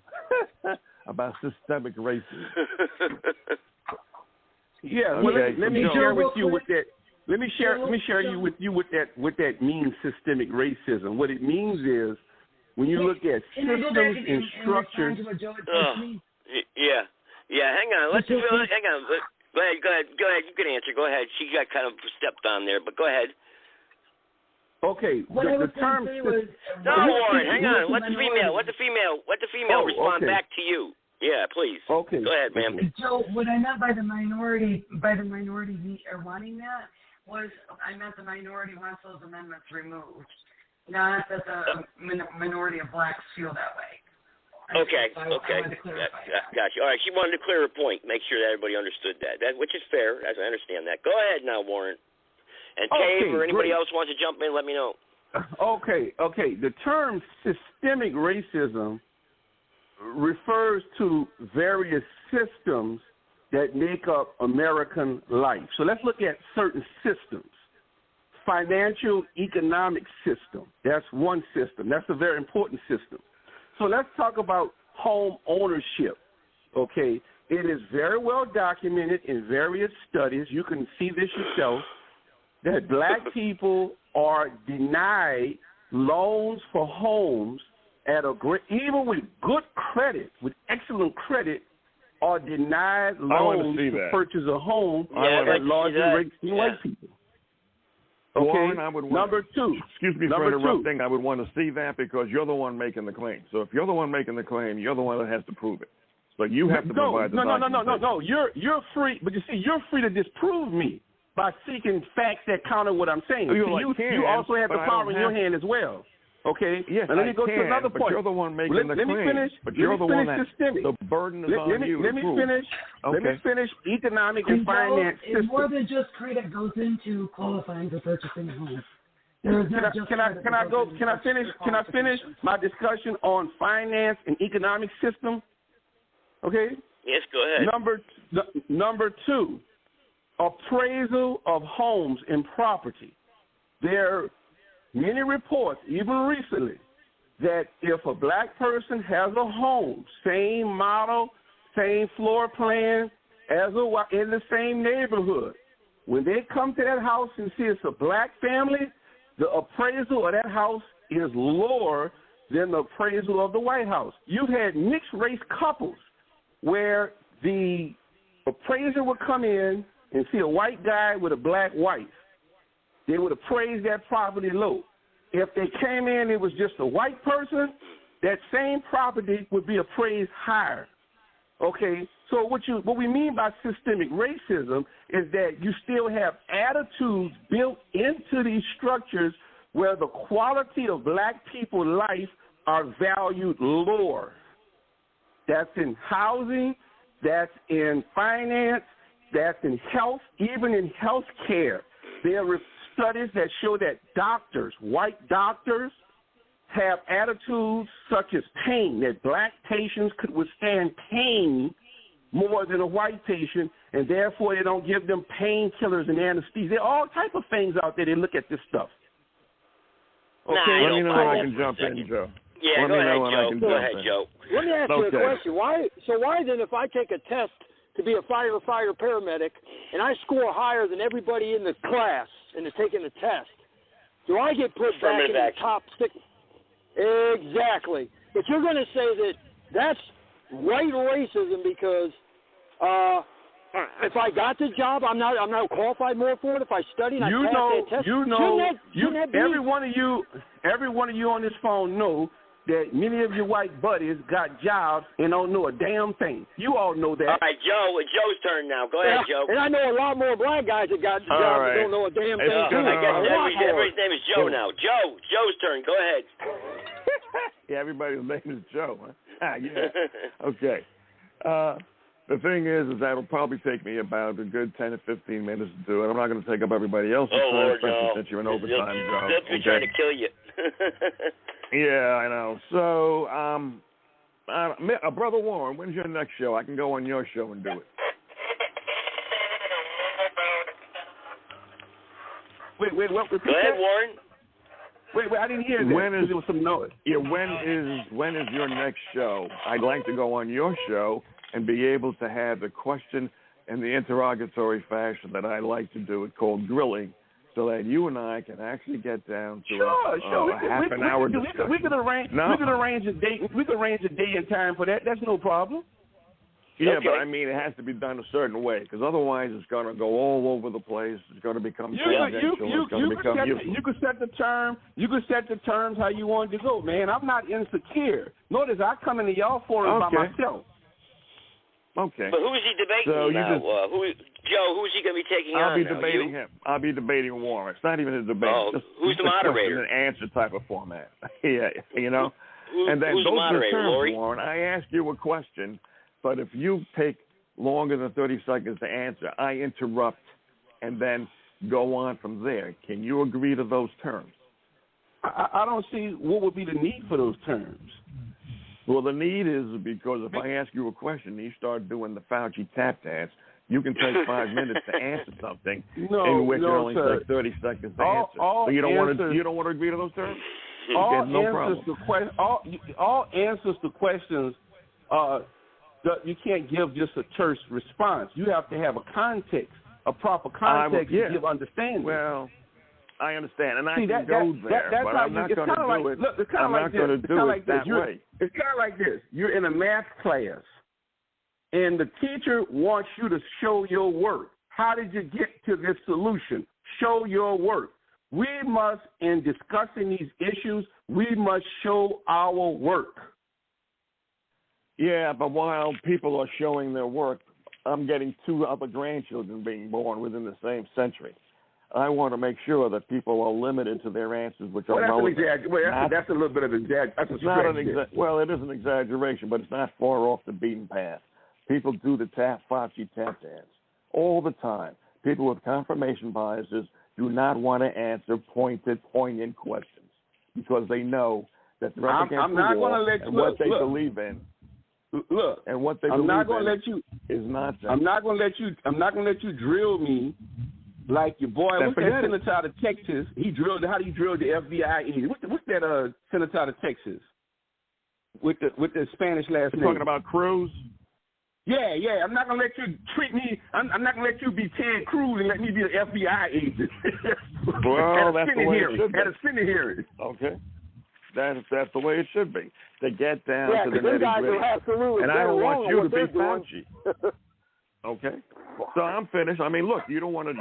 about systemic racism. Yeah, well, let me share with you with that. Let me share with you what that means, systemic racism. What it means is when you look at systems and structures. Yeah. Hang on. Hang on. Go ahead. You can answer. Go ahead. She got kind of stepped on there, but go ahead. Okay. The term. Warren. Hang on. Let the female respond back to you. Yeah, please. Okay. Go ahead, ma'am. Joe, what I meant by the minority wanting that was I meant the minority wants those amendments removed, not that the minority of blacks feel that way. Okay. Gotcha. All right, she wanted to clear her point, make sure that everybody understood that, which is fair, as I understand that. Go ahead now, Warren. And Dave or anybody else wants to jump in, let me know. Okay. The term systemic racism refers to various systems that make up American life. So let's look at certain systems. Financial economic system, that's one system. That's a very important system. So let's talk about home ownership, okay? It is very well documented in various studies. You can see this yourself, that black people are denied loans for homes at even with good credit, with excellent credit, are denied loans to purchase a home at larger rates than white people. Okay, Warren, number two. Excuse me for interrupting. I would want to see that because you're the one making the claim. So if you're the one making the claim, you're the one that has to prove it. So you have to provide the documentation. No. You're free, but you see, you're free to disprove me by seeking facts that counter what I'm saying. You also have the power in your hand as well. Okay. Yes, now let me go to another point. But you're the one making the claim. Let me finish. But you're the one that the burden is on you. Let me finish. Let me finish. Economic and finance system. It's more than just credit goes into qualifying for purchasing a home. Can I finish my discussion on finance and economic system? Okay. Yes, go ahead. Number two, appraisal of homes and property. There many reports, even recently, that if a black person has a home, same model, same floor plan, as a white, in the same neighborhood, when they come to that house and see it's a black family, the appraisal of that house is lower than the appraisal of the White House. You've had mixed race couples where the appraiser would come in and see a white guy with a black wife. They would appraise that property low. If they came in, it was just a white person, that same property would be appraised higher. Okay, so what we mean by systemic racism is that you still have attitudes built into these structures where the quality of black people's life are valued lower. That's in housing, that's in finance, that's in health, even in health care. There are studies that show that doctors, white doctors, have attitudes such as pain, that black patients could withstand pain more than a white patient, and therefore they don't give them painkillers and anesthesia. There are all type of things out there. They look at this stuff. Okay, let me know when I can jump in, Joe. Yeah, go ahead, Joe. Let me ask you a question. Why then, if I take a test to be a firefighter paramedic and I score higher than everybody in the class and is taking the test, do I get put back in the top 6? Exactly. But you're going to say that that's white racism because if I got the job, I'm not qualified more for it. If I study and I pass that test, shouldn't that be? Every one of you on this phone know that many of your white buddies got jobs and don't know a damn thing. You all know that. All right, Joe. It's Joe's turn now. Go ahead, Joe. And I know a lot more black guys that got jobs that don't know a damn thing. I guess everybody's name is Joe now. Joe's turn. Go ahead. Yeah, everybody's name is Joe. Huh? Yeah. Okay. The thing is that'll probably take me about a good 10 to 15 minutes to do it. I'm not going to take up everybody else's time, especially since you're in overtime, Joe. They'll be trying to kill you. Yeah, I know. So, Brother Warren, when's your next show? I can go on your show and do it. Wait, what? Go ahead, Warren. Wait, I didn't hear that. There was some noise. Yeah, when is your next show? I'd like to go on your show and be able to have the question and the interrogatory fashion that I like to do. It's called grilling, so that you and I can actually get down to a half an hour discussion. We could arrange a date. We could arrange a day and time for that. That's no problem. Yeah, okay. But I mean, it has to be done a certain way, because otherwise it's going to go all over the place. It's going to become tangential. It's going to become useless. You could set the term. You could set the terms how you want it to go, man. I'm not insecure. Notice I come into y'all forum by myself. Okay. But who is he debating now? Joe, who's he going to be taking on? I'll be debating him. I'll be debating Warren. It's not even a debate. Oh, who's the moderator? It's an answer type of format. Yeah, you know. And then who's the moderator, Lori? Warren, I ask you a question, but if you take longer than 30 seconds to answer, I interrupt and then go on from there. Can you agree to those terms? I don't see what would be the need for those terms. Well, the need is because if I ask you a question and you start doing the Fauci tap dance, you can take 5 minutes to answer something in which it only takes 30 seconds to answer. So you don't want to agree to those terms? All answers to questions, you can't give just a terse response. You have to have a context, a proper context to give understanding. Well, I understand, and I can go there, but I'm not going to do it. Look, I'm not going to do it that way. It's kind of like this. You're in a math class, and the teacher wants you to show your work. How did you get to this solution? Show your work. We must, in discussing these issues, we must show our work. Yeah, but while people are showing their work, I'm getting 2 other grandchildren being born within the same century. I want to make sure that people are limited to their answers, which are that's a little bit of exaggeration. Well, it is an exaggeration, but it's not far off the beaten path. People do the Fauci tap dance all the time. People with confirmation biases do not want to answer poignant questions because they know that they're up against the wall and what they believe in. Look, and what they I'm believe not going to in let you is nonsense. I'm not going to let you drill me Like your boy, Then what's that senator out of Texas? How do you drill the FBI in? What's that senator out of Texas with the Spanish last name? Talking about Cruz? Yeah. I'm not gonna let you treat me. I'm not gonna let you be Ted Cruz and let me be an FBI agent. Well, that's the way it should be. At a Senate hearing. Okay. That's the way it should be. To get down to the nitty-gritty. And I don't want you to be Fauci. Okay. So I'm finished. I mean, look, you don't want to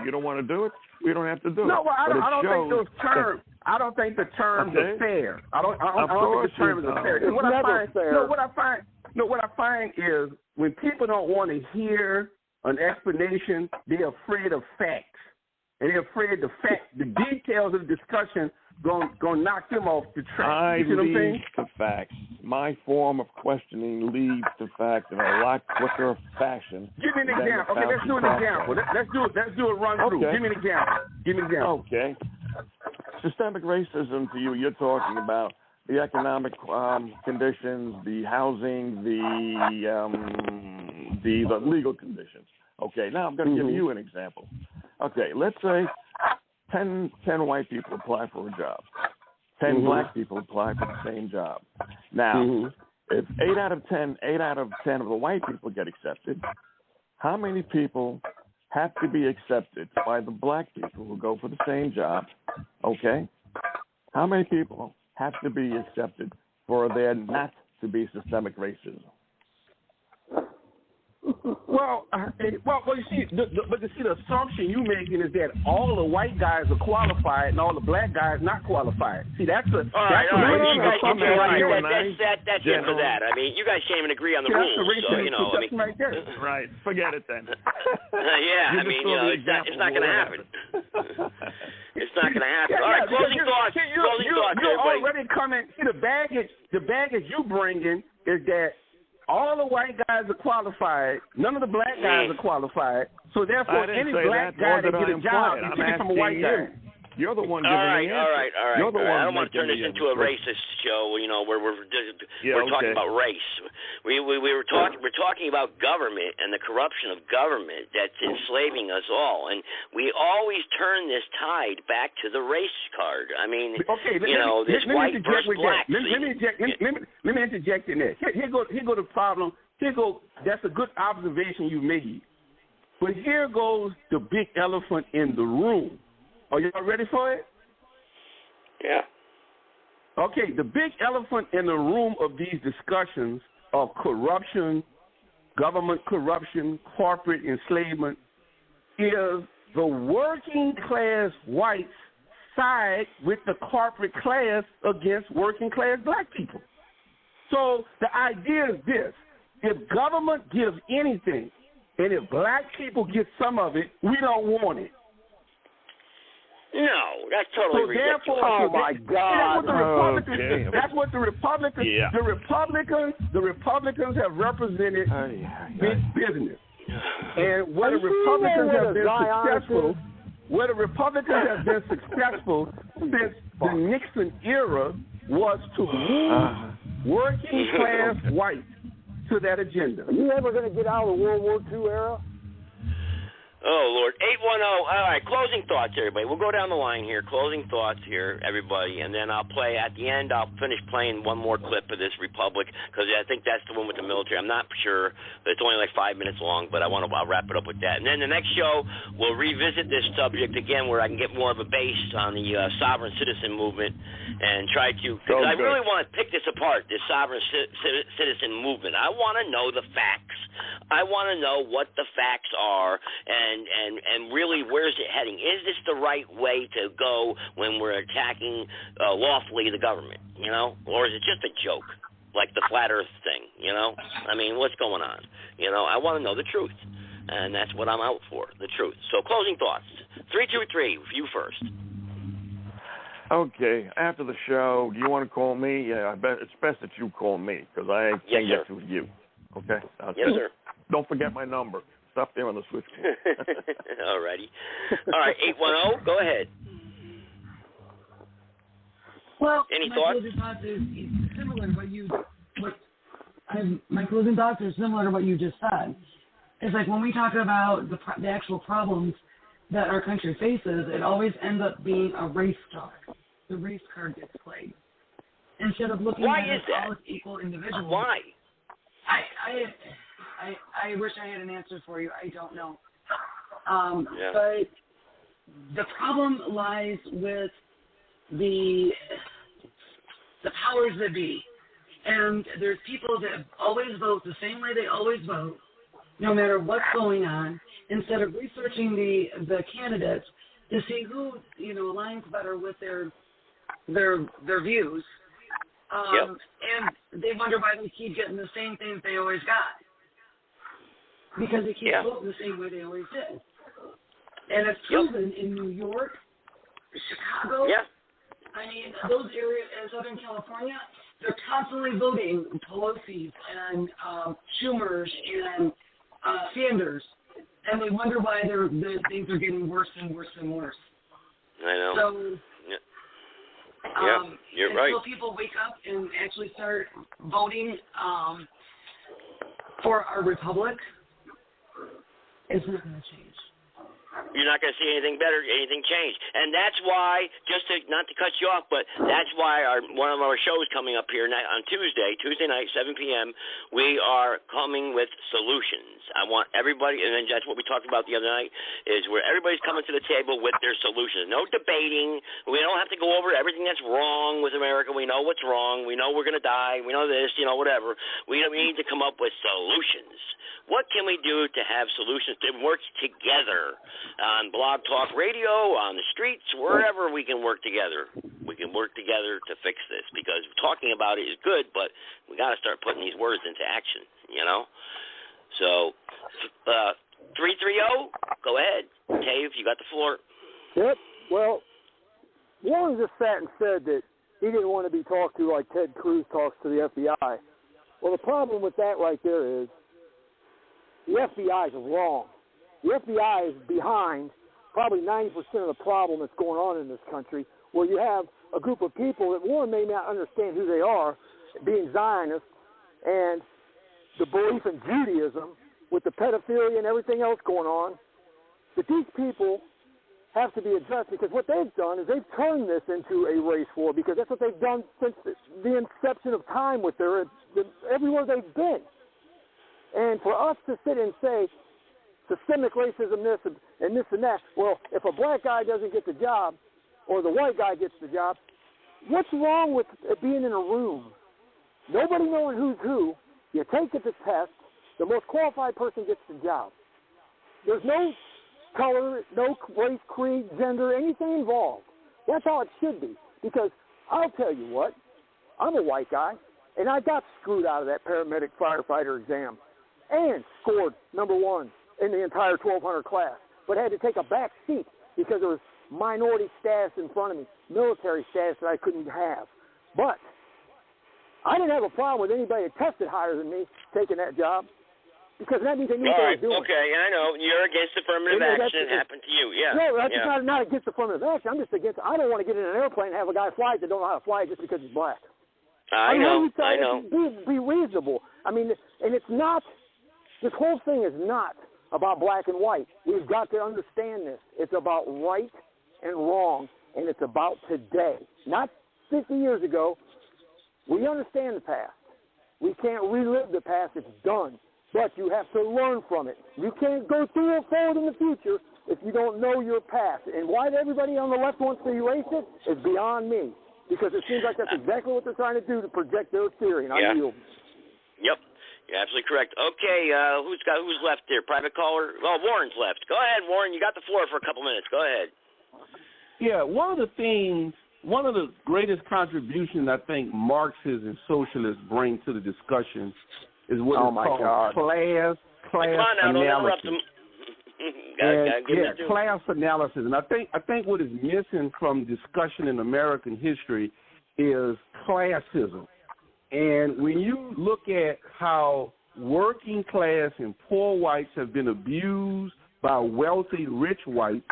do it. We don't have to do it. No, well, I don't think those terms. I don't think the terms are fair. I don't think the terms are fair. It's never fair. What I find is when people don't want to hear an explanation, they're afraid of facts, and they're afraid the details of the discussion gonna knock them off the track. You see what I'm saying? To facts. My form of questioning leads to facts in a lot quicker fashion. Give me an example. Okay, let's do an example. Let's do a run through. Okay. Give me an example. Okay. Systemic racism to you're talking about the economic conditions, the housing, the legal conditions. Okay, now I'm going to give you an example. Okay, let's say 10 white people apply for a job. 10 black people apply for the same job. Now, if 8 out of 10 of the white people get accepted, how many people have to be accepted by the black people who go for the same job? Okay? How many people have to be accepted for there not to be systemic racism? Well, you see, the assumption you're making is that all the white guys are qualified and all the black guys not qualified. See, that's a all right. That's it for that. I mean, you guys can't even agree on the rules. So, right there. Right. Forget it then. Yeah, it's not going to happen. It's not going to happen. All right, closing thoughts. You're already coming. See, the baggage you bring in is that all the white guys are qualified. None of the black guys are qualified. So therefore, any black guy that get a job is taken from a white guy. You're the one giving the answer. All right. You're the one. I don't want to turn this into a racist show. Where we're talking about race. We're talking about government and the corruption of government that's enslaving us all, and we always turn this tide back to the race card. I mean, this white versus black. Let me interject in there. Here go the problem. That's a good observation you made, but here goes the big elephant in the room. Are y'all ready for it? Yeah. Okay, the big elephant in the room of these discussions of corruption, government corruption, corporate enslavement, is the working class whites side with the corporate class against working class black people. So the idea is this: if government gives anything, and if black people get some of it, we don't want it. No, that's totally ridiculous. Oh my God! That's what the Republicans. Yeah. The Republicans have represented big business, and where the Republicans have been successful since the Nixon era was to move working class whites to that agenda. Are you ever going to get out of the World War II era? Oh, Lord. 810. All right, closing thoughts, everybody. We'll go down the line here. Closing thoughts here, everybody. And then I'll play, at the end, I'll finish playing one more clip of this Republic, because I think that's the one with the military. I'm not sure. It's only like 5 minutes long, but I'll wrap it up with that. And then the next show, we'll revisit this subject again, where I can get more of a base on the sovereign citizen movement and try to, because I really want to pick this apart, this sovereign citizen movement. I want to know the facts. I want to know what the facts are, and really, where's it heading? Is this the right way to go when we're attacking lawfully the government, or is it just a joke, like the flat earth thing, I mean, what's going on? I want to know the truth, and that's what I'm out for, the truth. So closing thoughts. 323, you first. Okay, after the show, do you want to call me? Yeah, I bet it's best that you call me, because I can't get to you. Okay? Yes, sir. Don't forget my number. Stop there on the switchboard. All righty. All right, 810, go ahead. Well, any my thoughts? Closing thoughts is similar to my closing thoughts are similar to what you just said. It's like when we talk about the actual problems that our country faces, it always ends up being a race talk. The race card gets played. Instead of looking at us all as equal individuals. Why? I wish I had an answer for you. I don't know. But the problem lies with the powers that be. And there's people that always vote the same way they always vote, no matter what's going on, instead of researching the candidates to see who, aligns better with their views. And they wonder why they keep getting the same things they always got. Because they keep voting the same way they always did. And it's proven in New York, Chicago, I mean, those areas in Southern California, they're constantly voting Pelosi's and Schumer's and Sanders. And they wonder why things are getting worse and worse and worse. I know. So, you're right. Until people wake up and actually start voting for our republic, it's not going to change. You're not going to see anything better, anything change. And that's why, not to cut you off, but that's why one of our shows coming up here on Tuesday night, 7 p.m., we are coming with solutions. I want everybody, and then that's what we talked about the other night, is where everybody's coming to the table with their solutions. No debating. We don't have to go over everything that's wrong with America. We know what's wrong. We know we're going to die. We know this, whatever. We need to come up with solutions. What can we do to have solutions that work together on Blog Talk Radio, on the streets, wherever we can work together? We can work together to fix this, because talking about it is good, but we got to start putting these words into action, So, 330, go ahead. Dave, you got the floor. Yep. Well, Warren just sat and said that he didn't want to be talked to like Ted Cruz talks to the FBI. Well, the problem with that right there is the FBI is wrong. The FBI is behind probably 90% of the problem that's going on in this country, where you have a group of people that, one, may not understand who they are, being Zionists, and the belief in Judaism with the pedophilia and everything else going on, that these people have to be addressed, because what they've done is they've turned this into a race war, because that's what they've done since the inception of time with everywhere they've been. And for us to sit and say systemic racism this and this and that, well, if a black guy doesn't get the job or the white guy gets the job, what's wrong with being in a room? Nobody knowing who's who. You take the test, the most qualified person gets the job. There's no color, no race, creed, gender, anything involved. That's how it should be. Because I'll tell you what, I'm a white guy, and I got screwed out of that paramedic firefighter exam and scored number one in the entire 1200 class, but had to take a back seat because there was minority status in front of me, military status that I couldn't have. But I didn't have a problem with anybody that tested higher than me taking that job, because that means they knew what they were doing. Okay, I know. You're against affirmative action. It happened to you, No, that's not against affirmative action. I'm just against, I don't want to get in an airplane and have a guy fly that don't know how to fly just because he's black. I know. Be reasonable. I mean, and it's not, this whole thing is not about black and white. We've got to understand this. It's about right and wrong, and it's about today. Not 50 years ago. We understand the past. We can't relive the past. It's done. But you have to learn from it. You can't go through or forward in the future if you don't know your past. And why everybody on the left wants to erase it is beyond me, because it seems like that's exactly what they're trying to do to project their theory, and I yield. Yep. You're absolutely correct. Okay, who's left there? Private caller? Well, Warren's left. Go ahead, Warren. You got the floor for a couple minutes. Go ahead. Yeah, one of the greatest contributions I think Marxists and socialists bring to the discussion is what is called class analysis. Class analysis. And I think what is missing from discussion in American history is classism. And when you look at how working class and poor whites have been abused by wealthy, rich whites,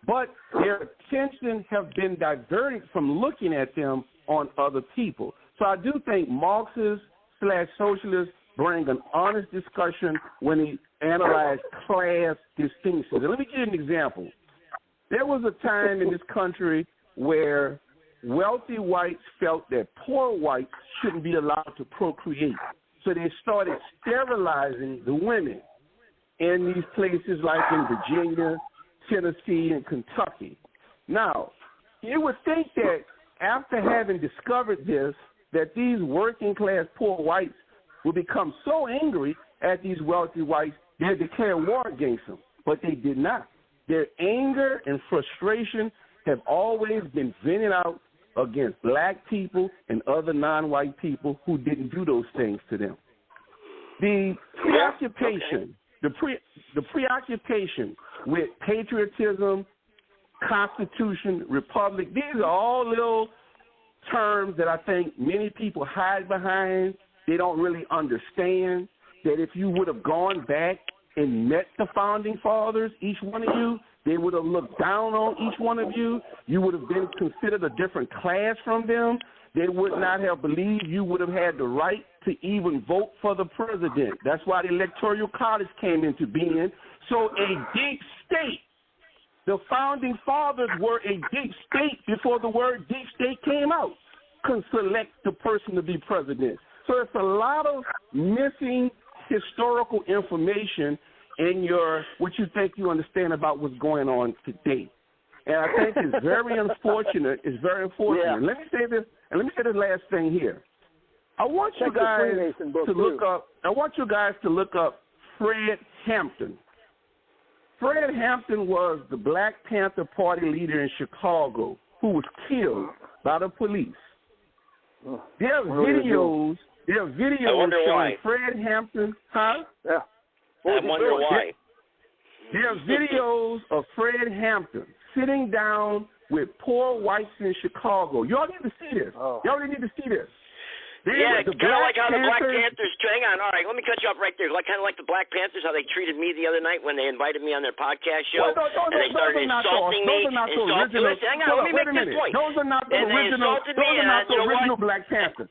but their attention have been diverted from looking at them on other people. So I do think Marxists/socialists bring an honest discussion when he analyzed class distinctions. And let me give you an example. There was a time in this country where wealthy whites felt that poor whites shouldn't be allowed to procreate. So they started sterilizing the women in these places like in Virginia, Tennessee, and Kentucky. Now, you would think that after having discovered this, that these working-class poor whites would become so angry at these wealthy whites, they'd declare war against them. But they did not. Their anger and frustration have always been vented out against black people and other non-white people who didn't do those things to them. The preoccupation, the preoccupation with patriotism, Constitution, Republic, these are all little terms that I think many people hide behind. They don't really understand that if you would have gone back and met the Founding Fathers, each one of you, they would have looked down on each one of you. You would have been considered a different class from them. They would not have believed you would have had the right to even vote for the president. That's why the Electoral College came into being. So a deep state, the Founding Fathers were a deep state before the word deep state came out, can select the person to be president. So it's a lot of missing historical information in your what you think you understand about what's going on today. And I think it's very unfortunate. It's very unfortunate. Yeah. Let me say this, and let me say this last thing here. I want you guys to look up. I want you guys to look up Fred Hampton. Fred Hampton was the Black Panther Party leader in Chicago who was killed by the police. There are videos. There are videos showing Fred Hampton. Huh? Yeah. I wonder why. There are videos of Fred Hampton sitting down with poor whites in Chicago. Y'all need to see this. Y'all really need to see this. Yeah, kind of like how the Black Panthers. Hang on, all right, let me cut you off right there. Kind of like the Black Panthers, how they treated me the other night when they invited me on their podcast show, and they started insulting me. Hang on, let me make this point. Those are not the original. Those are not the original Black Panthers.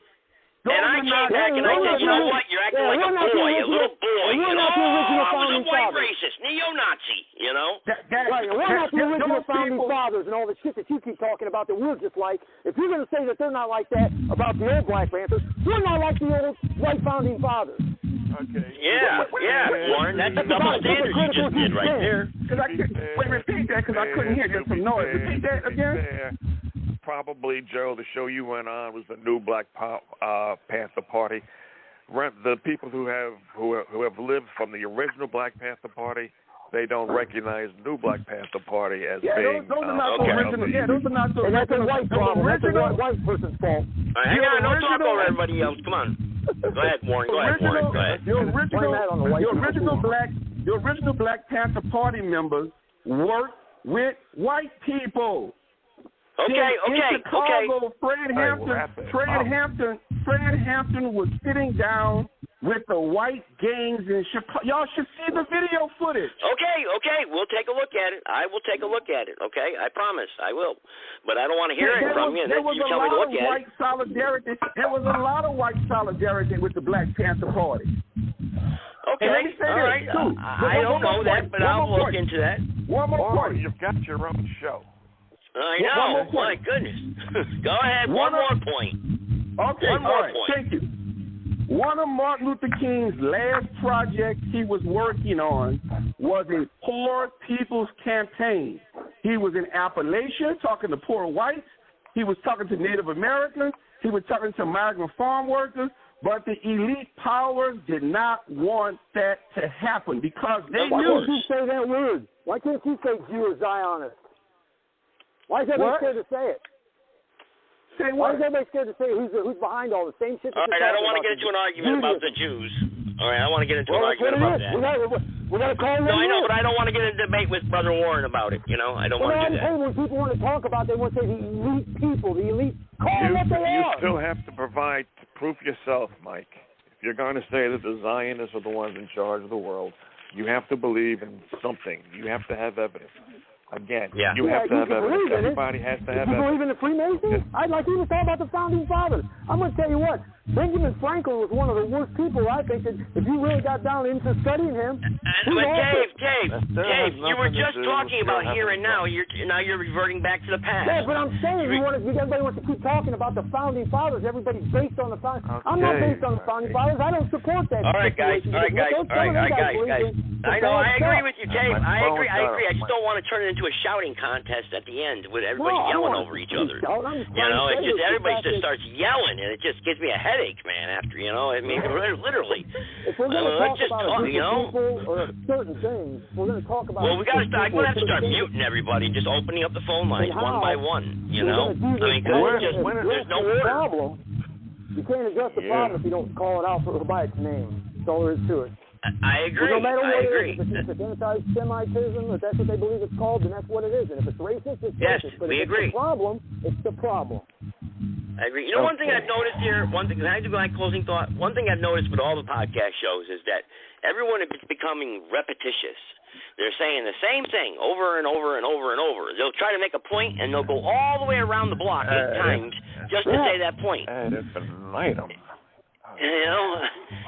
And I came back and I said, you know what? You're acting like a boy, a little boy. We're not the original founding white fathers. Racist, neo-Nazi, you know? Right, we're not the original founding fathers and all the shit that you keep talking about that we're just like. If you're going to say that they're not like that about the old Black Panthers, we're not like the old white founding fathers. Okay. Yeah, Warren, that's a double standard you just did right there. Wait, repeat that because I couldn't hear. There's some noise. Repeat that again. Probably, Joe, the show you went on was the new Black Panther Party. The people who have lived from the original Black Panther Party, they don't recognize the new Black Panther Party as being. Those are not the original. Yeah, those are not the original. And that's a white problem. That's a white person's fault. Hang on, don't talk over everybody else. Come on. Go ahead, Warren. Go ahead, Warren. Go ahead. The original Black Panther Party members work with white people. Okay. In Chicago, Fred Hampton was sitting down with the white gangs in Chicago. Y'all should see the video footage. Okay. We'll take a look at it. I will take a look at it. Okay, I promise I will. But I don't want to hear it from you. There was you a tell me to lot look of at white it. solidarity. There was a lot of white solidarity with the Black Panther Party. Okay, all right. I don't know that, but I'll look into that. One more point. You've got your own show. I know. My goodness. Go ahead. One more point. Okay. One more point. Thank you. One of Martin Luther King's last projects he was working on was a poor people's campaign. He was in Appalachia talking to poor whites. He was talking to Native Americans. He was talking to migrant farm workers. But the elite powers did not want that to happen because they knew. Why can't you say that word? Why can't you say Jew or Zionist? Why is everybody scared to say it? Say what? Why is everybody scared to say who's behind all the same shit? All right, I don't want to get into an argument about the Jews. All right, I want to get into an argument about that. We're going to call them. No, I know, but I don't want to get into a debate with Brother Warren about it. You know, I don't want to do that. When people want to talk about, they want to say the elite people, the elite. Call them what they are. You still have to provide proof yourself, Mike. If you're going to say that the Zionists are the ones in charge of the world, you have to believe in something. You have to have evidence. Again, you have to have evidence. Everybody has to have evidence. You believe in the Freemasons? Yeah. I'd like you to talk about the Founding Fathers. I'm going to tell you what, Benjamin Franklin was one of the worst people, I think, that if you really got down into studying him. But Dave, you were just talking about here and now. Now you're reverting back to the past. Yeah, but I'm saying everybody wants to keep talking about the Founding Fathers. Everybody's based on the Founding. Okay. I'm not based on the Founding Fathers. I don't support that. All right, guys. I know. I agree with you, Dave. I agree. I just don't want to turn it into a shouting contest at the end with everybody yelling over each other. It's just everybody just starts yelling, and it just gives me a headache, man. After I mean, literally. If we're going to talk just about people or certain things, we're going to talk about. Well, we got to start. We're going to have to start muting everybody, just opening up the phone lines one by one. I mean, because there's no order. Problem. You can't address the problem if you don't call it out by its name. That's all there is to it. I agree. No matter what I agree. It is, if it's anti-Semitism, if that's what they believe it's called, then that's what it is. And if it's racist, it's racist. But we if agree. It's the problem, it's the problem. I agree. One thing I've noticed here, can I do my closing thought? One thing I've noticed with all the podcast shows is that everyone is becoming repetitious. They're saying the same thing over and over and over and over. They'll try to make a point, and they'll go all the way around the block 8 times just to say that point. It's an item.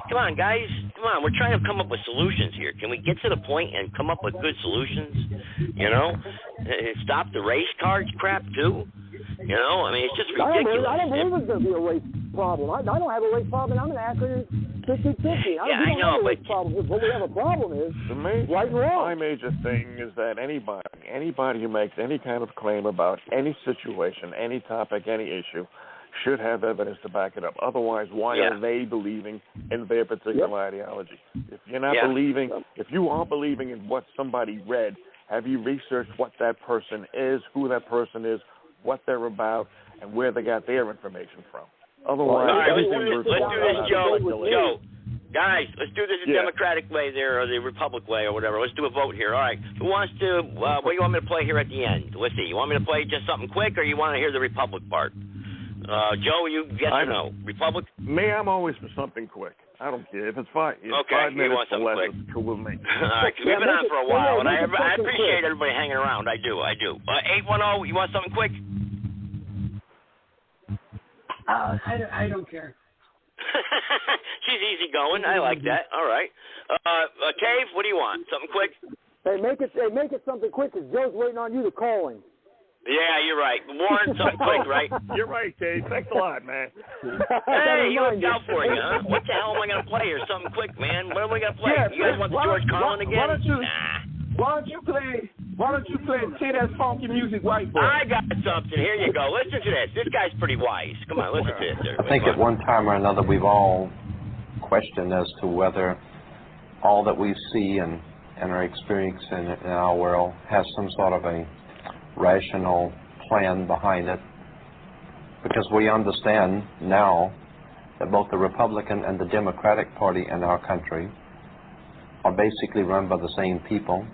Come on, guys. Come on. We're trying to come up with solutions here. Can we get to the point and come up with good solutions? Stop the race cards crap, too. I mean, it's just ridiculous. I don't believe it's going to be a race problem. I don't have a race problem. I'm an Akron 50-50. I know, but what we have a problem is right and wrong. My major thing is that anybody who makes any kind of claim about any situation, any topic, any issue, should have evidence to back it up. Otherwise, why are they believing in their particular ideology? If you're not believing, if you are believing in what somebody read, have you researched what that person is, who that person is, what they're about, and where they got their information from? Otherwise, everything let's do this, Joe. Guys, let's do this the Democratic way there, or the Republic way, or whatever. Let's do a vote here. All right. Who wants to, what do you want me to play here at the end? Let's see. You want me to play just something quick, or you want to hear the Republic part? Joe, you yes or no? Republic? Me, I'm always for something quick. I don't care. If it's 5 minutes or less, it's cool with me. All right, because we've been on for a while, and I appreciate everybody hanging around. I do. 810, you want something quick? I don't care. She's easy going. I like that. All right. Cave, what do you want? Something quick? Hey, make it something quick, because Joe's waiting on you to call him. Yeah, you're right. Warren, something quick, right? You're right, Cave. Thanks a lot, man. Hey, he looked out for you, huh? What the hell am I going to play here? Something quick, man. What am I going to play? You guys want the George Carlin again? Why don't you play Say That Funky Music, White Boy? I got something. Here you go. Listen to this. This guy's pretty wise. Come on, listen to this. I think at one time or another we've all questioned as to whether all that we see and are experiencing in our world has some sort of a rational plan behind it, because we understand now that both the Republican and the Democratic Party in our country are basically run by the same people.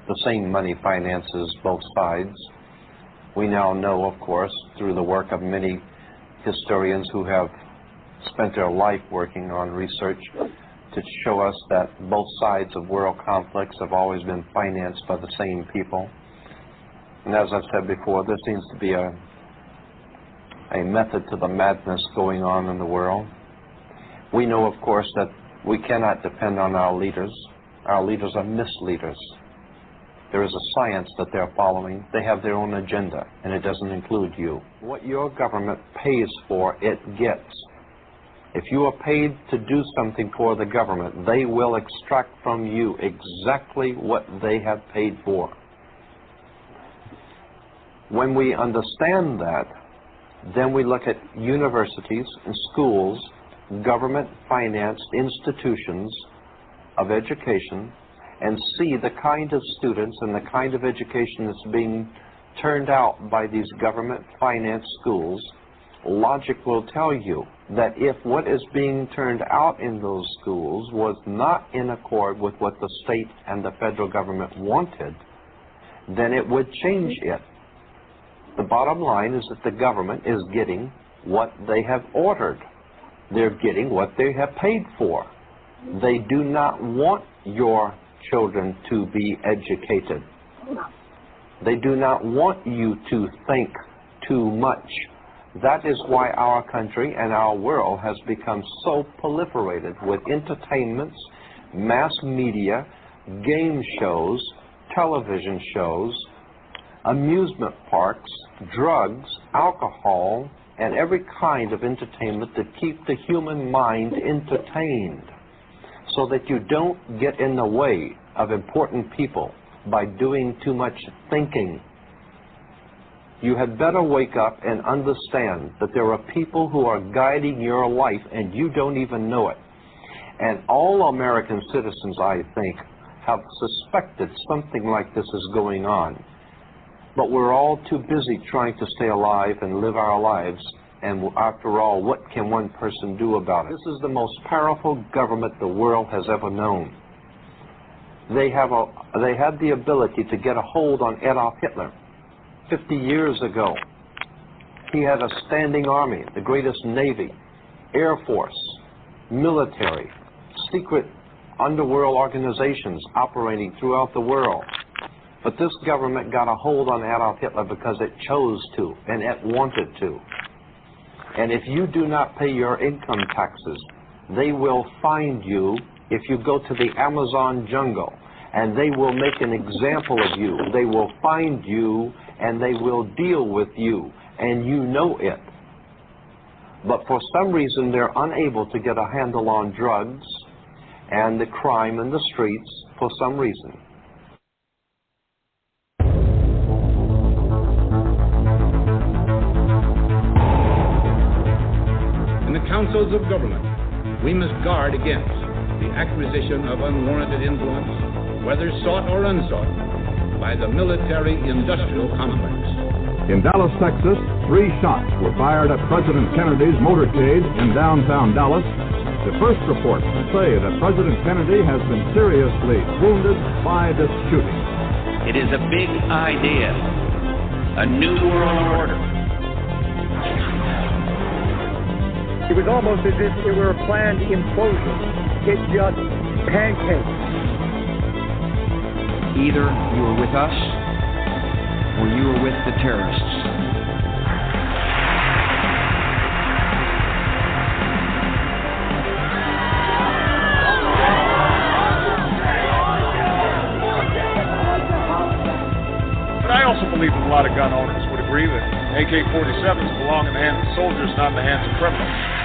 The same money finances both sides. We now know, of course, through the work of many historians who have spent their life working on research to show us that both sides of world conflicts have always been financed by the same people. And as I've said before, there seems to be a method to the madness going on in the world. We know, of course, that we cannot depend on our leaders. Our leaders are misleaders. There is a science that they're following. They have their own agenda, and it doesn't include you. What your government pays for, it gets. If you are paid to do something for the government, they will extract from you exactly what they have paid for. When we understand that, then we look at universities and schools, government-financed institutions of education, and see the kind of students and the kind of education that's being turned out by these government-financed schools. Logic will tell you that if what is being turned out in those schools was not in accord with what the state and the federal government wanted, then it would change it. The bottom line is that the government is getting what they have ordered. They're getting what they have paid for. They do not want your children to be educated. They do not want you to think too much. That is why our country and our world has become so proliferated with entertainments, mass media, game shows, television shows, amusement parks, drugs, alcohol, and every kind of entertainment to keep the human mind entertained so that you don't get in the way of important people by doing too much thinking. You had better wake up and understand that there are people who are guiding your life and you don't even know it. And all American citizens, I think, have suspected something like this is going on. But we're all too busy trying to stay alive and live our lives. And after all, what can one person do about it? This is the most powerful government the world has ever known. They had the ability to get a hold on Adolf Hitler 50 years ago. He had a standing army, the greatest navy, air force, military, secret underworld organizations operating throughout the world. But this government got a hold on Adolf Hitler because it chose to and it wanted to. And if you do not pay your income taxes, they will find you if you go to the Amazon jungle, and they will make an example of you. They will find you and they will deal with you, and you know it. But for some reason, they're unable to get a handle on drugs and the crime in the streets for some reason. In the councils of government, we must guard against the acquisition of unwarranted influence, whether sought or unsought, by the military-industrial complex. In Dallas, Texas, 3 shots were fired at President Kennedy's motorcade in downtown Dallas. The first reports say that President Kennedy has been seriously wounded by this shooting. It is a big idea, a new world order. It was almost as if it were a planned implosion. It just pancaked. Either you are with us or you are with the terrorists. But I also believe that a lot of gun owners would agree that AK-47s belong in the hands of soldiers, not in the hands of criminals.